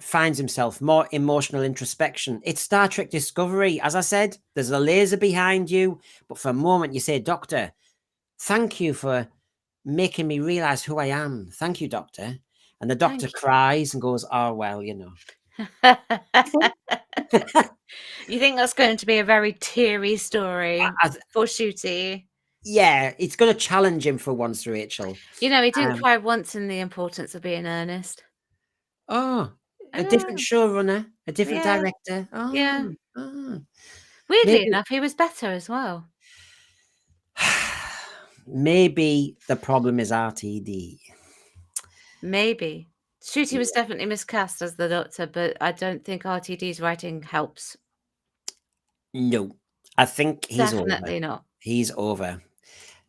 S1: finds himself more emotional introspection. It's Star Trek Discovery. As I said, there's a laser behind you. But for a moment you say, Doctor, thank you for making me realize who I am. Thank you, Doctor. And the Doctor cries and goes, oh, well, you know.
S2: You think that's going to be a very teary story for Shooty?
S1: Yeah, it's going to challenge him for once, Rachel.
S2: You know, he didn't cry once in The Importance of Being Earnest.
S1: Oh, a different showrunner, a different director. Oh,
S2: yeah.
S1: Oh.
S2: Weirdly enough, he was better as well.
S1: Maybe the problem is RTD.
S2: Maybe. Shooty was definitely miscast as the Doctor, but I don't think RTD's writing helps.
S1: No, I think he's over.
S2: Definitely not.
S1: He's over.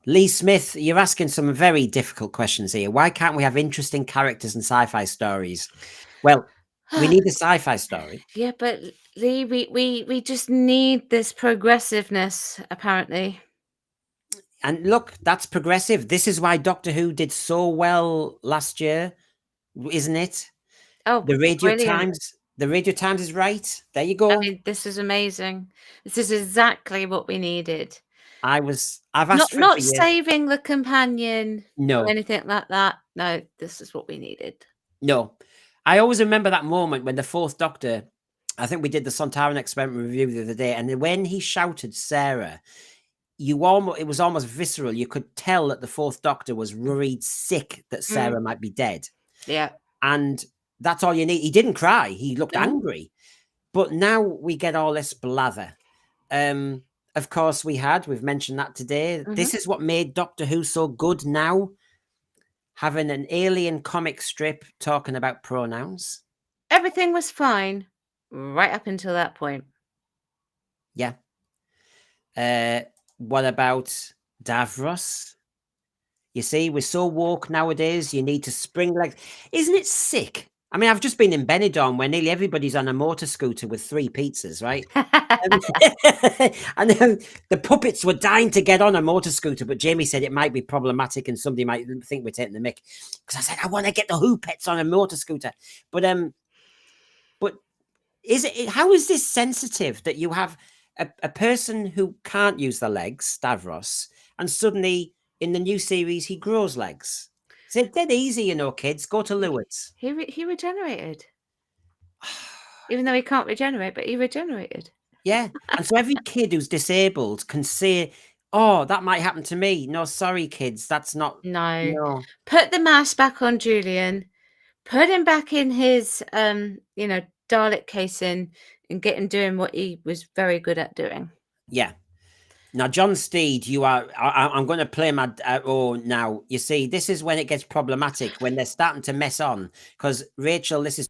S1: Lee Smith, you're asking some very difficult questions here. Why can't we have interesting characters and sci-fi stories? Well, we need a sci-fi story.
S2: Yeah, but Lee, we just need this progressiveness, apparently.
S1: And look, that's progressive. This is why Doctor Who did so well last year, isn't it?
S2: Oh,
S1: The Radio
S2: brilliant.
S1: Times. The Radio Times is right. There you
S2: I
S1: go.
S2: mean, this is amazing. This is exactly what we needed.
S1: I've
S2: Not
S1: asked for it for
S2: not
S1: years.
S2: saving the companion or
S1: No,
S2: anything like that. No, this is what we needed.
S1: no. I always remember that moment when the Fourth Doctor, I think we did the Sontaran experiment review the other day, and when he shouted Sarah, it was almost visceral. You could tell that the Fourth Doctor was worried sick that Sarah might be dead.
S2: Yeah.
S1: And that's all you need. He didn't cry. He looked
S2: No.
S1: angry. But now we get all this blather. Of course, we've mentioned that today. This is what made Doctor Who so good now. Having an alien comic strip talking about pronouns.
S2: Everything was fine right up until that point.
S1: Yeah. What about Davros? You see, we're so woke nowadays. You need to spring legs. Isn't it sick? I mean, I've just been in Benidorm where nearly everybody's on a motor scooter with 3 pizzas, right? And then the puppets were dying to get on a motor scooter, but Jamie said it might be problematic and somebody might think we're taking the mick. Because I said, I want to get the Who pets on a motor scooter. But how is this sensitive that you have a person who can't use their legs, Davros, and suddenly in the new series he grows legs? It's dead easy, kids. Go to Lewis.
S2: He regenerated. Even though he can't regenerate, but he regenerated.
S1: Yeah. And so every kid who's disabled can say, oh, that might happen to me. No, sorry, kids. That's not.
S2: No. Put the mask back on Julian. Put him back in his, Dalek casing and get him doing what he was very good at doing.
S1: Yeah. Now, John Steed, I'm going to play my, now, you see, this is when it gets problematic, when they're starting to mess on, because Rachael, this is.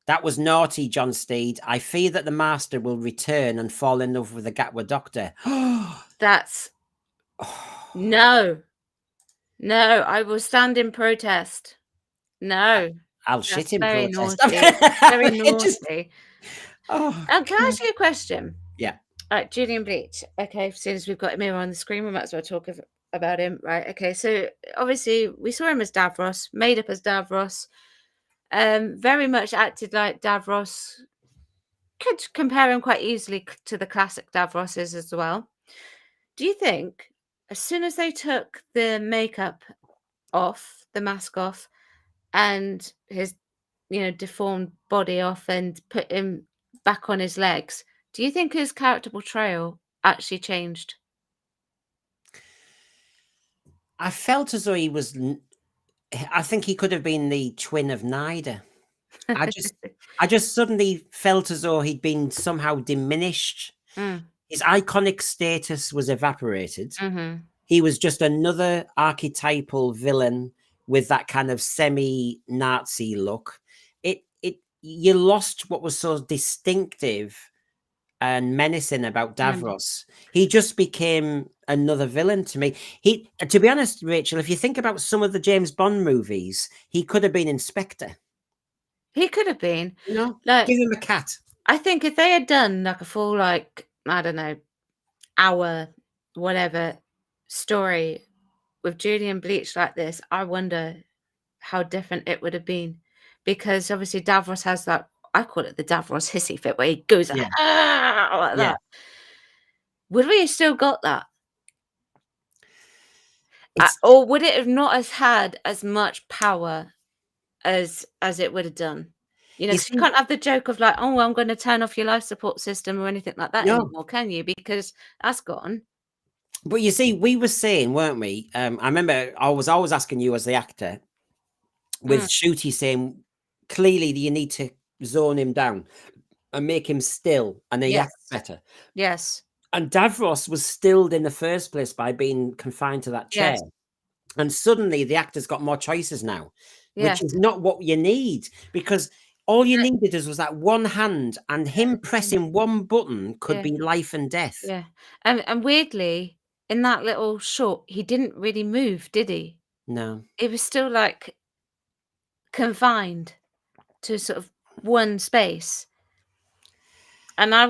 S1: That was naughty, John Steed. I fear that the Master will return and fall in love with the Gatwa Doctor.
S2: That's... No. No, I will stand in protest. No.
S1: I'll shit in
S2: very
S1: protest.
S2: Naughty. Very naughty.
S1: Can
S2: I ask you a question?
S1: Yeah.
S2: All right, Julian Bleach. Okay, as soon as we've got him here on the screen, we might as well talk about him. Right, okay, so obviously we saw him as Davros, made up as Davros, very much acted like Davros. Could compare him quite easily to the classic Davroses as well. Do you think as soon as they took the makeup off, the mask off, and his, deformed body off and put him back on his legs, do you think his character portrayal actually changed?
S1: I felt as though he was. I think he could have been the twin of Nida. I just suddenly felt as though he'd been somehow diminished. His iconic status was evaporated. He was just another archetypal villain with that kind of semi-Nazi look. You lost what was so distinctive and menacing about Davros. He just became another villain to me. To be honest, Rachael, if you think about some of the James Bond movies, he could have been Inspector.
S2: He could have been.
S1: Give him a cat.
S2: I think if they had done like a full, I don't know, hour, whatever story with Julian Bleach like this, I wonder how different it would have been. Because obviously Davros has that, I call it the Davros hissy fit, where he goes like that. Would we have still got that? Or would it have not have had as much power as it would have done? You can't have the joke of like, oh, I'm going to turn off your life support system or anything like that anymore, can you? Because that's gone.
S1: But you see, we were saying, weren't we? I remember I was always asking you as the actor, with Shooty saying, clearly you need to zone him down and make him still, and then he acts better.
S2: Yes.
S1: And Davros was stilled in the first place by being confined to that chair.
S2: Yes.
S1: And suddenly the actor's got more choices now, which is not what you need. Because All you needed was that one hand, and him
S2: Mm.
S1: pressing one button could
S2: Yeah,
S1: be life and death.
S2: yeah. And weirdly, in that little shot, he didn't really move, did he?
S1: No.
S2: It was still, like, confined to sort of one space. And I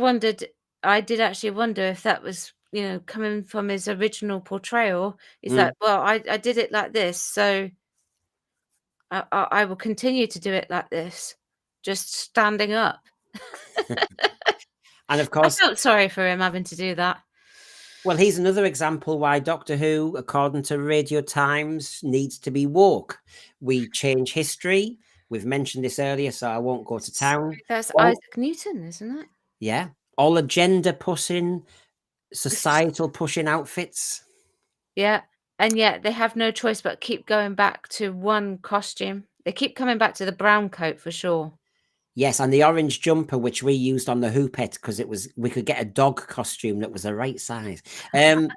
S2: did actually wonder if that was, coming from his original portrayal. He's
S1: Mm.
S2: like, "Well, I did it like this, so I will continue to do it like this, just standing up."
S1: And of
S2: I
S1: course,
S2: felt sorry for him having to do that.
S1: well, here's another example why Doctor Who, according to Radio Times, needs to be woke. We change history. We've mentioned this earlier, so I won't go to town.
S2: That's
S1: All,
S2: Isaac Newton, isn't it?
S1: yeah, all agenda pushing, societal pushing outfits.
S2: Yeah, and yet they have no choice but keep going back to one costume. They keep coming back to the brown coat for sure.
S1: Yes, and the orange jumper, which we used on the Hoopet because we could get a dog costume that was the right size.
S2: That's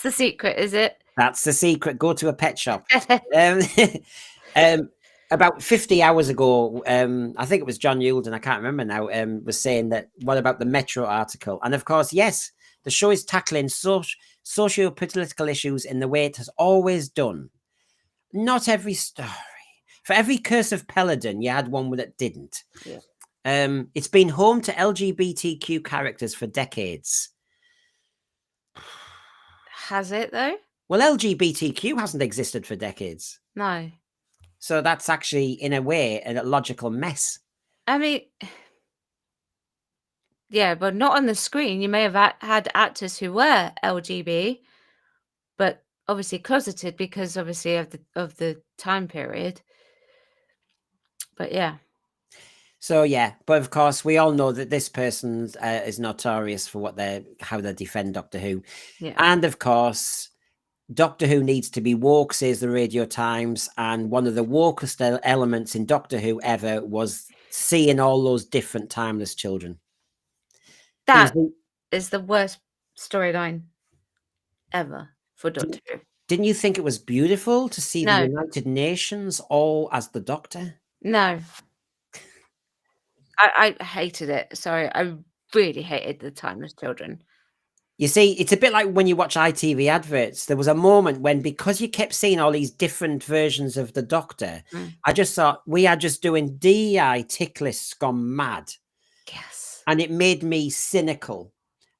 S2: the secret, is it?
S1: That's the secret. Go to a pet shop. Um, um, about 50 hours ago, I think it was John Yulden, I can't remember now, was saying that, what about the Metro article? And of course, yes, the show is tackling socio-political issues in the way it has always done. Not every story. For every Curse of Peladon, you had one that didn't.
S2: Yeah.
S1: It's been home to LGBTQ characters for decades.
S2: Has it though?
S1: Well, LGBTQ hasn't existed for decades.
S2: No.
S1: So that's actually, in a way, a logical mess.
S2: I mean, yeah, but not on the screen. You may have had actors who were LGB, but obviously closeted because obviously of the time period. But yeah.
S1: So yeah, but of course we all know that this person is notorious for how they defend Doctor Who,
S2: Yeah.
S1: and of course Doctor Who needs to be woke, says the Radio Times, and one of the wokest elements in Doctor Who ever was seeing all those different timeless children.
S2: That is the worst storyline ever for Doctor Who.
S1: Didn't you think it was beautiful to see the
S2: No.
S1: United Nations all as the Doctor?
S2: No. I hated it. Sorry, I really hated the Timeless Children.
S1: You see, it's a bit like when you watch ITV adverts. There was a moment when, because you kept seeing all these different versions of the Doctor, I just thought we are just doing DEI tick lists gone mad.
S2: Yes.
S1: And it made me cynical,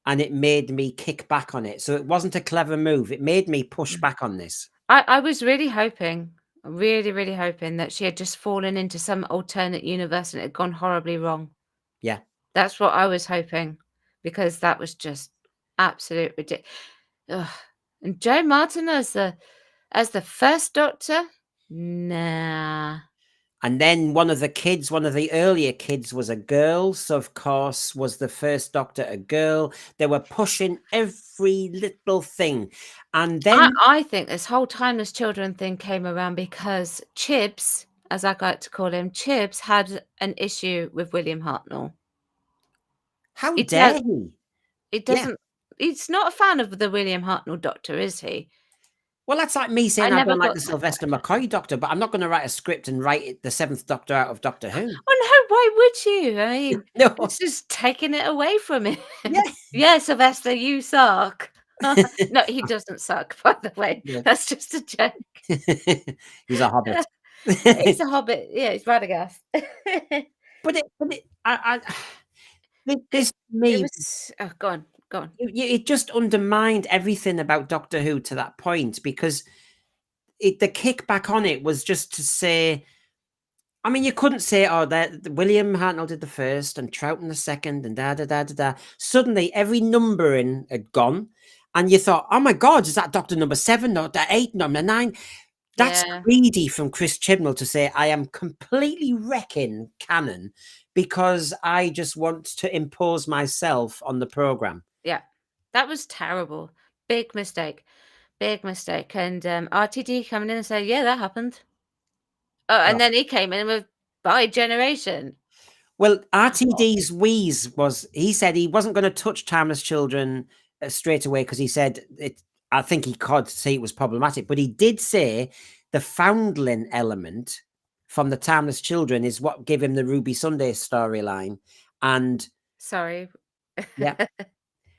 S1: and it made me kick back on it. So it wasn't a clever move. It made me push back on this.
S2: I was really hoping, really hoping that she had just fallen into some alternate universe and it had gone horribly wrong.
S1: Yeah.
S2: That's what I was hoping, because that was just absolute ridiculous. And Joe Martin as the first Doctor? Nah.
S1: And then one of the earlier kids was a girl. So, of course, was the first Doctor a girl? They were pushing every little thing. And then
S2: I think this whole Timeless Children thing came around because Chibs, as I like to call him, Chibs had an issue with William Hartnell.
S1: How dare he?
S2: It doesn't. He's not a fan of the William Hartnell Doctor, is he?
S1: Well, that's like me saying I
S2: never
S1: don't like
S2: got
S1: the
S2: that
S1: Sylvester McCoy Doctor, but I'm not going to write a script and write the seventh Doctor out of Doctor Who.
S2: Oh no, why would you? I mean,
S1: No.
S2: it's just taking it away from him.
S1: Yeah.
S2: Yeah, Sylvester, you suck. No, he doesn't suck, by the way.
S1: Yeah.
S2: That's just a joke.
S1: He's a hobbit.
S2: He's a hobbit. Yeah, he's Radagast. Go on.
S1: It just undermined everything about Doctor Who to that point, because the kickback on it was just to say, I mean, you couldn't say, oh, that William Hartnell did the first and Troughton the second and da da da da da. Suddenly, every numbering had gone, and you thought, oh my God, is that Doctor number 7, Doctor 8, number 9? That's greedy from Chris Chibnall to say, I am completely wrecking canon because I just want to impose myself on the program.
S2: Yeah, that was terrible. Big mistake. And RTD coming in and saying, yeah, that happened. Oh, and then he came in with by generation.
S1: Well, RTD's wheeze was, he said he wasn't going to touch Timeless Children straight away because he said I think he could see it was problematic, but he did say the foundling element from the Timeless Children is what gave him the Ruby Sunday storyline. And
S2: Sorry.
S1: yeah,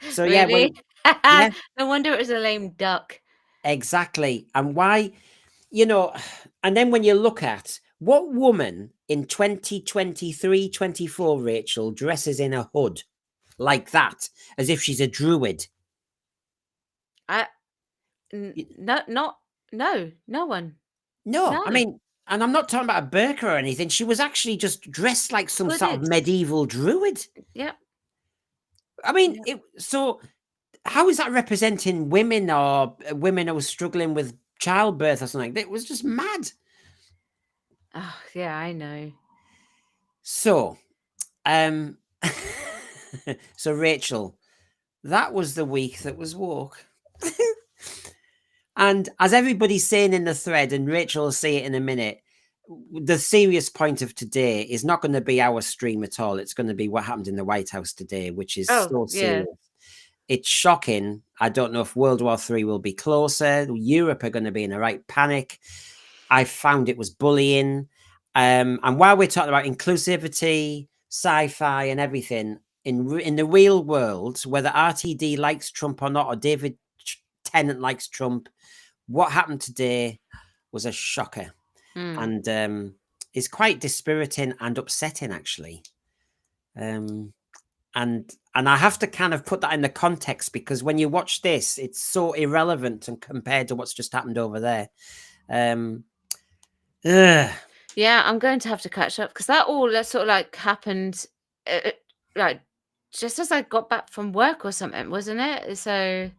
S1: so yeah,
S2: Really?
S1: yeah,
S2: No wonder it was a lame duck.
S1: exactly. And why, you know, and then when you look at what woman in 2023, 24, Rachel, dresses in a hood like that, as if she's a druid.
S2: I no, not no one.
S1: No,
S2: No.
S1: I mean, and I'm not talking about a burqa or anything. She was actually just dressed like some sort of
S2: Hooded.
S1: medieval druid.
S2: Yep.
S1: I mean,
S2: Yep.
S1: so how is that representing women or women who were struggling with childbirth or something? It was just mad.
S2: Oh, yeah, I know.
S1: So, um, so Rachel, that was the week that was woke. And as everybody's saying in the thread, and Rachel will say it in a minute, the serious point of today is not going to be our stream at all. It's going to be what happened in the White House today, which is
S2: Oh,
S1: so
S2: yeah.
S1: serious. It's shocking. I don't know if World War III will be closer. Europe are going to be in a right panic. I found it was bullying. And while we're talking about inclusivity, sci-fi and everything, in the real world, whether RTD likes Trump or not, or David Tennant likes Trump, what happened today was a shocker. And is quite dispiriting and upsetting, actually. And I have to kind of put that in the context, because when you watch this, it's so irrelevant and compared to what's just happened over there.
S2: Yeah, I'm going to have to catch up because that all sort of like happened, like just as I got back from work or something, wasn't it? So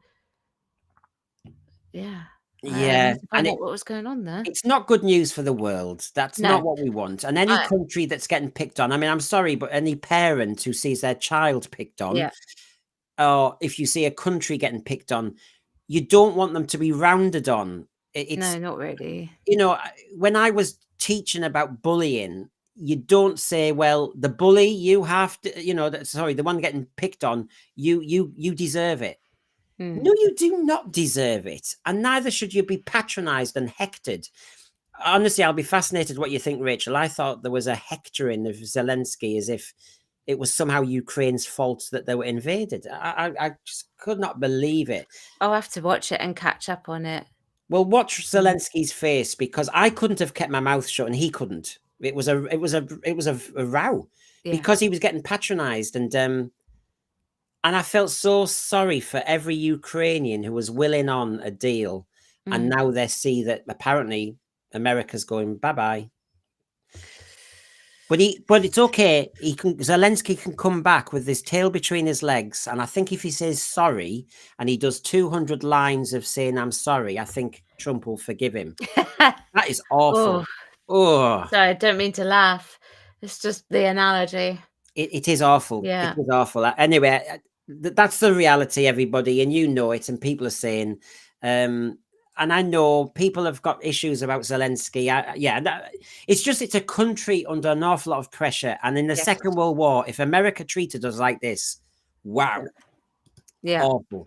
S2: yeah, I
S1: Yeah,
S2: need to
S1: and
S2: find out what was going on there.
S1: it's not good news for the world. That's
S2: No,
S1: not what we want. And any
S2: I,
S1: country that's getting picked on, I mean, I'm sorry, but any parent who sees their child picked on,
S2: yeah,
S1: or if you see a country getting picked on, you don't want them to be rounded on. It's,
S2: no, not really.
S1: you know, when I was teaching about bullying, you don't say, well, the bully, you have to, you know, sorry, the one getting picked on, you deserve it.
S2: Mm.
S1: No, you do not deserve it. And neither should you be patronized and hectored. Honestly, I'll be fascinated what you think, Rachel. I thought there was a hectoring of Zelensky as if it was somehow Ukraine's fault that they were invaded. I just could not believe it.
S2: I'll have to watch it and catch up on it.
S1: Well, watch
S2: Mm.
S1: Zelensky's face, because I couldn't have kept my mouth shut and he couldn't. It was a row
S2: Yeah.
S1: because he was getting patronized, and I felt so sorry for every Ukrainian who was willing on a deal, and
S2: Mm.
S1: now they see that apparently America's going bye-bye. But it's okay. Zelensky can come back with his tail between his legs, and I think if he says sorry and he does 200 lines of saying I'm sorry, I think Trump will forgive him. That is
S2: Oh,
S1: awful. Oh,
S2: sorry, I don't mean to laugh. It's just the analogy.
S1: it is awful. It
S2: Yeah.
S1: is awful. Anyway, that's the reality, everybody, and you know it, and people are saying, and I know people have got issues about Zelensky. It's a country under an awful lot of pressure. And in the
S2: Yes.
S1: Second World War, if America treated us like this, wow,
S2: Yeah.
S1: awful.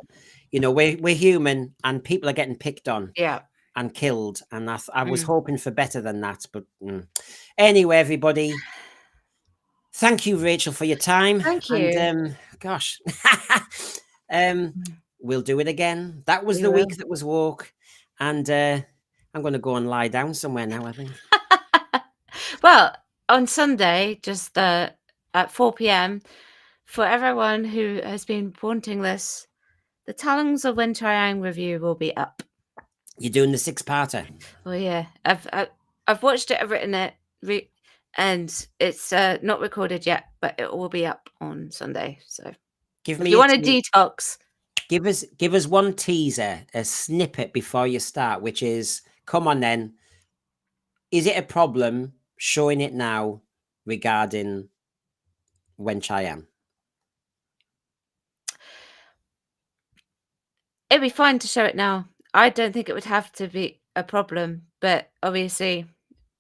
S1: You know, we're human, and people are getting picked on
S2: Yeah.
S1: and killed. And I was
S2: Mm.
S1: hoping for better than that. But anyway, everybody, thank you, Rachel, for your time.
S2: Thank
S1: And
S2: you.
S1: gosh, um,
S2: Mm.
S1: we'll do it again. That was
S2: We
S1: the
S2: will.
S1: week that was woke. And I'm going to go and lie down somewhere now, I think.
S2: Well, on Sunday, just at 4 p.m., for everyone who has been wanting this, the Talons of Winterang review will be up.
S1: You're doing the 6-parter.
S2: Oh yeah, I've watched it, I've written it, and it's not recorded yet, but it will be up on Sunday. So
S1: Give
S2: if
S1: me
S2: you
S1: a
S2: want a detox,
S1: give us one teaser, a snippet before you start, which is, come on then. Is it a problem showing it now regarding Wench I Am?
S2: it'd be fine to show it now. I don't think it would have to be a problem, but obviously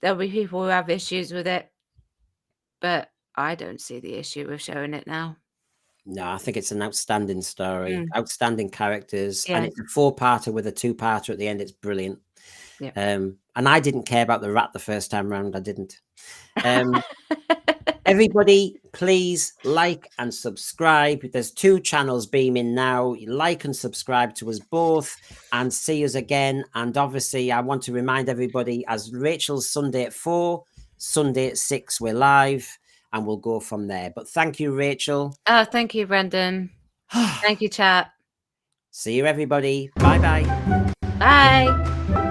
S2: there'll be people who have issues with it. But I don't see the issue with showing it now.
S1: No, I think it's an outstanding story,
S2: Mm.
S1: outstanding characters, and
S2: Yeah,
S1: it's a 4-parter with a 2-parter at the end. It's brilliant.
S2: yeah.
S1: And I didn't care about the rat the first time round. I didn't. Everybody, please like and subscribe. There's 2 channels beaming now. Like and subscribe to us both and see us again. And obviously, I want to remind everybody, as Rachel's Sunday at 4, Sunday at 6, we're live and we'll go from there. But thank you, Rachel.
S2: Oh, thank you, Brendan. Thank you, chat.
S1: See you, everybody. Bye-bye.
S2: Bye.